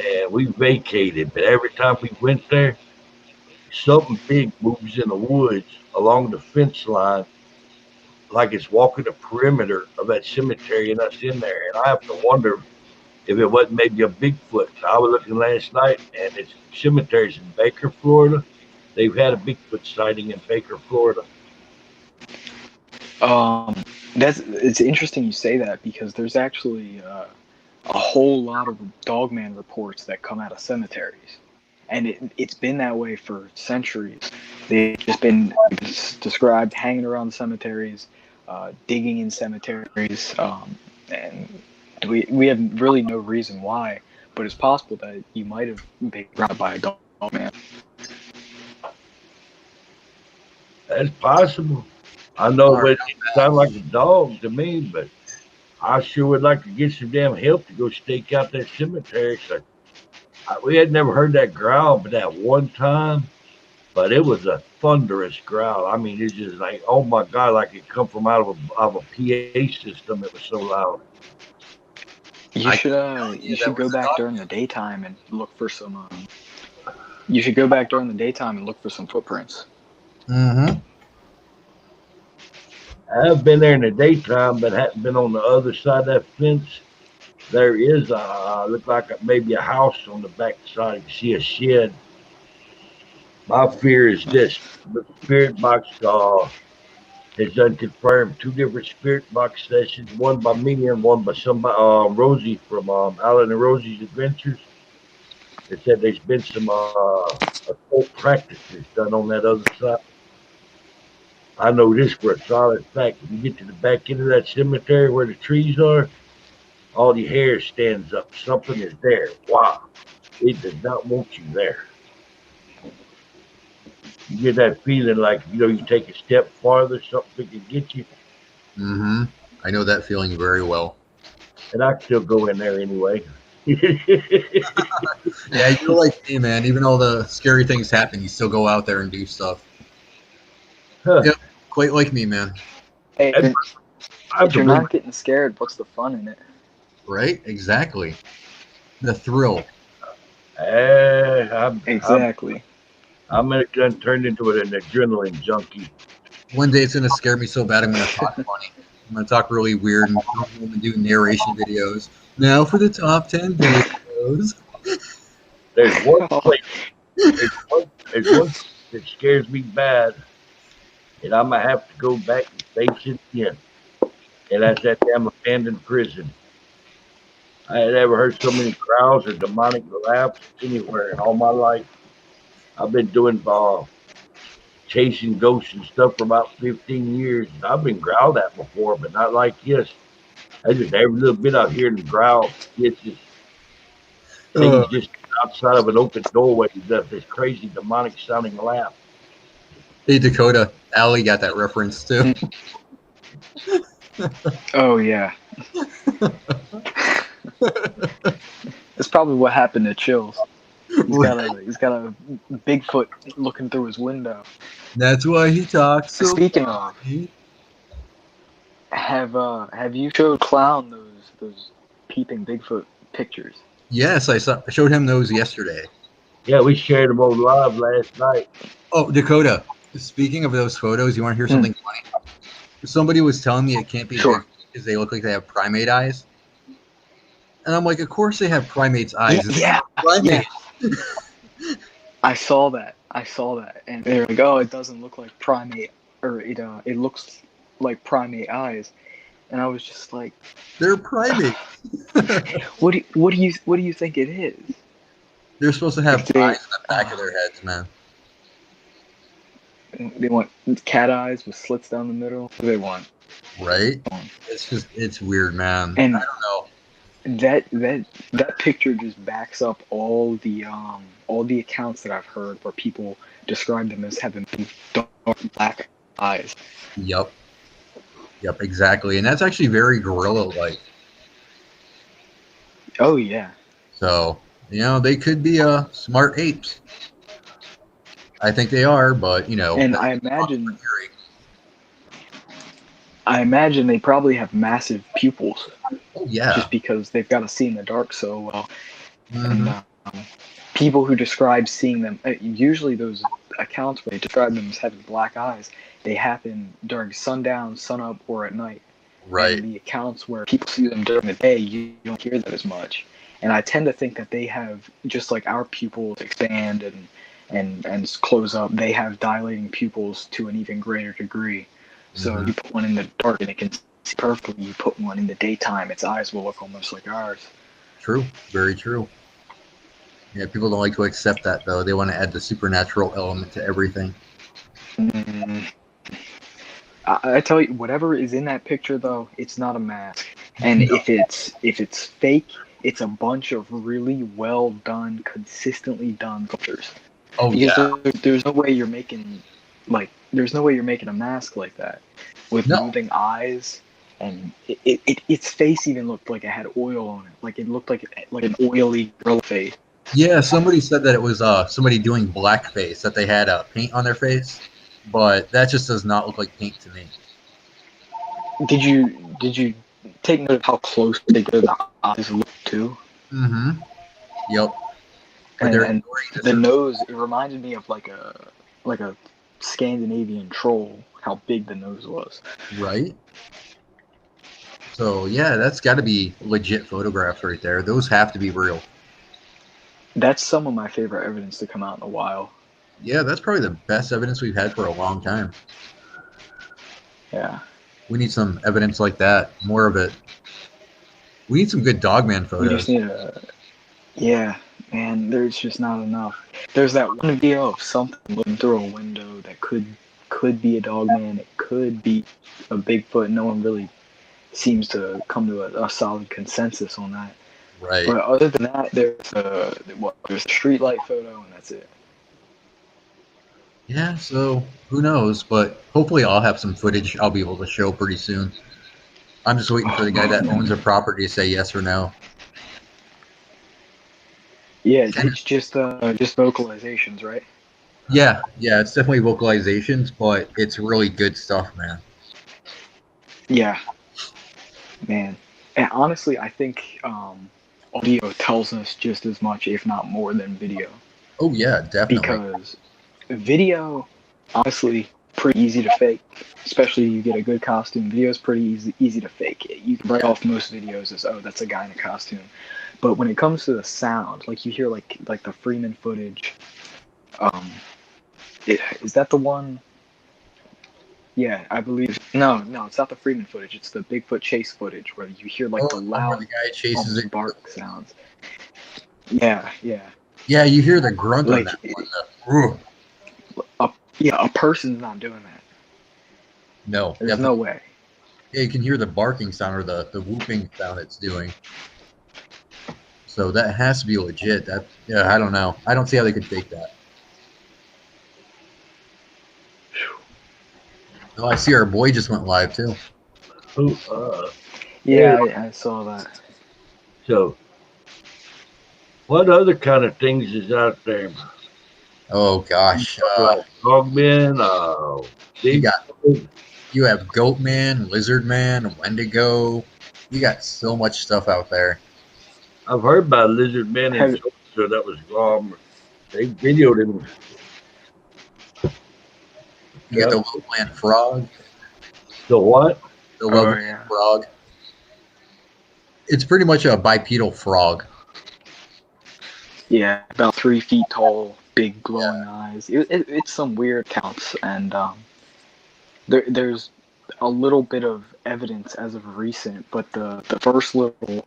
And we vacated, but every time we went there, something big moves in the woods along the fence line, like it's walking the perimeter of that cemetery and us in there. And I have to wonder if it wasn't maybe a Bigfoot. I was looking last night, and it's cemeteries in Baker, Florida. They've had a Bigfoot sighting in Baker, Florida. It's interesting you say that because there's actually a whole lot of dogman reports that come out of cemeteries, and it's been that way for centuries. They've just been described hanging around cemeteries, digging in cemeteries, and we have really no reason why, but it's possible that you might have been grabbed by a dogman. That's possible. I know it sounds like a dog to me, but I sure would like to get some damn help to go stake out that cemetery. So we had never heard that growl, but that one time, but it was a thunderous growl. I mean, it's just like, oh my God, like it come from out of a PA system. It was so loud. You should go back during the daytime and look for some You should go back during the daytime and look for some footprints. Mm-hmm. I've been there in the daytime, but hadn't been on the other side of that fence. There is look like maybe a house on the back side. You see a shed. My fear is this: the spirit box has done confirmed two different spirit box sessions, one by me and one by somebody, Rosie from Alan and Rosie's Adventures. They said there's been some occult practices done on that other side. I know this for a solid fact. When you get to the back end of that cemetery where the trees are, all the hair stands up. Something is there. Wow. It does not want you there. You get that feeling like, you take a step farther, something can get you. Mm-hmm. I know that feeling very well. And I still go in there anyway. Yeah, you're like me, man. Even though the scary things happen, you still go out there and do stuff. Huh. Yep, quite like me, man. Hey, And if you're not getting scared, what's the fun in it? Right? Exactly. The thrill. Exactly. I'm gonna turn into an adrenaline junkie. One day it's gonna scare me so bad I'm gonna talk funny. I'm gonna talk really weird and come home and do narration videos. Now for the top 10 videos. There's one place. There's one that scares me bad, and I'm gonna have to go back and face it again. And that's that damn abandoned prison. I had never heard so many growls or demonic laughs anywhere in all my life. I've been doing chasing ghosts and stuff for about 15 years. I've been growled at before, but not like this. I just every little bit out here in the growl. It's just things just outside of an open doorway. This crazy demonic sounding laugh. Hey Dakota, Allie got that reference too. Oh yeah. That's probably what happened to Chills. He's got a Bigfoot looking through his window. That's why he talks so Speaking of, have you showed Klown those peeping Bigfoot pictures? Yes, I showed him those yesterday. Yeah, we shared them on live last night. Oh, Dakota, speaking of those photos, you want to hear something funny? Somebody was telling me it can't be Sure. because they look like they have primate eyes. And I'm like, of course they have primate's eyes. Yeah. Primate. I saw that, and they're like, "Oh, it doesn't look like primate, or it looks like primate eyes," and I was just like, They're primates. "What do you think it is?" They're supposed to have eyes in the back of their heads, man. They want cat eyes with slits down the middle. What do they want? Right? It's weird, man. And I don't know. That picture just backs up all the accounts that I've heard where people describe them as having dark black eyes. Yep, exactly. And that's actually very gorilla-like. Oh yeah. So, they could be smart apes. I think they are, but And I imagine they probably have massive pupils. Oh, yeah. Just because they've got to see in the dark so well. Mm-hmm. And people who describe seeing them, usually those accounts where they describe them as having black eyes, they happen during sundown, sunup, or at night. Right. And the accounts where people see them during the day, you don't hear that as much. And I tend to think that they have, just like our pupils expand and close up, they have dilating pupils to an even greater degree. So you put one in the dark and it can see perfectly. You put one in the daytime, its eyes will look almost like ours. True. Very true. Yeah, people don't like to accept that, though. They want to add the supernatural element to everything. I tell you, whatever is in that picture, though, it's not a mask. And if it's fake, it's a bunch of really well done, consistently done pictures. Oh, because there's no way you're making a mask like that with moving eyes, and its face even looked like it had oil on it. Like it looked like an oily gorilla face. Yeah, somebody said that it was somebody doing blackface, that they had paint on their face, but that just does not look like paint to me. Did you take note of how close they go to the eyes look too? Mm-hmm. Yep. But they're And ignoring the the nose, it reminded me of like a Scandinavian troll, how big the nose was. right. So yeah, that's got to be legit photographs right there. Those have to be real. That's some of my favorite evidence to come out in a while. Yeah, that's probably the best evidence we've had for a long time. Yeah. We need some evidence like that, more of it. We need some good Dogman We photos. just need a. Yeah, man, there's just not enough. There's that one video of something looking through a window that could be a dog man. It could be a Bigfoot. No one really seems to come to a solid consensus on that. Right. But other than that, there's a street light photo, and that's it. Yeah, so who knows? But hopefully I'll have some footage I'll be able to show pretty soon. I'm just waiting for the guy that owns a property to say yes or no. Yeah, it's just vocalizations, right? Yeah, it's definitely vocalizations, but it's really good stuff, man. Yeah, man. And honestly, I think audio tells us just as much, if not more, than video. Oh yeah, definitely. Because video, honestly, pretty easy to fake. Especially you get a good costume. Video is pretty easy to fake. You can write off most videos as, oh, that's a guy in a costume. But when it comes to the sound, like you hear like the Freeman footage, is that the one? Yeah, I believe. No, it's not the Freeman footage. It's the Bigfoot chase footage where you hear like the loud the guy chases it. bark sounds. Yeah. Yeah, you hear the grunt Like, on that one. A person's not doing that. No, There's no way. Yeah, you can hear the barking sound or the whooping sound it's doing. So that has to be legit. I don't know. I don't see how they could fake that. Oh, I see our boy just went live too. Yeah, I saw that. So, what other kind of things is out there? Oh gosh, Dogmen, you have Goatman, Lizardman, Wendigo. You got so much stuff out there. I've heard about Lizard Men in Georgia that was they videoed him. You got the Loveland Frog. The what? The Loveland Frog. It's pretty much a bipedal frog. Yeah, about 3 feet tall, big glowing eyes. It's some weird counts, and there's a little bit of evidence as of recent, but the first little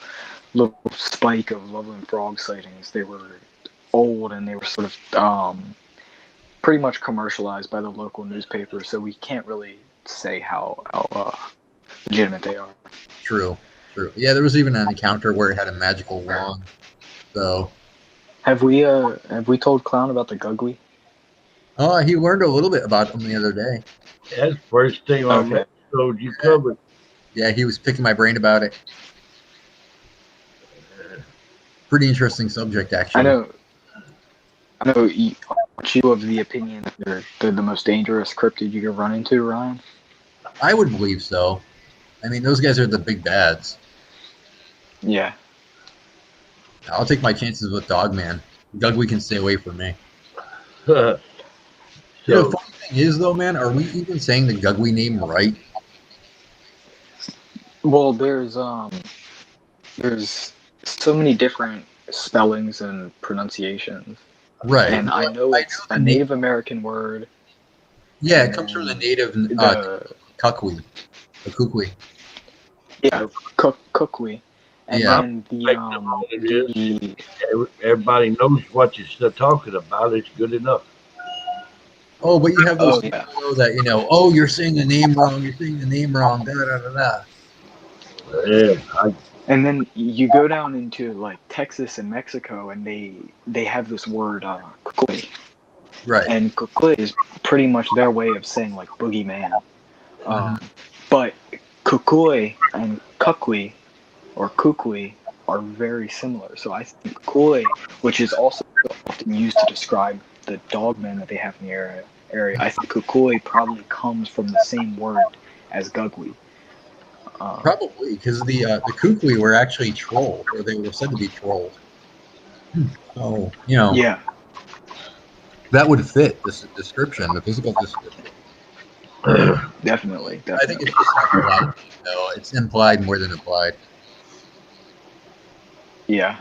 spike of Loveland Frog sightings, they were old and they were sort of pretty much commercialized by the local newspaper, so we can't really say how legitimate they are. True. Yeah, there was even an encounter where it had a magical wand. So, have we told Klown about the Gugly? Oh, he learned a little bit about them the other day. That's the first thing on the episode you covered. Yeah, he was picking my brain about it. Pretty interesting subject, actually. I know. Aren't you of the opinion that they're the most dangerous cryptid you can run into, Ryan? I would believe so. I mean, those guys are the big bads. Yeah. I'll take my chances with Dogman. Gugly can stay away from me. So, the funny thing is, though, man, are we even saying the Gugly name right? Well, there's so many different spellings and pronunciations. Right. And I know it's a Native American word. Yeah, it comes from the native Kukwi. The Kukwi. Yeah, Kukwi. And then everybody knows what you're talking about. It's good enough. Oh, but you have those people that, you're saying the name wrong. You're saying the name wrong. Da da da da. Yeah. And then you go down into like Texas and Mexico, and they have this word Kukwi. Right. And Kukwi is pretty much their way of saying like boogeyman. But Kukui and Kukwi or Kukwi are very similar. So I think Kukui, which is also often used to describe the dogmen that they have in the area, I think Kukui probably comes from the same word as Gugly. Probably, because the Kukwi were actually trolled, or they were said to be trolled. Oh, Yeah, that would fit this description, the physical description. definitely. I think it's just not implied, though. It's implied more than implied. Yeah.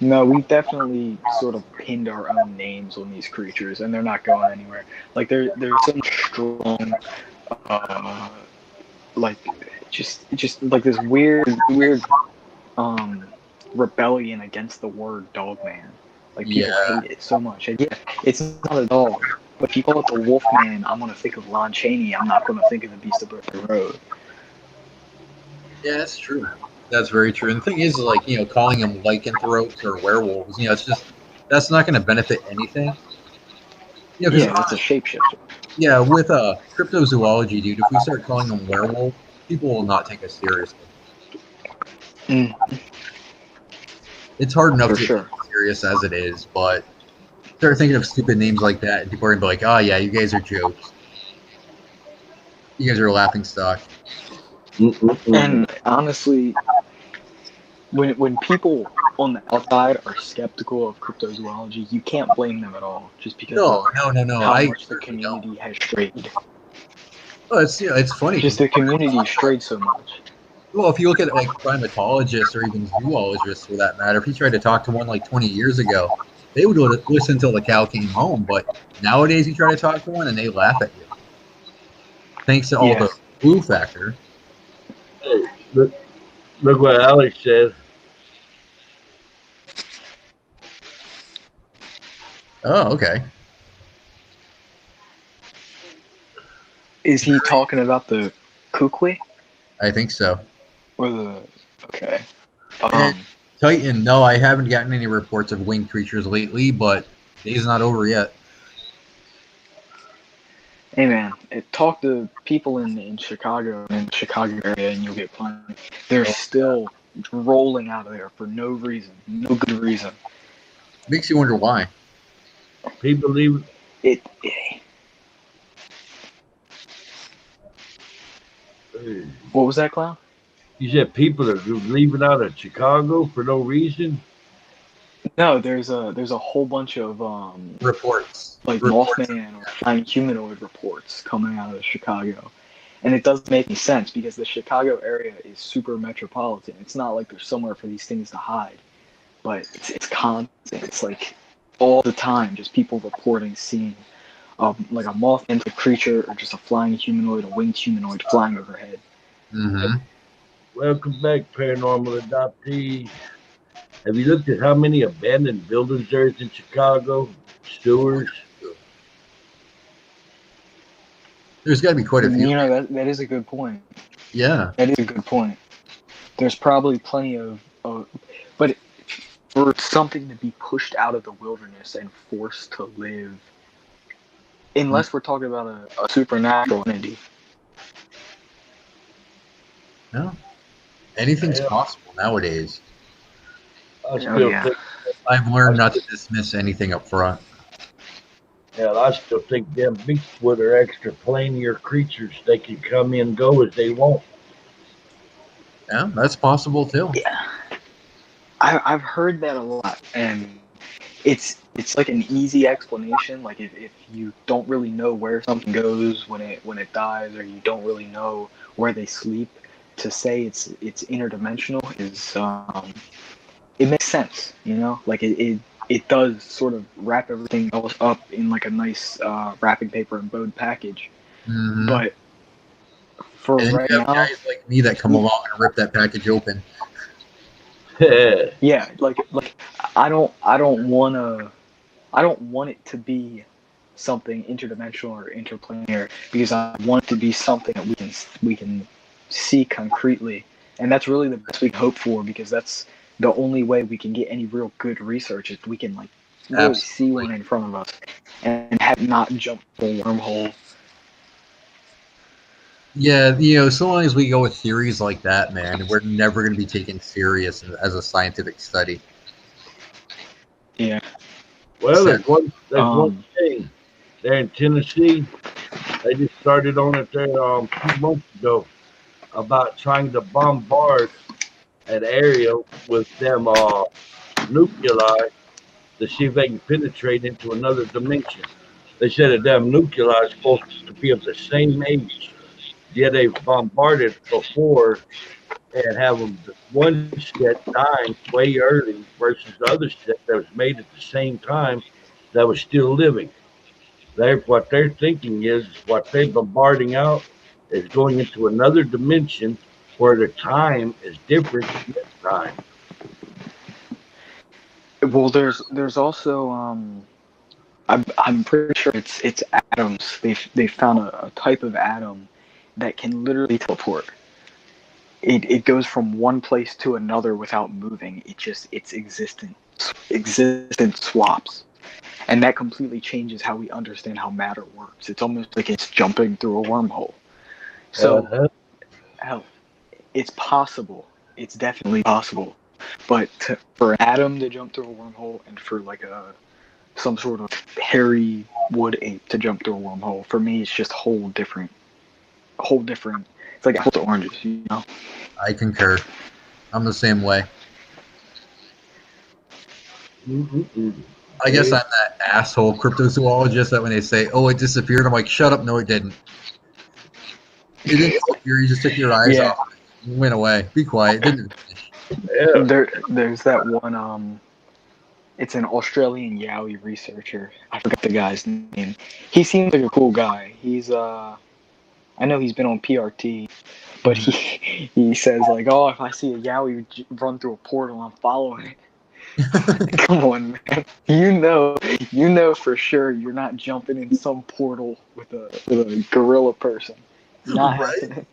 No, we definitely sort of pinned our own names on these creatures, and they're not going anywhere. Like there's some strong, uh, like just like this weird um rebellion against the word dogman. Like people Yeah, hate it so much. And yeah, it's not a dog. But if you call it the Wolfman, I'm gonna think of Lon Chaney. I'm not gonna think of the Beast of Burton Road. yeah, that's true. That's very true. And the thing is, like, calling them lycanthropes or werewolves, it's just that's not going to benefit anything. Because Yeah, that's a shapeshifter. yeah, with cryptozoology, dude, if we start calling them werewolf, people will not take us seriously. Mm, It's hard enough for to get sure. serious as it is, but start thinking of stupid names like that, and people are gonna be like, "Oh yeah, you guys are jokes. You guys are a laughing stock." And honestly, when people on the outside are skeptical of cryptozoology, you can't blame them at all, just because No, of no. how I much the certainly don't. community has strayed. Well, it's funny Just because the community strayed so much. well, if you look at like primatologists or even zoologists for that matter, if you tried to talk to one like 20 years ago, they would listen until the cow came home. But nowadays, you try to talk to one and they laugh at you. Thanks to all Yeah. the glue factor. Hey, look what Alex says. Oh, okay. Is he talking about the kukwi I think so. or the? Okay. And Titan, no, I haven't gotten any reports of winged creatures lately, but day's not over yet. Hey man, talk to people in Chicago, in the Chicago area, and you'll get plenty. They're still rolling out of there for no reason, no good reason. Makes you wonder why. People leave. It What was that, Clown? You said people are leaving out of Chicago for no reason. No, there's a whole bunch of Reports. like Reports. Mothman or flying humanoid reports coming out of Chicago. And it doesn't make any sense because the Chicago area is super metropolitan. It's not like there's somewhere for these things to hide, but it's constant. It's like all the time, just people reporting seeing like a Mothman creature or just a flying humanoid, a winged humanoid flying overhead. Mm-hmm. Welcome back, paranormal adoptees. Have you looked at how many abandoned buildings there is in Chicago? Sewers. There's got to be quite a few. You know, that is a good point. Yeah. That is a good point. There's probably plenty of but for something to be pushed out of the wilderness and forced to live, unless we're talking about a supernatural entity. No. Anything's possible nowadays. I still yeah. think. I've learned not to dismiss anything up front. Hell, I still think them Bigfoot are extra planier creatures. They can come in and go as they want. Yeah, that's possible too. Yeah. I've heard that a lot, and it's like an easy explanation. Like if you don't really know where something goes when it dies, or you don't really know where they sleep, to say it's interdimensional is it makes sense. You know, like it does sort of wrap everything else up in like a nice wrapping paper and bowed package. Mm-hmm. But for And right you have now, guys like me that come along and rip that package open. yeah, like I don't want it to be something interdimensional or interplanar because I want it to be something that we can see concretely, and that's really the best we can hope for because that's the only way we can get any real good research if we can like really see one in front of us and have not jumped the wormhole. Yeah, so long as we go with theories like that, man, we're never going to be taken serious as a scientific study. Yeah. Well, there's one thing there in Tennessee. They just started on it there 2 months ago about trying to bombard an area with them nuclei to see if they can penetrate into another dimension. They said a damn nuclei is supposed to be of the same age. Yet they bombarded before and have them one set dying way early versus the other set that was made at the same time that was still living. What they're thinking is what they're bombarding out is going into another dimension where the time is different than this time. Well, there's also I'm pretty sure it's atoms. They found a type of atom that can literally teleport. It goes from one place to another without moving. Its existence swaps, and that completely changes how we understand how matter works. It's almost like it's jumping through a wormhole. So, Uh-huh. hell, it's possible. It's definitely possible. But for an atom to jump through a wormhole, and for like some sort of hairy wood ape to jump through a wormhole, for me, it's just whole different. It's like apples to oranges, you know. I concur. I'm the same way. Mm-mm-mm. I guess I'm that asshole cryptozoologist that when they say, "Oh, it disappeared," I'm like, "Shut up! No, it didn't. It didn't disappear. You just took your eyes Yeah. off. It went away. Be quiet. It didn't finish." Yeah. There's that one. It's an Australian Yowie researcher. I forgot the guy's name. He seems like a cool guy. I know he's been on PRT, but he says like, oh, if I see a Yowie run through a portal, I'm following it. Come on, man. You know for sure you're not jumping in some portal with a gorilla person. Not Right? happening.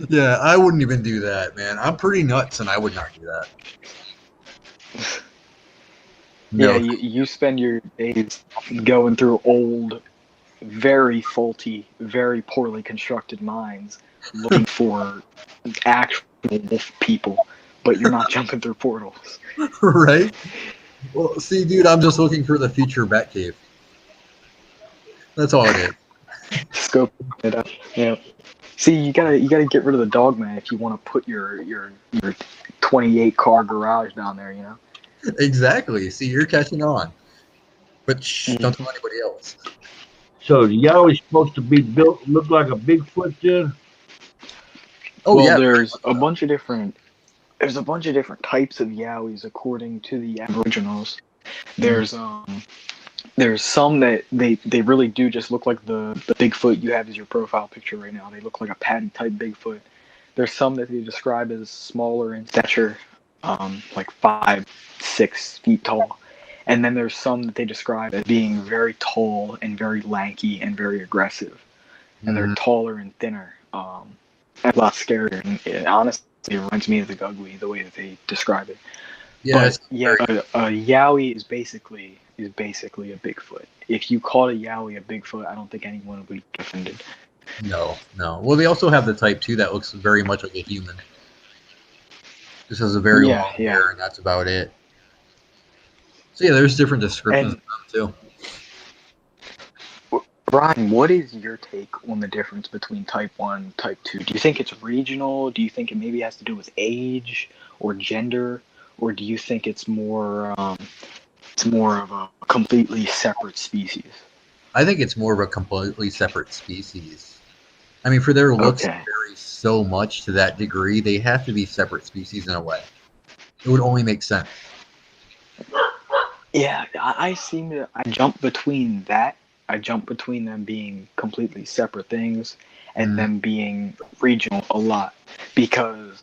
Yeah, I wouldn't even do that, man. I'm pretty nuts, and I would not do that. No, Yeah, you spend your days going through old, very faulty, very poorly constructed mines looking for actual wolf people, but you're not jumping through portals. right? Well, see, dude, I'm just looking for the future Batcave. That's all it is. Scope it up. Yeah. See, you gotta get rid of the dogma if you want to put your 28 car garage down there. You know. Exactly. See, you're catching on. But shh, don't tell anybody else. So the Yowie's supposed to be built look like a Bigfoot then? Oh, Well, yeah. there's a bunch of different types of yowies according to the Aboriginals. There's some that they really do just look like the Bigfoot you have as your profile picture right now. They look like a patty type Bigfoot. There's some that they describe as smaller in stature, like 5-6 feet tall. And then there's some that they describe as being very tall and very lanky and very aggressive. And they're taller and thinner. A lot scarier. And it honestly reminds me of the Gugly, the way that they describe it. Yeah, But yeah, a Yowie is basically a Bigfoot. If you called a Yowie a Bigfoot, I don't think anyone would be offended. no. Well, they also have the type 2 that looks very much like a human. Just has a very long hair, and that's about it. So yeah, there's different descriptions of them too. Brian, what is your take on the difference between type 1 and type 2? Do you think it's regional? Do you think it maybe has to do with age or gender? Or do you think it's more of a completely separate species? I think it's more of a completely separate species. I mean, for their looks to vary so much to that degree, they have to be separate species in a way. It would only make sense. Yeah, I jump between that. I jump between them being completely separate things and them being regional a lot, because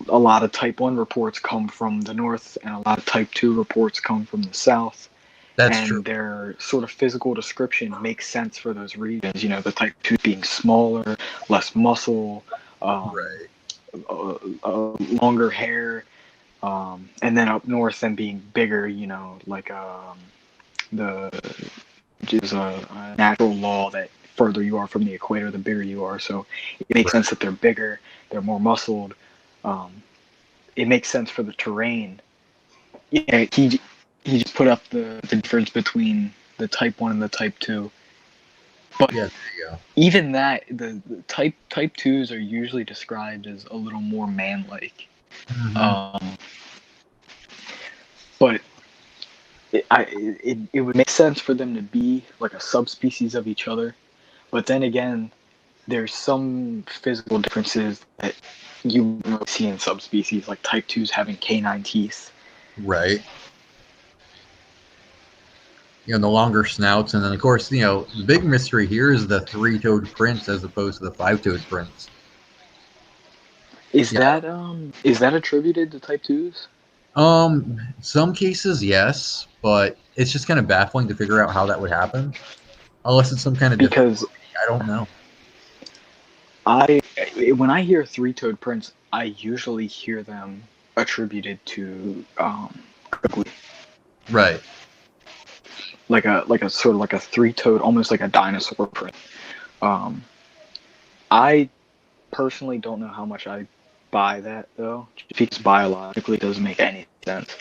a lot of type 1 reports come from the north and a lot of type 2 reports come from the south. That's and true. Their sort of physical description makes sense for those regions. You know, the type 2 being smaller, less muscle, longer hair, and then up north them being bigger, you know, like which is a natural law that further you are from the equator, the bigger you are. So it makes sense that they're bigger, they're more muscled. It makes sense for the terrain. Yeah, he just put up the difference between the type 1 and the type 2. But yeah, there you go. Even that, the type 2s are usually described as a little more man-like. But it would make sense for them to be like a subspecies of each other, but then again, there's some physical differences that you really see in subspecies, like type 2s having canine teeth. Right. The longer snouts, and then of course, the big mystery here is the three-toed prince as opposed to the five-toed prince. Is that attributed to type 2s? Some cases, yes, but it's just kind of baffling to figure out how that would happen, unless it's some kind of because I don't know. When I hear three-toed prince, I usually hear them attributed to Klowns. Right. Like a sort of like a three-toed, almost like a dinosaur print. I personally don't know how much I buy that though, just because biologically it doesn't make any sense.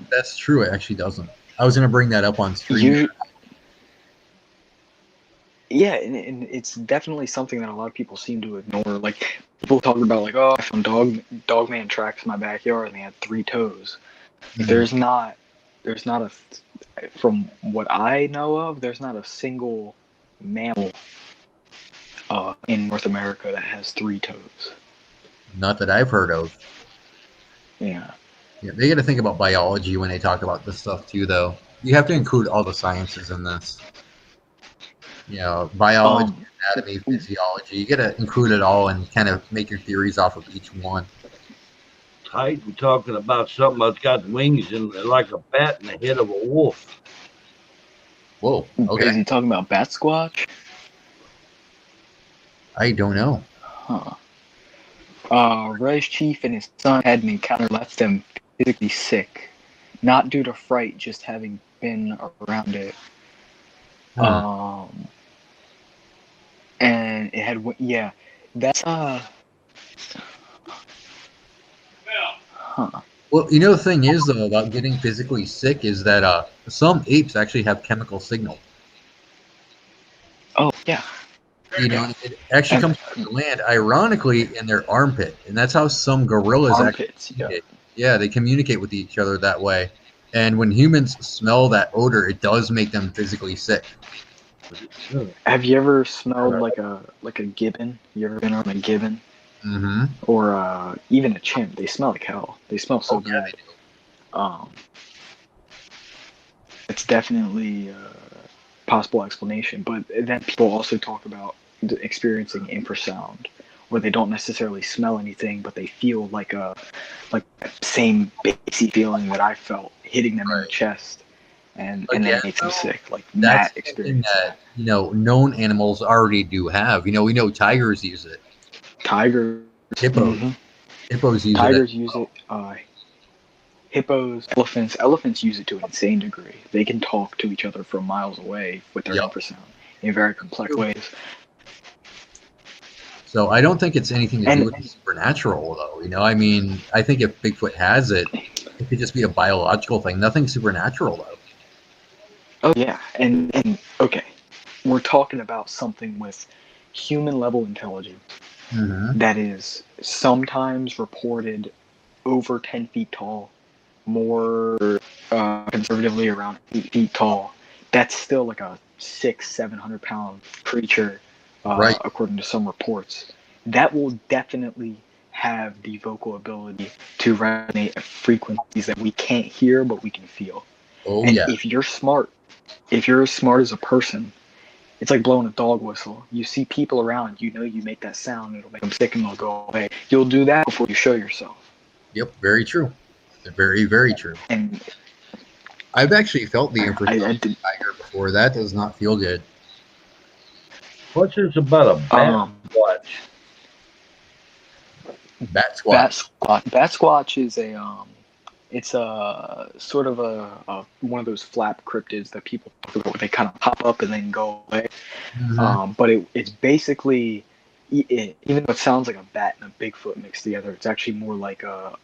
That's true. It actually doesn't. I was going to bring that up on stream. Yeah, and it's definitely something that a lot of people seem to ignore. Like people talk about, like, oh, I found Dogman tracks in my backyard and they had 3 toes. Mm-hmm. There's not a, from what I know of, there's not a single mammal in North America that has 3 toes. Not that I've heard of. Yeah. Yeah, they got to think about biology when they talk about this stuff too, though. You have to include all the sciences in this. Biology, anatomy, physiology. You got to include it all and kind of make your theories off of each one. Tight, we're talking about something that's got wings and like a bat and the head of a wolf. Whoa. Okay. Is he talking about Bat Squatch? I don't know. Huh. Res Chief and his son had an encounter left them physically sick, not due to fright, just having been around it. And it had, yeah, that's Huh. Well, the thing is though about getting physically sick is that some apes actually have chemical signal. Oh yeah. It actually comes from the land, ironically, in their armpit, and that's how some gorillas actually. Yeah, they communicate with each other that way. And when humans smell that odor, it does make them physically sick. Have you ever smelled like a gibbon? You ever been on a gibbon? Mm-hmm. Or even a chimp? They smell like hell. They smell so bad. It's definitely a possible explanation. But then people also talk about experiencing infrasound, where they don't necessarily smell anything, but they feel like same basic feeling that I felt hitting them in the chest. And that makes them sick. Like that's that experience. That known animals already do have. We know tigers use it. Hippos. Mm-hmm. Hippos use Tigers use it. Hippos, elephants use it to an insane degree. They can talk to each other from miles away with their infrasound in very complex ways. So I don't think it's anything to do with the supernatural, though. I mean, I think if Bigfoot has it, it could just be a biological thing. Nothing supernatural, though. Oh yeah, and okay, we're talking about something with human level intelligence that is sometimes reported over 10 feet tall, more conservatively around 8 feet tall. That's still like a 600-700 pound creature, according to some reports. That will definitely have the vocal ability to resonate at frequencies that we can't hear but we can feel. If you're smart, if you're as smart as a person, it's like blowing a dog whistle. You see people around, you make that sound, it'll make them sick and they'll go away. You'll do that before you show yourself. Yep, very true. Very, very true. And I've actually felt the infrasound tiger before. That does not feel good. What's this about a bat squatch? Bat squatch. Bat squatch is it's a sort of a one of those flap cryptids that people talk about, where they kind of pop up and then go away. Mm-hmm. But it's basically, even though it sounds like a bat and a Bigfoot mixed together, it's actually more like a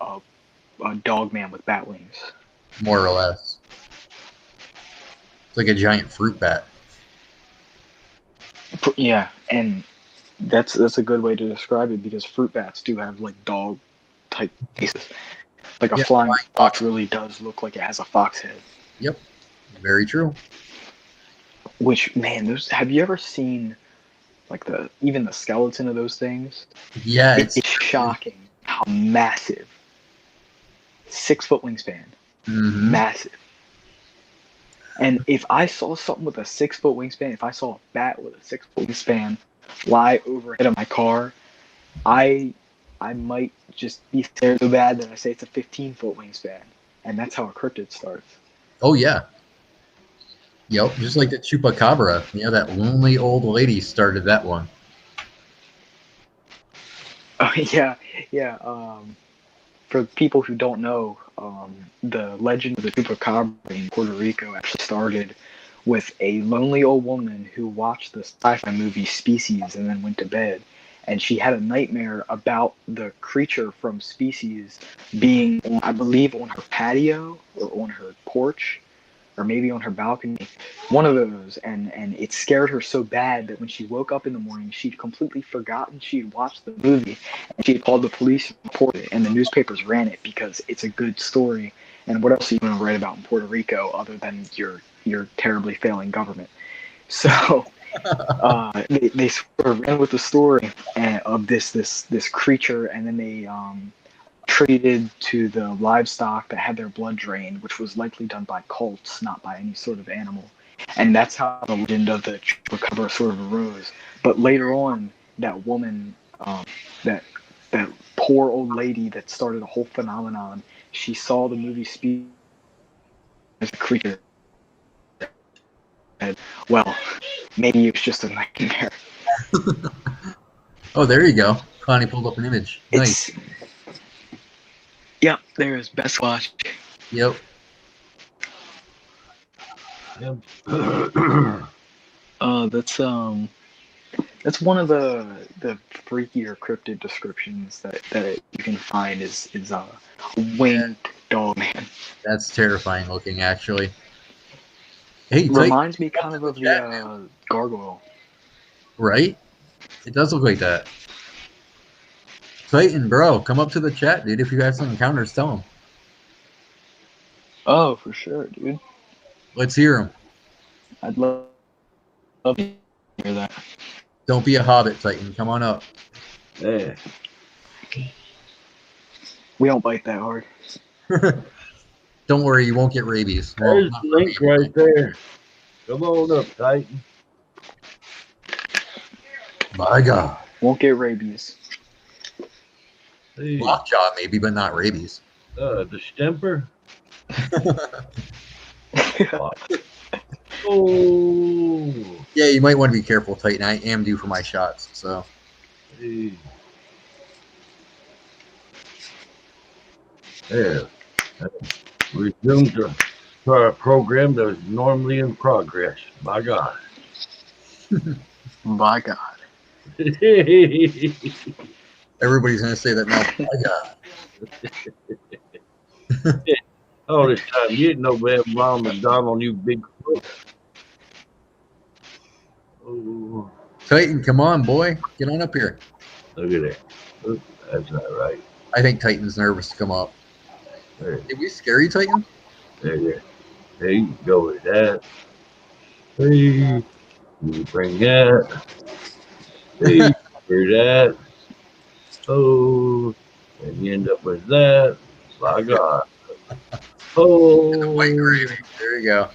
dog man with bat wings. More or less. It's like a giant fruit bat. Yeah, and that's a good way to describe it, because fruit bats do have like dog type faces. Like a flying fox really does look like it has a fox head. Yep. Very true. Which, man, those, have you ever seen like even the skeleton of those things? Yeah, It's shocking how massive. 6 foot wingspan. Mhm. Massive. And if I saw something with a 6 foot wingspan, if I saw a bat with a 6 foot wingspan fly overhead of my car, I might just be scared so bad that I say it's a 15 foot wingspan. And that's how a cryptid starts. Oh yeah. Yep. Just like the chupacabra. You know, that lonely old lady started that one. Oh yeah, yeah. For people who don't know, the legend of the chupacabra in Puerto Rico actually started with a lonely old woman who watched the sci-fi movie Species and then went to bed, and she had a nightmare about the creature from Species being, I believe, on her patio or on her porch, or maybe on her balcony, one of those, and it scared her so bad that when she woke up in the morning, she'd completely forgotten she'd watched the movie, and she called the police and reported it, and the newspapers ran it because it's a good story. And what else are you going to write about in Puerto Rico other than your terribly failing government? So they sort of ran with the story of this creature, and then they attributed to the livestock that had their blood drained, which was likely done by cults, not by any sort of animal. And that's how the legend of the chupacabra sort of arose. But later on, that woman, that that poor old lady that started a whole phenomenon, she saw the movie Speed as a creature. And, well, maybe it was just a nightmare. Oh, there you go. Connie pulled up an image. Nice. Yep, there's Best Watch. Yep. Yep. That's one of the freakier cryptid descriptions that you can find is a winged dog man. That's terrifying looking, actually. Hey, Reminds me kind of the gargoyle. Right? It does look like that. Titan, bro, come up to the chat, dude. If you have some encounters, tell them. Oh, for sure, dude. Let's hear them. I'd love to hear that. Don't be a hobbit, Titan. Come on up. Yeah. We don't bite that hard. Don't worry, you won't get rabies. Well, There's not the from link me. right there. Come on up, Titan. My God. Won't get rabies. Hey, Lockjaw, maybe, but not rabies. distemper. Oh. Yeah, you might want to be careful, Titan. I am due for my shots, so. Hey. There. Resume to our program that was normally in progress. My God. My God. Everybody's going to say that now. My God. All this time, you didn't know that Ronald McDonald knew Bigfoot. Oh, Titan, come on, boy. Get on up here. look at that. Oops, that's not right. I think Titan's nervous to come up. There, Did we scare you, Titan? there. There you go with that. Hey, you bring that. Hey, hear that. Oh, and you end up with that. My God. Oh. White gravy. There you go.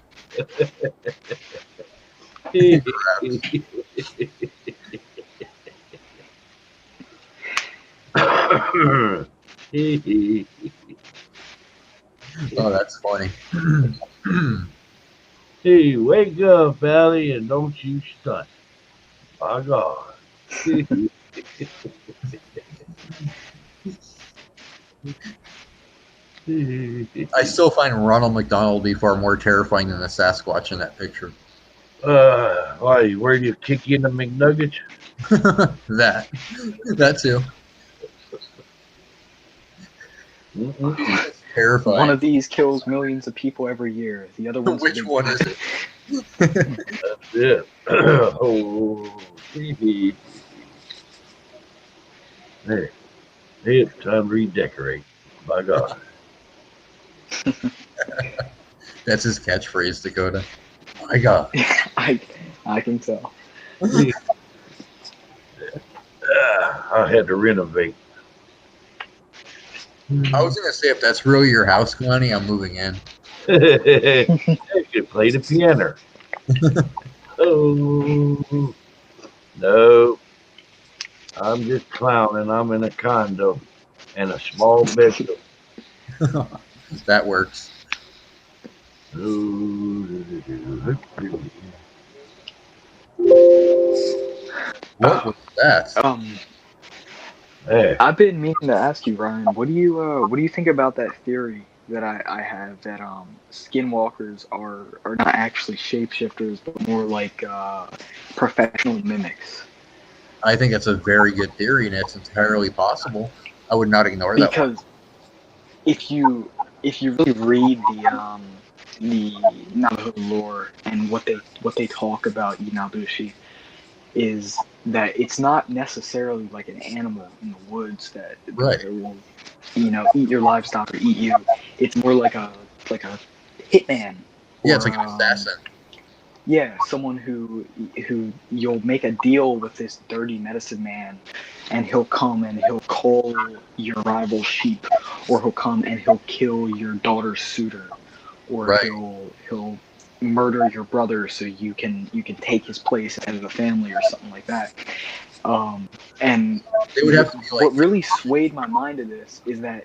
Oh, that's funny. Hey, wake up, Allie, and don't you stunt. My God. I still find Ronald McDonald be far more terrifying than the Sasquatch in that picture. Why, where do you kick in the McNuggets? That too. Terrifying. One of these kills millions of people every year. The other one's Which one is it? That's it. Oh, hey, it's time to redecorate. My God. That's his catchphrase, Dakota. My God. I can tell. I had to renovate. I was gonna say if that's really your house, Glenny, I'm moving in. I could play the piano. Oh no, I'm just clowning. I'm in a condo and a small bedroom. That works. What was that? Hey, I've been meaning to ask you, Ryan. What do you think about that theory that I have that skinwalkers are not actually shapeshifters, but more like professional mimics? I think it's a very good theory, and it's entirely possible. I would not ignore that one. Because if you really read the Navajo lore and what they talk about Inabushi, is that it's not necessarily like an animal in the woods that Right. will eat your livestock or eat you. It's more like a hitman. Yeah, it's like an assassin. Yeah, someone who you'll make a deal with this dirty medicine man, and he'll come and he'll cull your rival sheep, or he'll come and he'll kill your daughter's suitor, or Right. he'll murder your brother so you can take his place as a family or something like that. And They would have to be like, what really swayed my mind to this is that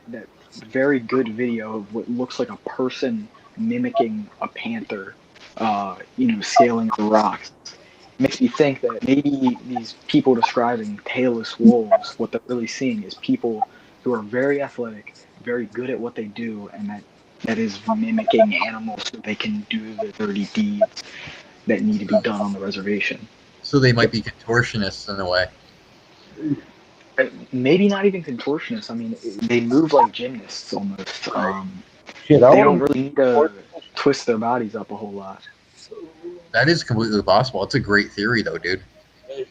very good video of what looks like a person mimicking a panther, scaling the rocks. It makes me think that maybe these people describing tailless wolves, what they're really seeing is people who are very athletic, very good at what they do, and that is mimicking animals so they can do the dirty deeds that need to be done on the reservation. so they might be contortionists in a way. Maybe not even contortionists. I mean, they move like gymnasts almost. shit, They don't really need to twist their bodies up a whole lot. That is completely possible. It's a great theory, though, dude. Hey,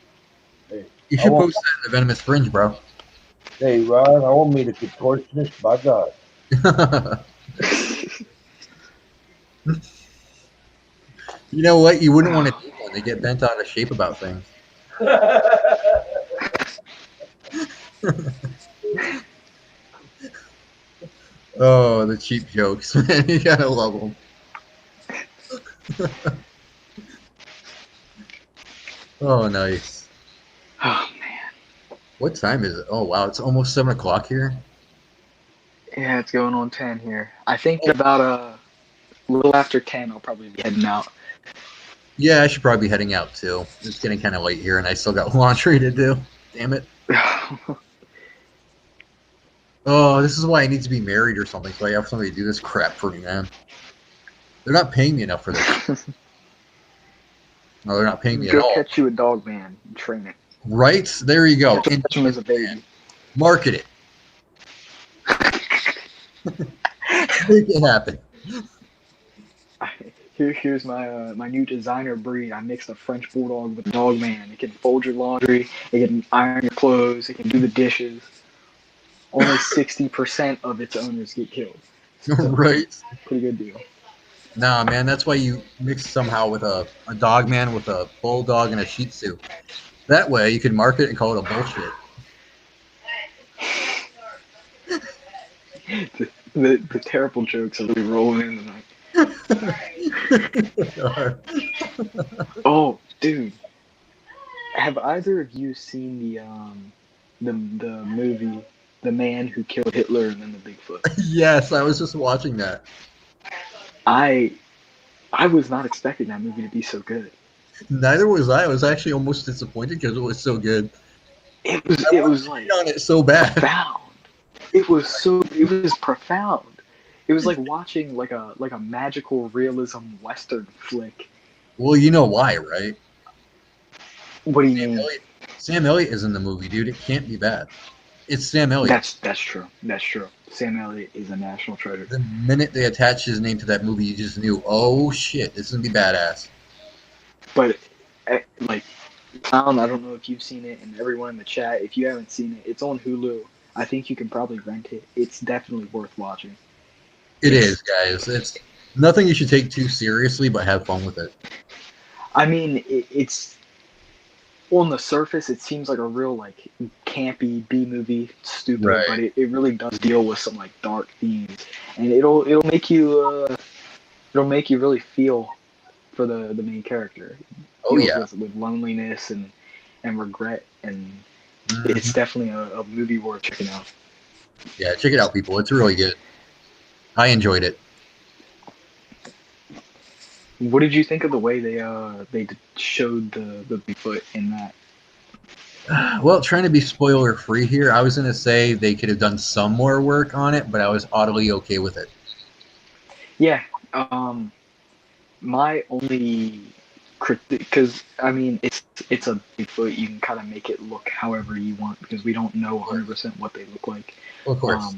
You should post that in the Venomous Fringe, bro. Hey, Ryan, I want me the contortionist. By God. You know what? You wouldn't want to do one. They get bent out of shape about things. Oh, the cheap jokes, man. You gotta love them. Oh, nice. Oh man. What time is it? Oh, wow. It's almost 7 o'clock here. Yeah, it's going on 10 here. I think about a little after 10, I'll probably be heading out. Yeah, I should probably be heading out, too. It's getting kind of late here, and I still got laundry to do. Damn it. Oh, this is why I need to be married or something, so I have somebody to do this crap for me, man. They're not paying me enough for this. No, they're not paying me at all. Go catch you a dog man and train it. Right? There you go. Catch him as a baby. Market it. Make it happen. Here's my my new designer breed. I mixed a French bulldog with a dog man. It can fold your laundry. It can iron your clothes. It can do the dishes. Only 60% of its owners get killed. So, Right? pretty good deal. Nah, man, that's why you mix somehow with a dog man with a bulldog and a Shih Tzu. That way you can market it and call it a bullshit. The terrible jokes are really rolling in tonight. Oh, dude. Have either of you seen the movie The Man Who Killed Hitler and Then the Bigfoot? Yes, I was just watching that. I was not expecting that movie to be so good. Neither was I. I was actually almost disappointed because it was so good. It was like on it so bad. Profound. It was profound. It was like watching like a magical realism Western flick. Well, you know why, right? What do you mean? Sam Elliott is in the movie, dude. It can't be bad. It's Sam Elliott. That's true. That's true. Sam Elliott is a national treasure. The minute they attached his name to that movie, you just knew, oh shit, this is gonna be badass. But like, Clown, I don't know if you've seen it, and everyone in the chat, if you haven't seen it, it's on Hulu. I think you can probably rent it. It's definitely worth watching. It is, guys. Nothing you should take too seriously, but have fun with it. I mean, it's on the surface, it seems like a real like campy B movie, stupid, Right. but it really does deal with some like dark themes, and it'll make you really feel for the main character. Oh Deals yeah. with loneliness and regret, and Mhm. it's definitely a movie worth checking out. Yeah, check it out, people. It's really good. I enjoyed it. What did you think of the way they showed the Bigfoot in that? Well, trying to be spoiler free here, I was going to say they could have done some more work on it, but I was oddly okay with it. Yeah, my only critic, because I mean it's a Bigfoot, you can kind of make it look however you want because we don't know 100% what they look like. Of course.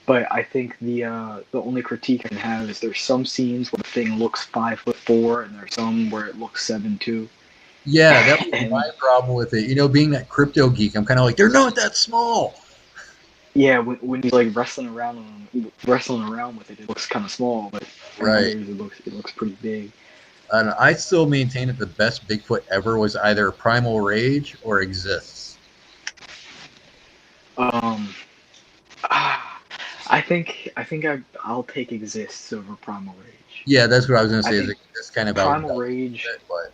But I think the only critique I can have is there's some scenes where the thing looks 5'4", and there's some where it looks 7'2". Yeah, that was my problem with it. You know, being that crypto geek, I'm kind of like, they're not that small. Yeah, when he's like wrestling around with it, it looks kind of small, but Right. it looks pretty big. I still maintain that the best Bigfoot ever was either Primal Rage or Exists. I think I'll take Exists over Primal Rage. Yeah, that's what I was going to say. I Is think it's kind of Primal Rage. but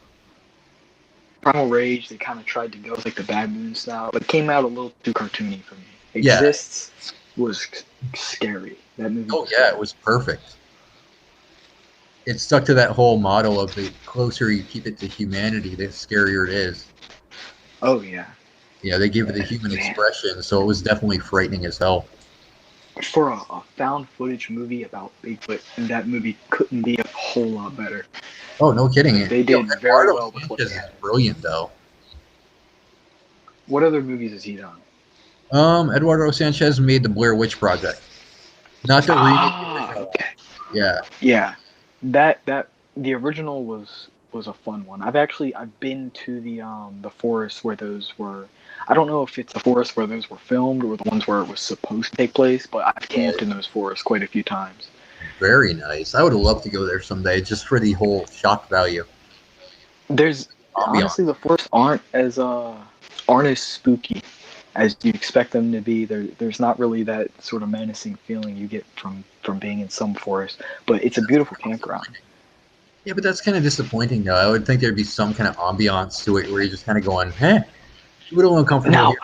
Primal Rage, they kind of tried to go with like the Baboon style, but it came out a little too cartoony for me. Yeah. Exists was scary. That movie. Oh yeah, it was perfect. It stuck to that whole model of the closer you keep it to humanity, the scarier it is. Oh yeah. Yeah, they gave it a human expression, so it was definitely frightening as hell. For a found footage movie about Bigfoot, that movie couldn't be a whole lot better. Oh, no kidding. They did very well with what they Sanchez is had. brilliant, though. What other movies has he done? Eduardo Sanchez made the Blair Witch Project. Not the remake. Okay. Yeah. Yeah, that the original was a fun one. I've been to the forest where those were. I don't know if it's the forest where those were filmed or the ones where it was supposed to take place, but I've camped in those forests quite a few times. Very nice. I would love to go there someday just for the whole shock value. Honestly, the forests aren't as spooky as you expect them to be. There's not really that sort of menacing feeling you get from being in some forests, but it's a beautiful campground. Yeah, but that's kind of disappointing, though. I would think there'd be some kind of ambiance to it where you're just kind of going, a little uncomfortable Now, here.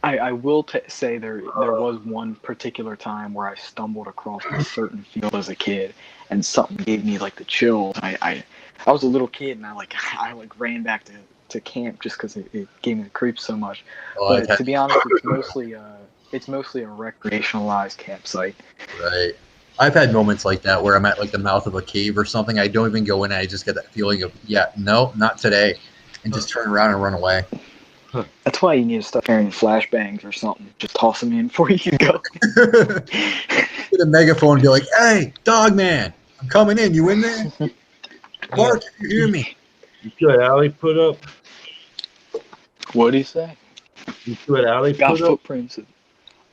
All right. I will say there was one particular time where I stumbled across a certain field as a kid, and something gave me like the chills. I was a little kid, and I ran back to camp just because it gave me the creeps so much. But to be honest, it's mostly a recreationalized campsite. Right. I've had moments like that where I'm at like the mouth of a cave or something. I don't even go in, and I just get that feeling of, no, not today, and just turn around and run away. That's why you need to start carrying flashbangs or something. Just toss them in before you go. Get a megaphone and be like, "Hey, dog man, I'm coming in. You in there? Bark if you hear me." You see what Allie put up? What do you say? You see what Allie Got put up? footprints.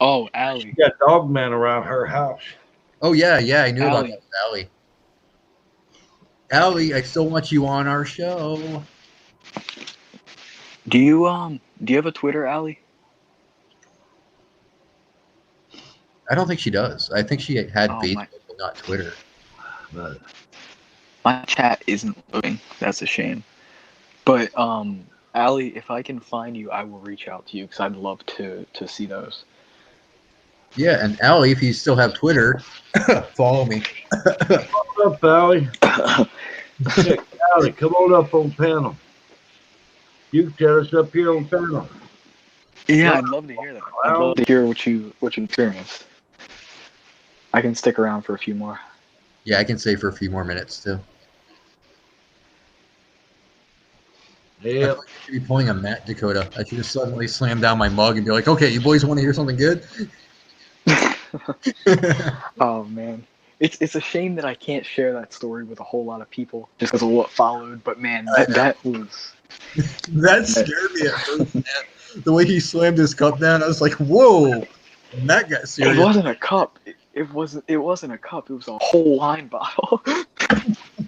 Oh, Allie. She got dog man around her house. Oh yeah, I knew about Allie. that with Allie. Allie, I still want you on our show. Do you have a Twitter, Allie? I don't think she does. I think she had Facebook, but not Twitter. But My chat isn't loading. That's a shame. But Allie, if I can find you, I will reach out to you because I'd love to see those. Yeah, and Allie, if you still have Twitter, follow me. what's up, Allie? Hey, Allie, come on up on panel. You can tell us up here on panel. Yeah, I'd love to hear that. I'd love to hear what you experienced. I can stick around for a few more. Yeah, I can stay for a few more minutes too. Yeah. I should be pulling a Matt Dakota. I should just suddenly slam down my mug and be like, "Okay, you boys want to hear something good?" Oh man, it's a shame that I can't share that story with a whole lot of people just because of what followed. But man, that was that scared me at first, man. The way he slammed his cup down, I was like, "Whoa!" And that got serious. It wasn't a cup. It wasn't a cup. It was a whole wine bottle.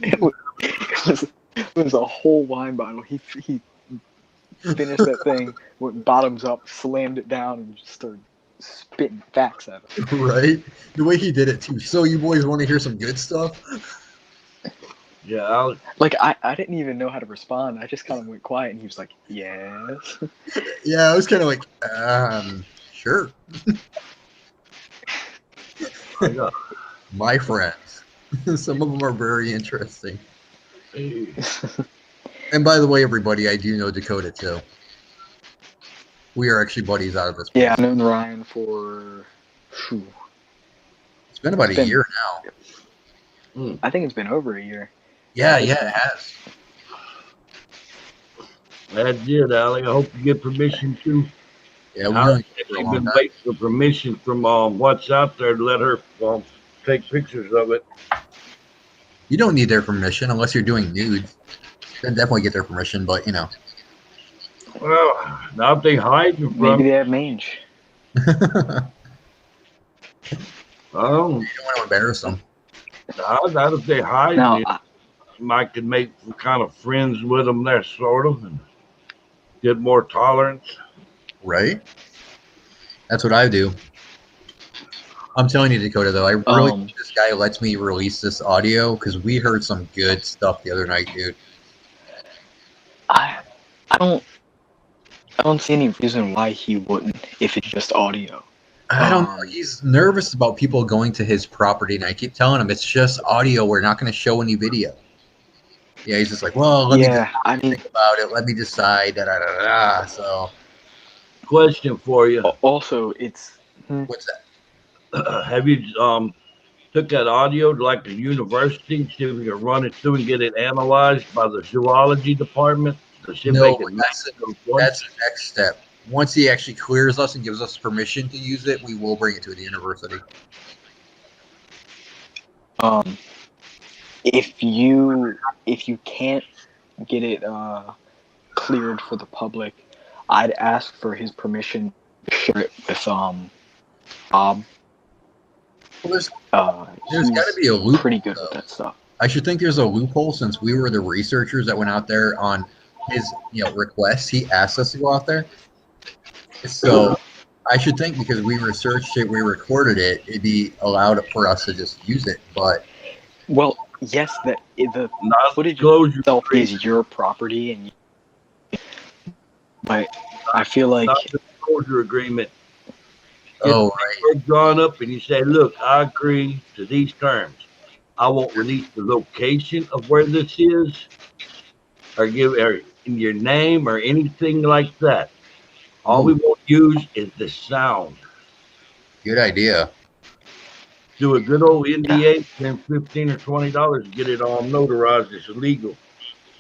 It was a whole wine bottle. He finished that thing, went bottoms up, slammed it down, and just started spitting facts at it. Right? The way he did it too. So you boys want to hear some good stuff? Yeah, Like I didn't even know how to respond. I just kind of went quiet, and he was like, "Yes." Yeah, I was kind of like, sure. I got, My friends. Some of them are very interesting. hey, And by the way, everybody, I do know Dakota too. We are actually buddies out of this place. Yeah, I've known Ryan for. Whew, It's been about It's a been- year now. I think it's been over a year. Yeah, it has. that's it, Allie. I hope you get permission to. Yeah, we've I've known each other for a actually long been time. waiting for permission from what's out there to let her take pictures of it. You don't need their permission unless you're doing nudes. Then definitely get their permission, but you know. Well, now if they hide you Maybe from, they have mange. You oh, don't want to embarrass them. not if they hide No, you. I could make kind of friends with them there, sort of, and get more tolerance. Right? That's what I do. I'm telling you, Dakota, though, I really hope this guy lets me release this audio because we heard some good stuff the other night, dude. I don't see any reason why he wouldn't if it's just audio. I don't know. He's nervous about people going to his property, and I keep telling him it's just audio. We're not going to show any video. Yeah, he's just like, well, let me think about it. Let me decide. Da, da, da, da. So, Question for you: also, it's what's that? have you took that audio to like the university, see if you can run it through and get it analyzed by the zoology department? To see if they No, can that's match those ones? the next step. Once he actually clears us and gives us permission to use it, we will bring it to the university. if you can't get it cleared for the public, I'd ask for his permission to share it with Bob. Well, there's He's got to be a loophole. pretty good with that stuff. I should think there's a loophole since we were the researchers that went out there on his request. He asked us to go out there. So I should think because we researched it, we recorded it, it'd be allowed for us to just use it. But Well, yes, the footage Non-disclosure itself agreement. is your property, but I feel like Non-disclosure agreement. oh right, You're drawn up and you say, look, I agree to these terms. I won't release the location of where this is or give your name or anything like that. All we won't use is the sound. good idea. Do a good old NDA, spend $15 or $20 to get it all notarized. It's illegal.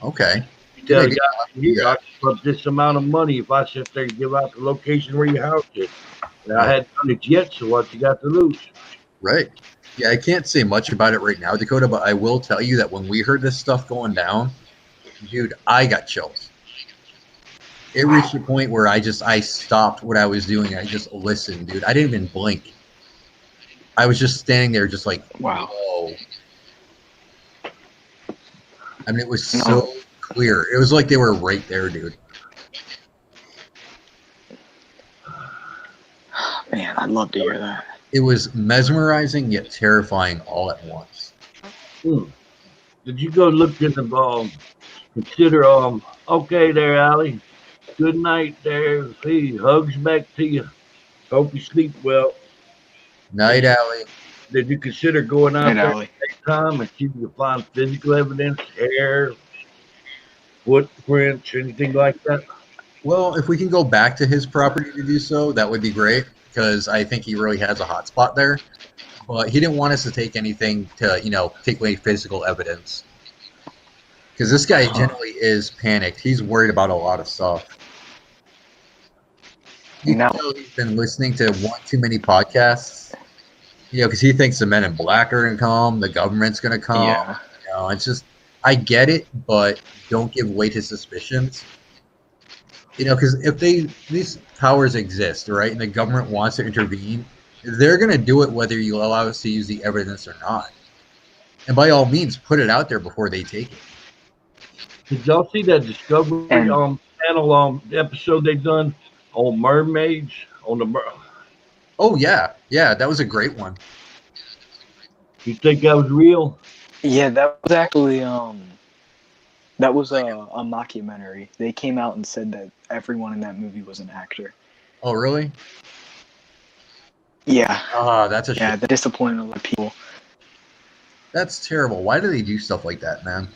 Okay. You tell the idea. guy, you got this amount of money if I sit there and give out the location where your house is. And I hadn't done it yet, so what you got to lose? Right. Yeah, I can't say much about it right now, Dakota, but I will tell you that when we heard this stuff going down, dude, I got chills. It reached a point where I stopped what I was doing. I just listened, dude. I didn't even blink. I was just standing there just like, wow. whoa. I mean, it was so clear. It was like they were right there, dude. Man, I'd love to hear that. It was mesmerizing yet terrifying all at once. Did you go look in the consider okay there, Allie? Good night there. Hey, hugs back to you. Hope you sleep well. Night, Allie. Did you consider going out Night, there Allie. next time and see if you can find physical evidence, hair, footprints, anything like that? Well, if we can go back to his property to do so, that would be great because I think he really has a hot spot there. But he didn't want us to take anything to, take away physical evidence. Because this guy generally is panicked. He's worried about a lot of stuff. You know, he's been listening to one too many podcasts. Because he thinks the Men in Black are going to come, the government's going to come. Yeah. It's just, I get it, but don't give way to suspicions. Because if these powers exist, right, and the government wants to intervene they're going to do it whether you allow us to use the evidence or not. And by all means, put it out there before they take it. Did y'all see that Discovery And- panel episode they done on mermaids on the? Oh yeah, that was a great one. You think that was real? Yeah, that was actually that was a mockumentary. They came out and said that everyone in that movie was an actor. Oh really? Yeah. That's a Yeah, shit. that disappointed a lot of people. That's terrible. Why do they do stuff like that, man?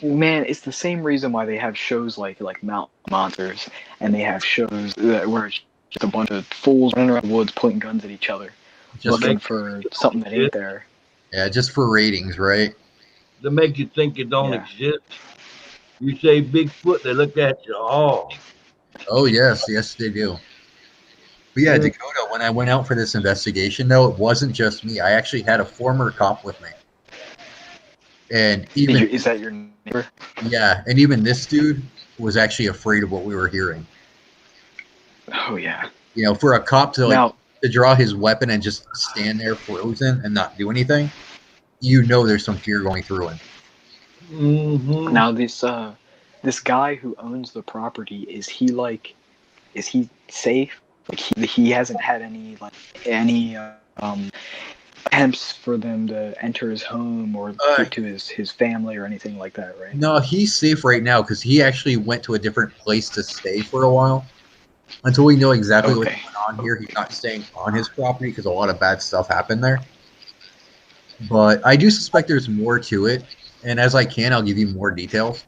Man, it's the same reason why they have shows like Mount Monsters, and they have shows where it's just a bunch of fools running around the woods pointing guns at each other, Just looking for something that ain't there. Yeah, just for ratings, right? To make you think it don't Yeah. exist. You say Bigfoot, they look at you. Oh yes, they do. But yeah, Dakota, when I went out for this investigation, though, it wasn't just me. I actually had a former cop with me. And even Is that your neighbor? yeah, and even this dude was actually afraid of what we were hearing. Oh yeah. You know, for a cop to Now, to draw his weapon and just stand there frozen and not do anything, you know there's some fear going through him. Mm-hmm. now this guy who owns the property, is he safe? Like he hasn't had any attempts for them to enter his home or get to his family or anything like that, right? No, he's safe right now because he actually went to a different place to stay for a while. Until we know exactly what's Okay. going on here, he's not staying on his property because a lot of bad stuff happened there. But I do suspect there's more to it, and as I can, I'll give you more details.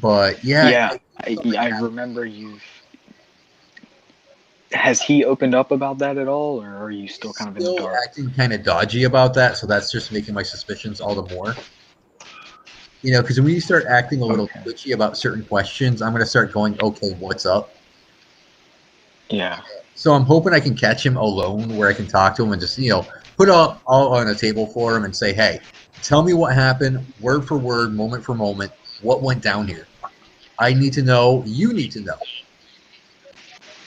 But yeah, I remember you. Has he opened up about that at all, or are you still kind of in the still dark? acting kind of dodgy about that, so that's just making my suspicions all the more. You know, because when you start acting a little twitchy about certain questions, I'm going to start going, okay, what's up? Yeah. So I'm hoping I can catch him alone where I can talk to him and just, put all on a table for him and say, hey, tell me what happened, word for word, moment for moment, what went down here. I need to know, you need to know.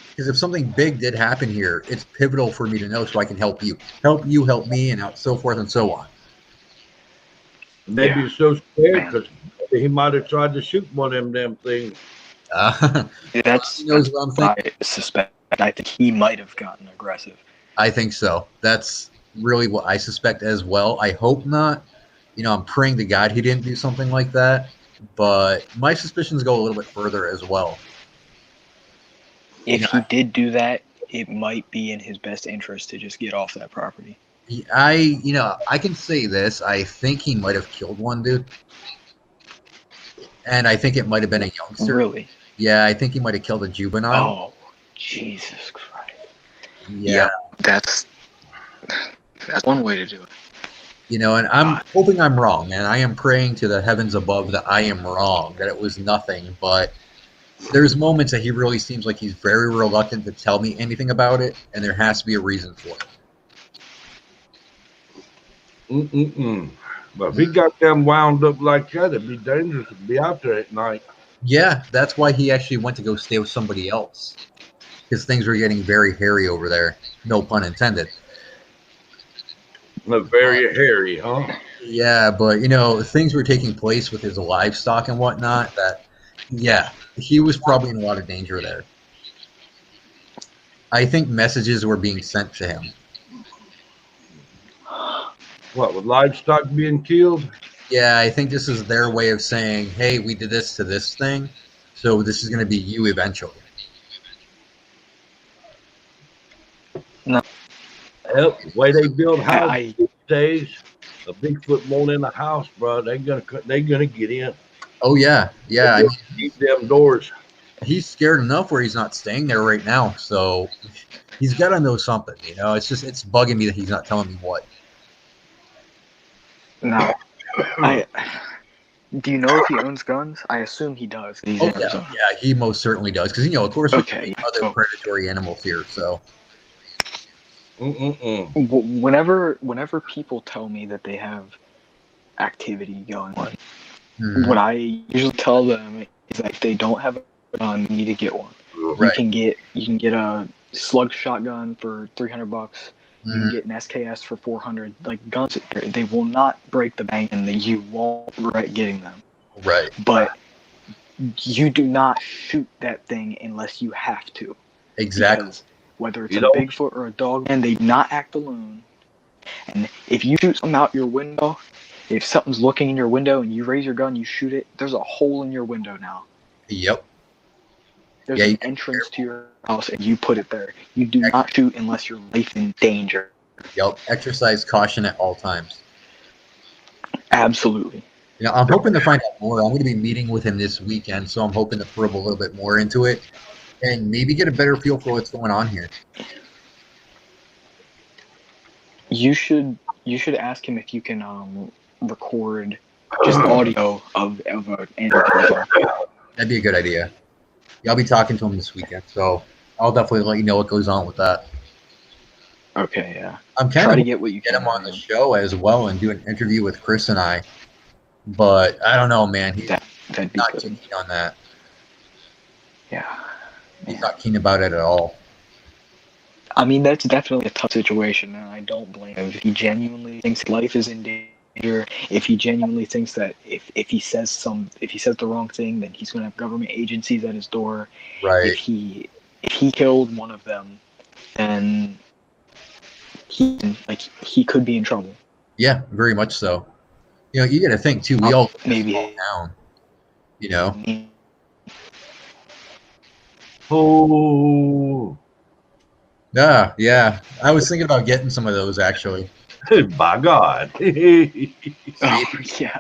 Because if something big did happen here, it's pivotal for me to know so I can help you. Help you, help me, and so forth and so on. Maybe he's so scared because he might have tried to shoot one of them damn things. That's knows what I'm thinking. I suspect. I think he might have gotten aggressive. I think so. That's really what I suspect as well. I hope not. I'm praying to God he didn't do something like that. But my suspicions go a little bit further as well. If he did do that, it might be in his best interest to just get off that property. I can say this. I think he might have killed one dude. And I think it might have been a youngster. Really? Yeah, I think he might have killed a juvenile. Oh, Jesus Christ. Yeah. That's one way to do it. And I'm hoping I'm wrong, man. I am praying to the heavens above that I am wrong, that it was nothing. But there's moments that he really seems like he's very reluctant to tell me anything about it, and there has to be a reason for it. But if he got them wound up like that, it'd be dangerous to be out there at night. Yeah, that's why he actually went to go stay with somebody else. Because things were getting very hairy over there. No pun intended. Very hairy, huh? Yeah, but, things were taking place with his livestock and whatnot that, he was probably in a lot of danger there. I think messages were being sent to him. What, with livestock being killed? Yeah, I think this is their way of saying, hey, we did this to this thing, so this is going to be you eventually. No. Yep, the way they build houses these days, a Bigfoot won't in the house, bro. They're gonna get in. Oh yeah. I mean, keep them doors. He's scared enough where he's not staying there right now, so he's got to know something. It's bugging me that he's not telling me what. No. Do you know if he owns guns? I assume he does. Yeah, he most certainly does. Because, of course, okay. Other predatory animals here, so. Whenever people tell me that they have activity going on, what I usually tell them is that if they don't have a gun, you need to get one. Right. You can get a slug shotgun for $300. You can get an SKS for $400. Like guns, they will not break the bank, and you won't regret getting them. Right. But you do not shoot that thing unless you have to. Exactly. Because whether it's a Bigfoot or a dog, and they do not act alone. And if you shoot something out your window, if something's looking in your window and you raise your gun, you shoot it, there's a hole in your window now. Yep. There's an entrance to your house, and you put it there. You do not shoot unless your life is in danger. Yep. Exercise caution at all times. Absolutely. You know, I'm hoping to find out more. I'm going to be meeting with him this weekend, so I'm hoping to probe a little bit more into it and maybe get a better feel for what's going on here. You should ask him if you can record just audio of an interview. That'd be a good idea. Yeah, I'll be talking to him this weekend, so I'll definitely let you know what goes on with that. Okay, yeah. I'm kind Try of to get what you get can him on the show as well and do an interview with Chris and I, but I don't know, man. He's that'd be not good. keen on that. Yeah. He's not keen about it at all. I mean, that's definitely a tough situation, and I don't blame him. If he genuinely thinks life is in danger, if he genuinely thinks that if he says the wrong thing, then he's going to have government agencies at his door. Right. If he killed one of them, then he could be in trouble. Yeah, very much so. You know, you got to think too. We all maybe fall down. You know. Oh. Yeah. I was thinking about getting some of those actually. By God. Oh, yeah.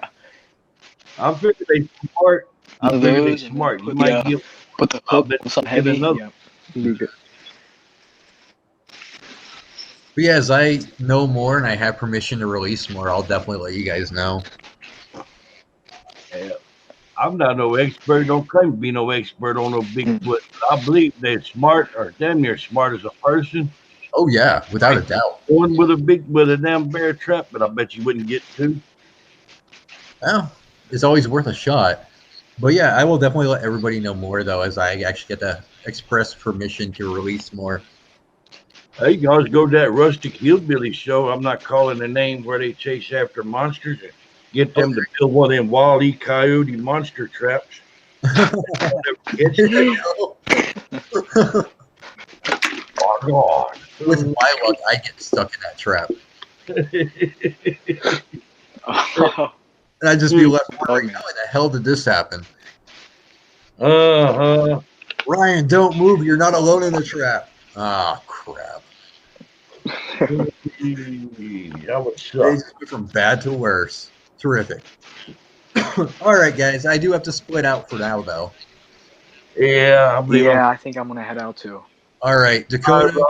I'm figuring they smart. I'm figuring they smart. You might get put the hook on something heavy. Another. Yeah. But yeah, as I know more and I have permission to release more, I'll definitely let you guys know. Yeah. I'm not no expert. Don't claim to be no expert on no Bigfoot. I believe they're smart or damn near smart as a person. Oh yeah, without a doubt. One with a damn bear trap, but I bet you wouldn't get two. Well, it's always worth a shot. But yeah, I will definitely let everybody know more though, as I actually get to express permission to release more. Hey, you can always go to that Rustic Hillbilly show. I'm not calling the name where they chase after monsters and get them to build one of them Wile E. Coyote monster traps. Oh, God. With my luck, I get stuck in that trap. And I'd just be left wondering, how in the hell did this happen? Ryan, don't move. You're not alone in the trap. Ah, crap. That would suck. From bad to worse. Terrific. All right, guys. I do have to split out for now, though. Yeah, I think I'm going to head out, too. All right, Dakota,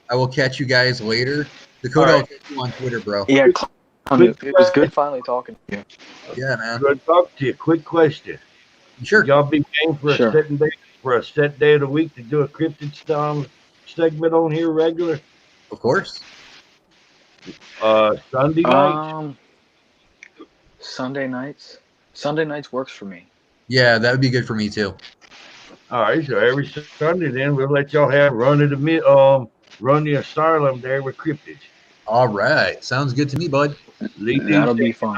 I will catch you guys later. Dakota, I'll catch you on Twitter, bro. Yeah, it was good finally talking to you. Yeah, man. Good to talk to you. Quick question. Sure. Y'all be game for a set day of the week to do a cryptid style segment on here regular? Of course. Sunday night? Sunday nights works for me. Yeah, that would be good for me too. All right, so every Sunday then we'll let y'all have run the asylum there with cryptids. All right, sounds good to me, bud. That'll be fun.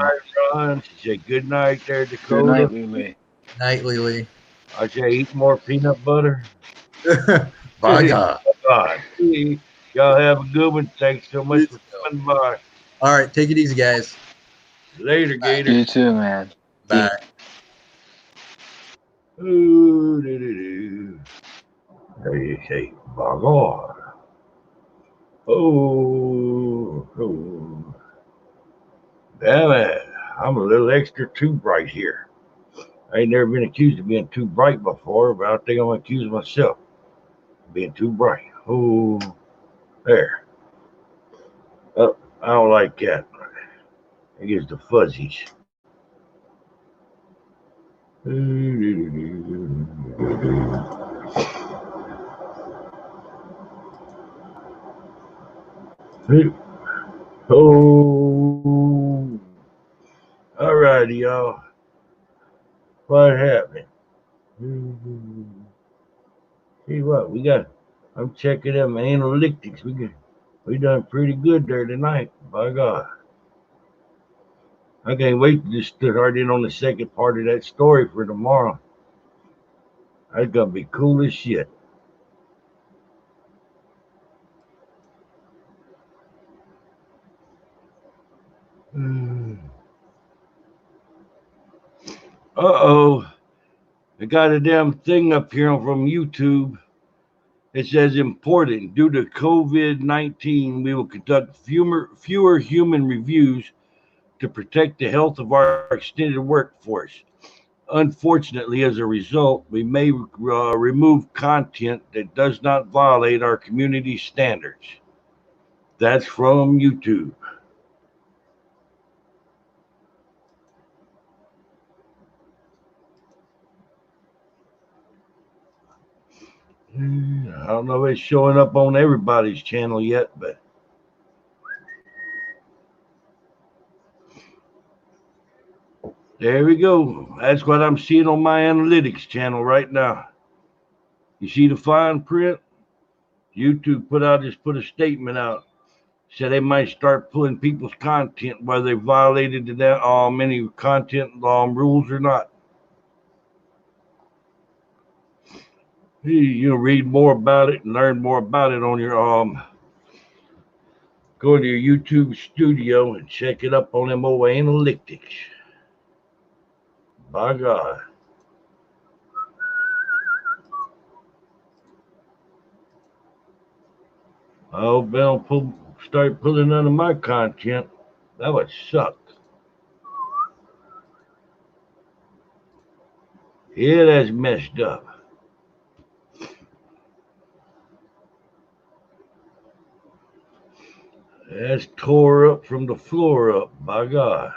Ron. Say good night there, Dakota. Good night, Lily. Night, Lily. I say eat more peanut butter. Bye, God. God. Y'all have a good one. Thanks so much for coming by. All right, take it easy, guys. Later, Gator. You too, man. Bye. Ooh, Hey, by God. Oh. Damn it. I'm a little extra too bright here. I ain't never been accused of being too bright before, but I think I'm accused myself of being too bright. Oh, there. Oh, I don't like that. It gives the fuzzies. Oh, all righty, y'all. What happened? See what we got? I'm checking them analytics. We done pretty good there tonight. By God. I can't wait to just start in on the second part of that story for tomorrow. That's gonna be cool as shit. Uh-oh. I got a damn thing up here from YouTube. It says important. Due to COVID-19, we will conduct fewer human reviews to protect the health of our extended workforce. Unfortunately, as a result, we may remove content that does not violate our community standards. That's from YouTube. I don't know if it's showing up on everybody's channel yet, but there we go. That's what I'm seeing on my analytics channel right now. You see the fine print? YouTube put a statement out. Said they might start pulling people's content whether they violated any content rules or not. You'll read more about it and learn more about it on your go to your YouTube studio and check it up on them old analytics. By God. I hope they don't start pulling none of my content. That would suck. Yeah, that's messed up. That's tore up from the floor up, by God.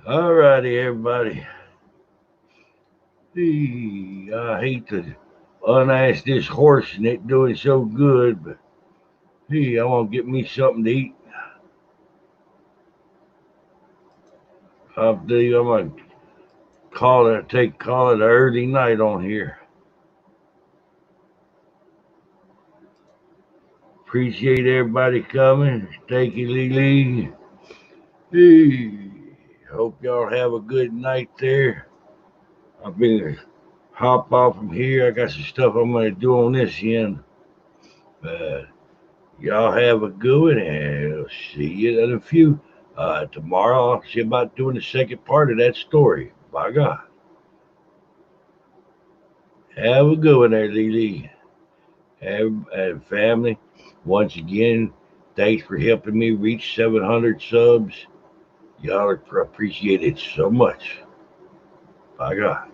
All righty, everybody. I hate to unask this horse and it doing so good, but I want to get me something to eat. I'm gonna call it an early night on here. Appreciate everybody coming. Thank you, Lee. Hope y'all have a good night there. I'm gonna hop off from here. I got some stuff I'm gonna do on this end. Y'all have a good one, and I'll see you in a few. Tomorrow, I'll see about doing the second part of that story. By God. Have a good one there, Lee. And family, once again, thanks for helping me reach 700 subs. Y'all appreciate it so much. By God.